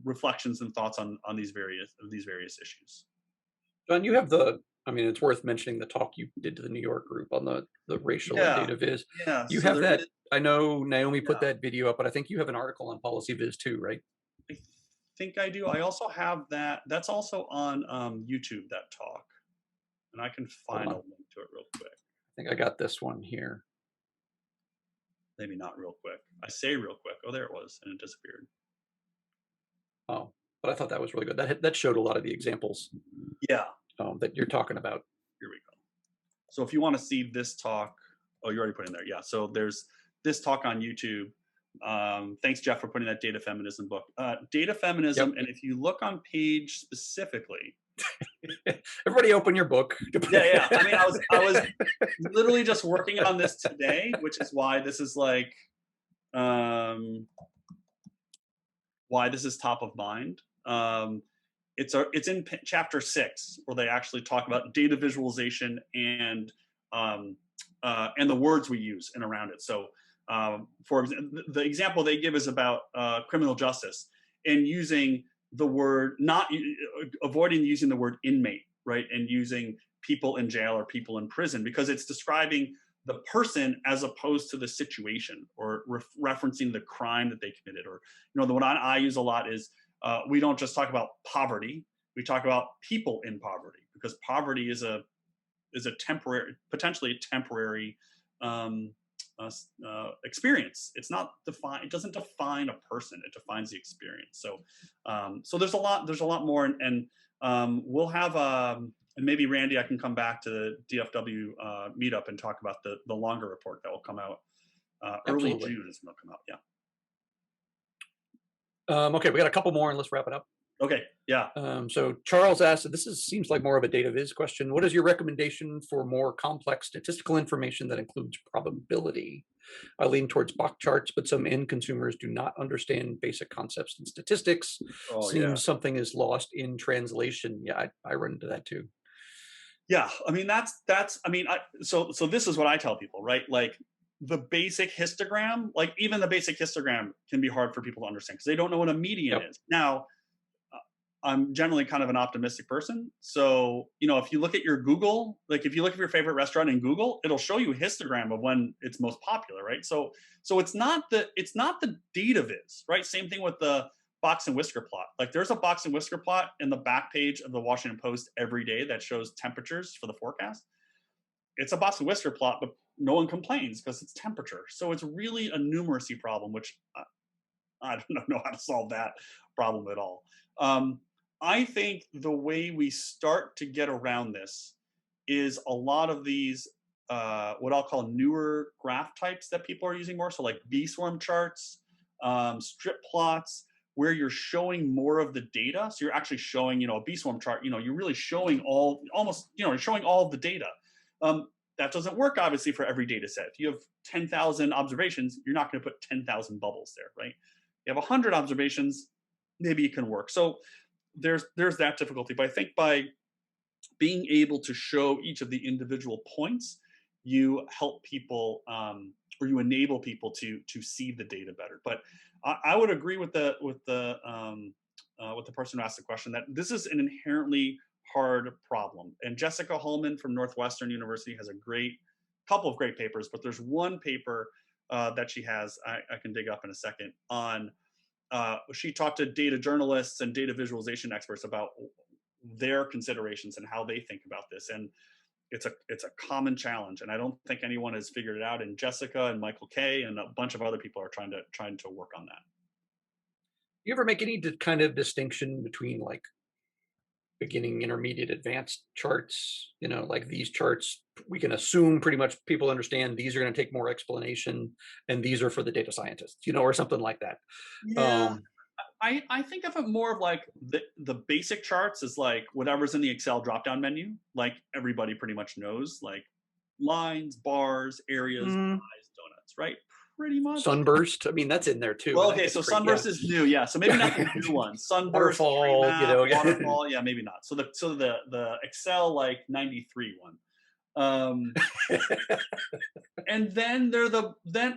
[SPEAKER 2] reflections and thoughts on these various issues.
[SPEAKER 1] John, you have it's worth mentioning the talk you did to the New York group on the racial data viz.
[SPEAKER 2] Yeah.
[SPEAKER 1] You
[SPEAKER 2] so
[SPEAKER 1] have that. I know Naomi put
[SPEAKER 2] Yeah.
[SPEAKER 1] that video up, but I think you have an article on policy viz too, right?
[SPEAKER 2] I think I do. I also have that. That's also on YouTube, that talk. And I can find a link to it real quick.
[SPEAKER 1] I think I got this one here.
[SPEAKER 2] Maybe not real quick. I say real quick. Oh, there it was, and it disappeared.
[SPEAKER 1] Oh, but I thought that was really good. That showed a lot of the examples.
[SPEAKER 2] Yeah.
[SPEAKER 1] That you're talking about.
[SPEAKER 2] Here we go. So if you want to see this talk, oh, you already put in there. Yeah. So there's this talk on YouTube. Thanks, Jeff, for putting that Data Feminism book. Data Feminism, and if you look on page specifically.
[SPEAKER 1] Everybody open your book.
[SPEAKER 2] Yeah. I mean, I was literally just working on this today, which is why this is like, why this is top of mind. It's in chapter 6 where they actually talk about data visualization and the words we use and around it. So, for example, the example they give is about criminal justice and using the word, avoiding using the word inmate, right? And using people in jail or people in prison, because it's describing the person as opposed to the situation, or referencing the crime that they committed. Or, the one I use a lot is we don't just talk about poverty, we talk about people in poverty, because poverty is a temporary, potentially a temporary experience. It's not defined. It doesn't define a person. It defines the experience. So, so there's a lot more, and we'll have and maybe Randy, I can come back to the DFW meetup and talk about the longer report that will come out early June is when it'll come out. Yeah.
[SPEAKER 1] Okay, we got a couple more, and let's wrap it up.
[SPEAKER 2] Okay. Yeah.
[SPEAKER 1] So Charles asked, seems like more of a data viz question. What is your recommendation for more complex statistical information that includes probability? I lean towards box charts, but some end consumers do not understand basic concepts in statistics. Seems something is lost in translation. Yeah, I run into that too.
[SPEAKER 2] Yeah, I mean so this is what I tell people, right? Like the basic histogram, like even the basic histogram can be hard for people to understand because they don't know what a median
[SPEAKER 1] Yep.
[SPEAKER 2] is. Now, I'm generally kind of an optimistic person. So, if you look at your Google, like if you look at your favorite restaurant in Google, it'll show you a histogram of when it's most popular, right? So it's not the data viz, right? Same thing with the box and whisker plot. Like there's a box and whisker plot in the back page of the Washington Post every day that shows temperatures for the forecast. It's a box and whisker plot, but no one complains because it's temperature. So it's really a numeracy problem, which I don't know how to solve that problem at all. Um, I think the way we start to get around this is a lot of these, what I'll call newer graph types that people are using more. So, like bee swarm charts, strip plots, where you're showing more of the data. So, you're actually showing, a bee swarm chart, you're really showing you're showing all of the data. That doesn't work, obviously, for every data set. If you have 10,000 observations, you're not going to put 10,000 bubbles there, right? You have 100 observations, maybe it can work. So there's that difficulty. But I think by being able to show each of the individual points, you help people, or you enable people to see the data better. But I would agree with the person who asked the question that this is an inherently hard problem. And Jessica Holman from Northwestern University has a couple of great papers, but there's one paper that she has, I can dig up in a second, on she talked to data journalists and data visualization experts about their considerations and how they think about this. And it's a common challenge, and I don't think anyone has figured it out. And Jessica and Michael Kay and a bunch of other people are trying to work on that.
[SPEAKER 1] You ever make any kind of distinction between like beginning, intermediate, advanced charts? Like these charts, we can assume pretty much people understand these are going to take more explanation, and these are for the data scientists, or something like that.
[SPEAKER 2] Yeah,
[SPEAKER 1] Um,
[SPEAKER 2] I think of it more of like the basic charts is like whatever's in the Excel drop down menu. Like everybody pretty much knows, like lines, bars, areas,
[SPEAKER 1] mm,
[SPEAKER 2] pies, donuts, right? Pretty much.
[SPEAKER 1] Sunburst, I mean, that's in there too,
[SPEAKER 2] Well,
[SPEAKER 1] and that
[SPEAKER 2] okay,
[SPEAKER 1] gets
[SPEAKER 2] so
[SPEAKER 1] great. Yeah.
[SPEAKER 2] sunburst is new, yeah. So maybe not the new one. Sunburst, tree
[SPEAKER 1] Waterfall,
[SPEAKER 2] map,
[SPEAKER 1] yeah.
[SPEAKER 2] waterfall, yeah, maybe not. So the Excel like 93 one. Um, and then they're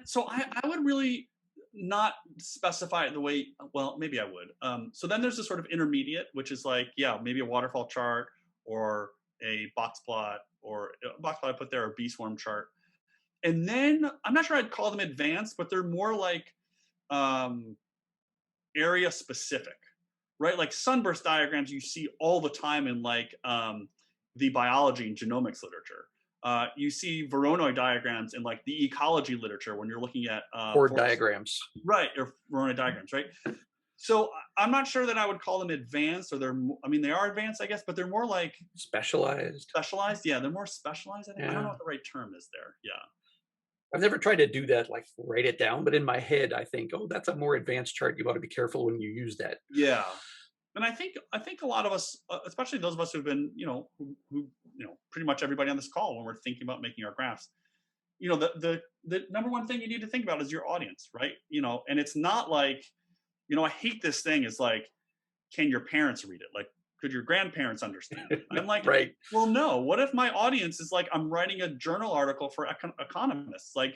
[SPEAKER 2] so I would really not specify it the way, well, maybe I would. So then there's a sort of intermediate, which is like, yeah, maybe a waterfall chart or a box plot, or a box plot I put there, a bee swarm chart. And then I'm not sure I'd call them advanced, but they're more like um, area specific, right? Like sunburst diagrams you see all the time in like the biology and genomics literature. You see Voronoi diagrams in like the ecology literature when you're looking at
[SPEAKER 1] Chord
[SPEAKER 2] forest,
[SPEAKER 1] diagrams.
[SPEAKER 2] right? Or Voronoi diagrams, right? So I'm not sure that I would call them advanced, or I mean, they are advanced, I guess, but they're more like
[SPEAKER 1] Specialized.
[SPEAKER 2] specialized. Yeah, they're more specialized. I think. I don't know
[SPEAKER 1] Yeah.
[SPEAKER 2] what the right term is there. Yeah.
[SPEAKER 1] I've never tried to do that, like write it down, but in my head, I think, oh, that's a more advanced chart. You ought to be careful when you use that.
[SPEAKER 2] Yeah. And I think a lot of us, especially those of us who've been, who pretty much everybody on this call, when we're thinking about making our graphs, the number one thing you need to think about is your audience, right? And it's not like, I hate this thing. It's like, can your parents read it? Like, could your grandparents understand it? I'm like,
[SPEAKER 1] Right.
[SPEAKER 2] well, no. What if my audience is like, I'm writing a journal article for economists? Like,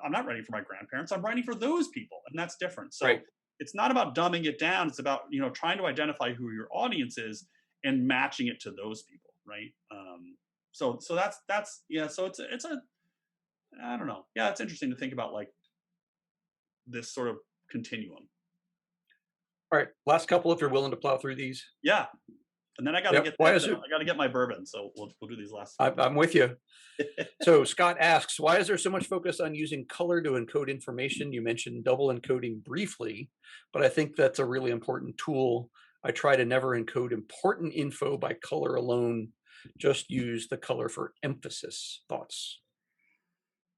[SPEAKER 2] I'm not writing for my grandparents. I'm writing for those people, and that's different. So
[SPEAKER 1] Right.
[SPEAKER 2] it's not about dumbing it down. It's about trying to identify who your audience is and matching it to those people, right? So that's yeah. So it's a I don't know. Yeah, it's interesting to think about like this sort of continuum.
[SPEAKER 1] All right. Last couple, if you're willing to plow through these.
[SPEAKER 2] Yeah, and then I got to
[SPEAKER 1] Yep.
[SPEAKER 2] get
[SPEAKER 1] Why
[SPEAKER 2] that.
[SPEAKER 1] is it?
[SPEAKER 2] I got to get my bourbon. So we'll do these last.
[SPEAKER 1] I'm with you. So Scott asks, why is there so much focus on using color to encode information? You mentioned double encoding briefly, but I think that's a really important tool. I try to never encode important info by color alone, just use the color for emphasis. Thoughts?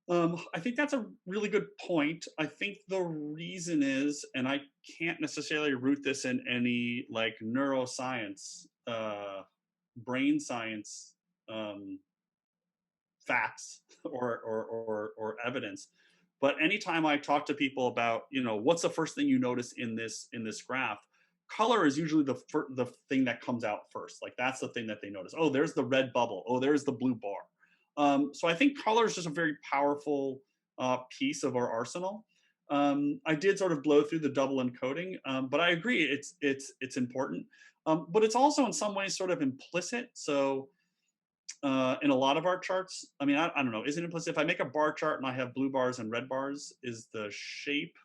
[SPEAKER 2] I think that's a really good point. I think the reason is, and I can't necessarily root this in any like neuroscience, brain science um, facts or evidence, but anytime I talk to people about, what's the first thing you notice in this graph, color is usually the thing that comes out first. Like that's the thing that they notice. Oh, there's the red bubble. Oh, there's the blue bar. So I think color is just a very powerful piece of our arsenal. I did sort of blow through the double encoding, but I agree it's important. But it's also in some ways sort of implicit. So in a lot of our charts, I mean, I don't know, is it implicit? If I make a bar chart and I have blue bars and red bars, is the shape,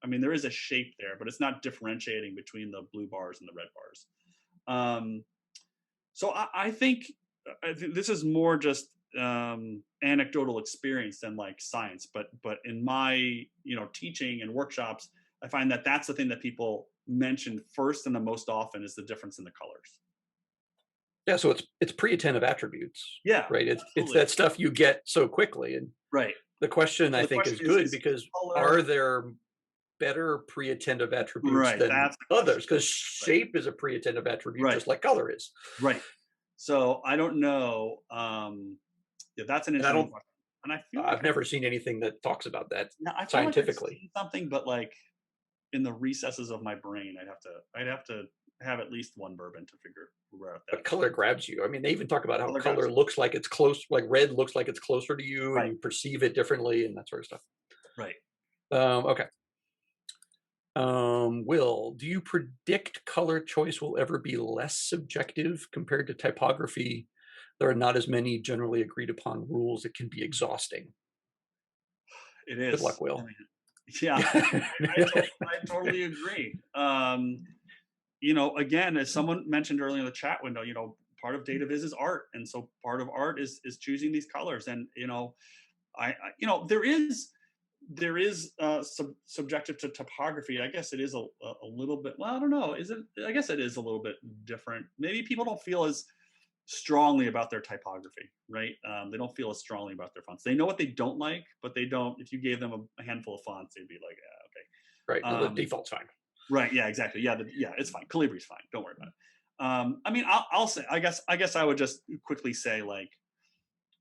[SPEAKER 2] I mean, there is a shape there, but it's not differentiating between the blue bars and the red bars. So I think this is more just anecdotal experience than like science, but in my, you know, teaching and workshops, I find that that's the thing that people mention first and the most often is the difference in the colors.
[SPEAKER 1] Yeah, so it's pre-attentive attribuutes,
[SPEAKER 2] Yeah,
[SPEAKER 1] right? It's
[SPEAKER 2] absolutely.
[SPEAKER 1] that stuff you get so quickly, and
[SPEAKER 2] Right.
[SPEAKER 1] the question
[SPEAKER 2] So
[SPEAKER 1] I
[SPEAKER 2] the
[SPEAKER 1] think is
[SPEAKER 2] question
[SPEAKER 1] good
[SPEAKER 2] is
[SPEAKER 1] because
[SPEAKER 2] color
[SPEAKER 1] are there better pre-attentive attributes
[SPEAKER 2] right?
[SPEAKER 1] than
[SPEAKER 2] That's the
[SPEAKER 1] others?
[SPEAKER 2] question.
[SPEAKER 1] Because
[SPEAKER 2] Right.
[SPEAKER 1] shape is a pre-attentive attribute
[SPEAKER 2] Right.
[SPEAKER 1] just like color is.
[SPEAKER 2] Right. So I don't know. Yeah, that's an
[SPEAKER 1] And I
[SPEAKER 2] interesting
[SPEAKER 1] don't
[SPEAKER 2] question. And I feel like
[SPEAKER 1] I've never seen anything that talks about that
[SPEAKER 2] I feel like I've
[SPEAKER 1] scientifically.
[SPEAKER 2] seen something, but like in the recesses of my brain, I'd have to have at least one bourbon to figure out
[SPEAKER 1] But
[SPEAKER 2] that.
[SPEAKER 1] color grabs you. I mean, they even talk about how
[SPEAKER 2] Color grabs
[SPEAKER 1] color
[SPEAKER 2] you.
[SPEAKER 1] looks like it's close, like red looks like it's closer to you, and
[SPEAKER 2] Right.
[SPEAKER 1] you perceive it differently, and that sort of stuff.
[SPEAKER 2] Right.
[SPEAKER 1] Okay. Will, do you predict color choice will ever be less subjective compared to typography? There are not as many generally agreed upon rules. It can be exhausting.
[SPEAKER 2] It
[SPEAKER 1] Good
[SPEAKER 2] is.
[SPEAKER 1] luck,
[SPEAKER 2] I
[SPEAKER 1] Will.
[SPEAKER 2] mean, yeah, I totally agree. You know, again, as someone mentioned earlier in the chat window, you know, part of DataViz is art, and so part of art is choosing these colors. And you know, you know, there is subjective to topography. I guess it is a little bit. Well, I don't know. Is it? I guess it is a little bit different. Maybe people don't feel as strongly about their typography, right? They don't feel as strongly about their fonts. They know what they don't like, but they don't. If you gave them a handful of fonts, they'd be like,
[SPEAKER 1] Right.
[SPEAKER 2] yeah,
[SPEAKER 1] No, the
[SPEAKER 2] okay.
[SPEAKER 1] default's fine.
[SPEAKER 2] Right. Yeah. Exactly. Yeah. Yeah. It's fine. Calibri's fine. Don't worry about it. I mean, I'll say. I guess I would just quickly say, like,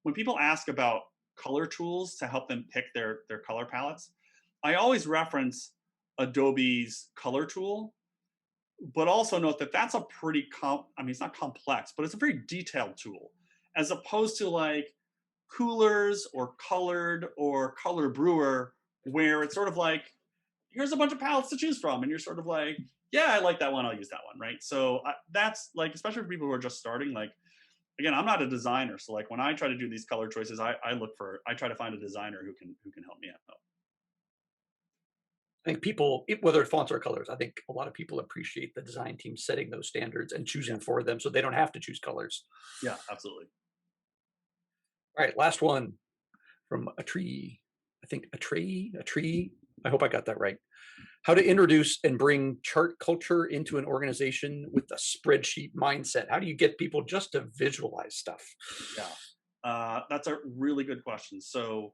[SPEAKER 2] when people ask about color tools to help them pick their color palettes, I always reference Adobe's color tool, but also note that that's a pretty I mean, it's not complex, but it's a very detailed tool, as opposed to like Coolers or Colored or Color Brewer, where it's sort of like, here's a bunch of palettes to choose from, and you're sort of like, yeah, I like that one, I'll use that one, right? So that's like, especially for people who are just starting, like, again, I'm not a designer, so like when I try to do these color choices, I try to find a designer who can help me out.
[SPEAKER 1] I think people, whether it's fonts or colors, I think a lot of people appreciate the design team setting those standards and
[SPEAKER 2] Yeah,
[SPEAKER 1] choosing for them so they don't have to choose colors.
[SPEAKER 2] yeah, absolutely.
[SPEAKER 1] All right, last one from a tree. I think a tree. I hope I got that right. How to introduce and bring chart culture into an organization with a spreadsheet mindset. How do you get people just to visualize stuff?
[SPEAKER 2] Yeah, that's a really good question. So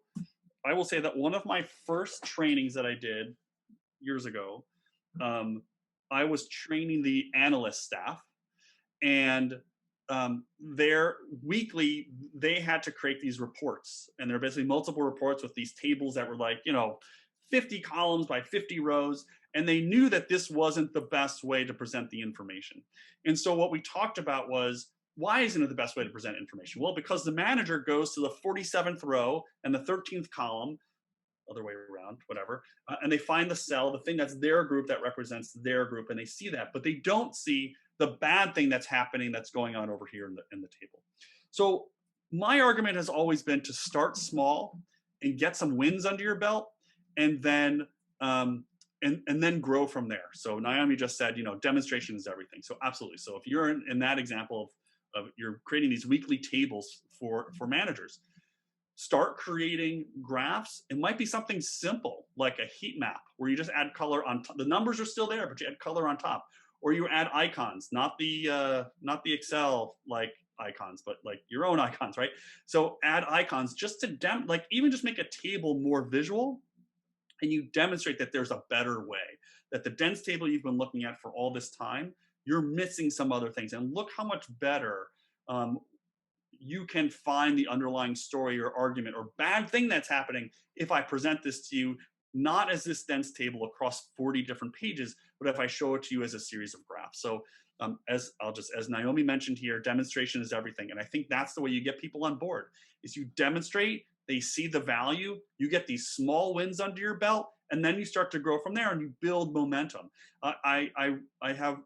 [SPEAKER 2] I will say that one of my first trainings that I did years ago, um, I was training the analyst staff, and their weekly they had to create these reports, and they're basically multiple reports with these tables that were like, you know, 50 columns by 50 rows, and they knew that this wasn't the best way to present the information. And so what we talked about was, why isn't it the best way to present information? Well, because the manager goes to the 47th row and the 13th column, other way around, whatever, and they find the cell, the thing that's their group that represents their group, and they see that, but they don't see the bad thing that's happening that's going on over here in the table. So my argument has always been to start small and get some wins under your belt, and then and then grow from there. So Naomi just said, you know, demonstration is everything. So absolutely. So if you're in that example of you're creating these weekly tables for managers, start creating graphs. It might be something simple like a heat map where you just add color on top. The numbers are still there, but you add color on top, or you add icons, not the Excel like icons, but like your own icons, right? So add icons just to like even just make a table more visual, and you demonstrate that there's a better way, that the dense table you've been looking at for all this time, you're missing some other things, and look how much better um, you can find the underlying story or argument or bad thing that's happening if I present this to you not as this dense table across 40 different pages, but if I show it to you as a series of graphs. So as Naomi mentioned here, demonstration is everything. And I think that's the way you get people on board is you demonstrate, they see the value, you get these small wins under your belt, and then you start to grow from there and you build momentum. I have,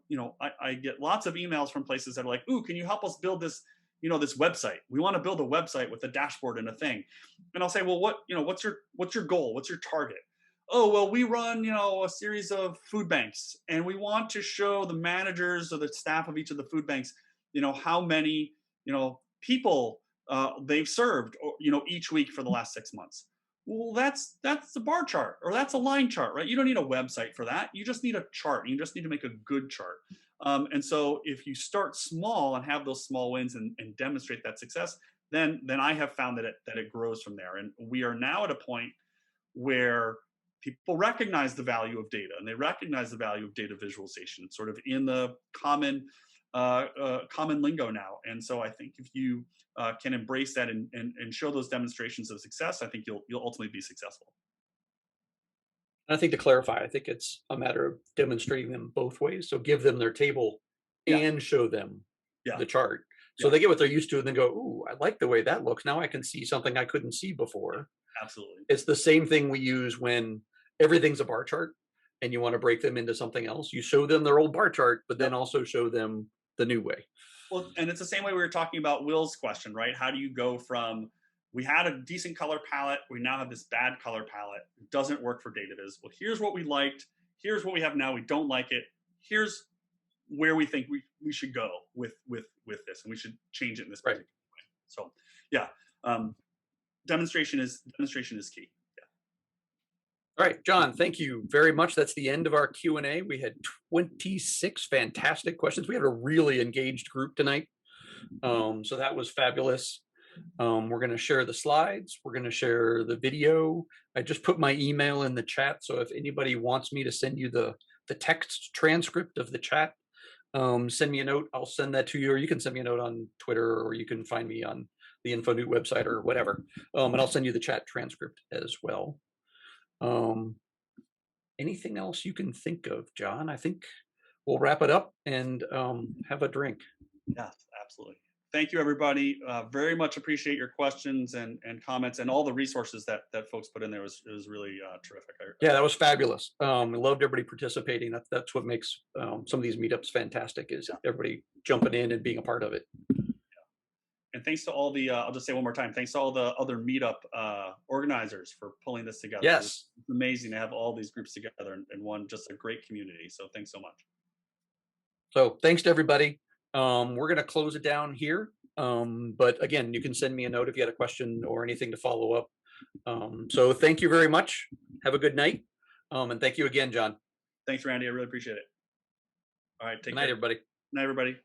[SPEAKER 2] I get lots of emails from places that are like, ooh, can you help us build this, this website? We want to build a website with a dashboard and a thing. And I'll say, well, what's your goal? What's your target? Oh, well, we run, a series of food banks, and we want to show the managers or the staff of each of the food banks, how many, people they've served, each week for the last 6 months. Well, that's a bar chart or that's a line chart, right? You don't need a website for that. You just need a chart. You just need to make a good chart. And so if you start small and have those small wins and demonstrate that success, then I have found that it grows from there. And we are now at a point where people recognize the value of data and they recognize the value of data visualization. It's sort of in the common lingo now. And so I think if you can embrace that and show those demonstrations of success, I think you'll ultimately be successful.
[SPEAKER 1] And I think to clarify, I think it's a matter of demonstrating them both ways. So give them their table
[SPEAKER 2] Yeah.
[SPEAKER 1] and show them
[SPEAKER 2] Yeah.
[SPEAKER 1] the chart. So
[SPEAKER 2] Yeah.
[SPEAKER 1] they get what they're used to and then go, ooh, I like the way that looks. Now I can see something I couldn't see before.
[SPEAKER 2] Absolutely.
[SPEAKER 1] It's the same thing we use when everything's a bar chart and you want to break them into something else. You show them their old bar chart, but then also show them the new way.
[SPEAKER 2] Well, and it's the same way we were talking about Will's question, right? How do you go from, we had a decent color palette, we now have this bad color palette, it doesn't work for DataViz. Well, here's what we liked, here's what we have now, we don't like it, here's where we think we should go with this, and we should change it in this particular way. So yeah, demonstration is key.
[SPEAKER 1] All right, John, thank you very much. That's the end of our Q&A. We had 26 fantastic questions. We had a really engaged group tonight. So that was fabulous. We're going to share the slides. We're going to share the video. I just put my email in the chat. So if anybody wants me to send you the text transcript of the chat, send me a note. I'll send that to you, or you can send me a note on Twitter, or you can find me on the InfoNewt website or whatever. And I'll send you the chat transcript as well. Anything else you can think of, John? I think we'll wrap it up and have a drink.
[SPEAKER 2] Yes, absolutely. Thank you, everybody. Very much appreciate your questions and comments and all the resources that folks put in there. It was really terrific.
[SPEAKER 1] Yeah, that was fabulous. I loved everybody participating. That's what makes some of these meetups fantastic, is everybody jumping in and being a part of it.
[SPEAKER 2] And thanks to all the, I'll just say one more time, thanks to all the other meetup organizers for pulling this together.
[SPEAKER 1] Yes.
[SPEAKER 2] It's amazing to have all these groups together in one, just a great community. So thanks so much.
[SPEAKER 1] So thanks to everybody. We're going to close it down here. But again, you can send me a note if you had a question or anything to follow up. So thank you very much. Have a good night. And thank you again, John.
[SPEAKER 2] Thanks, Randy. I really appreciate it. All right. Take care.
[SPEAKER 1] Good night, everybody.
[SPEAKER 2] Good night, everybody.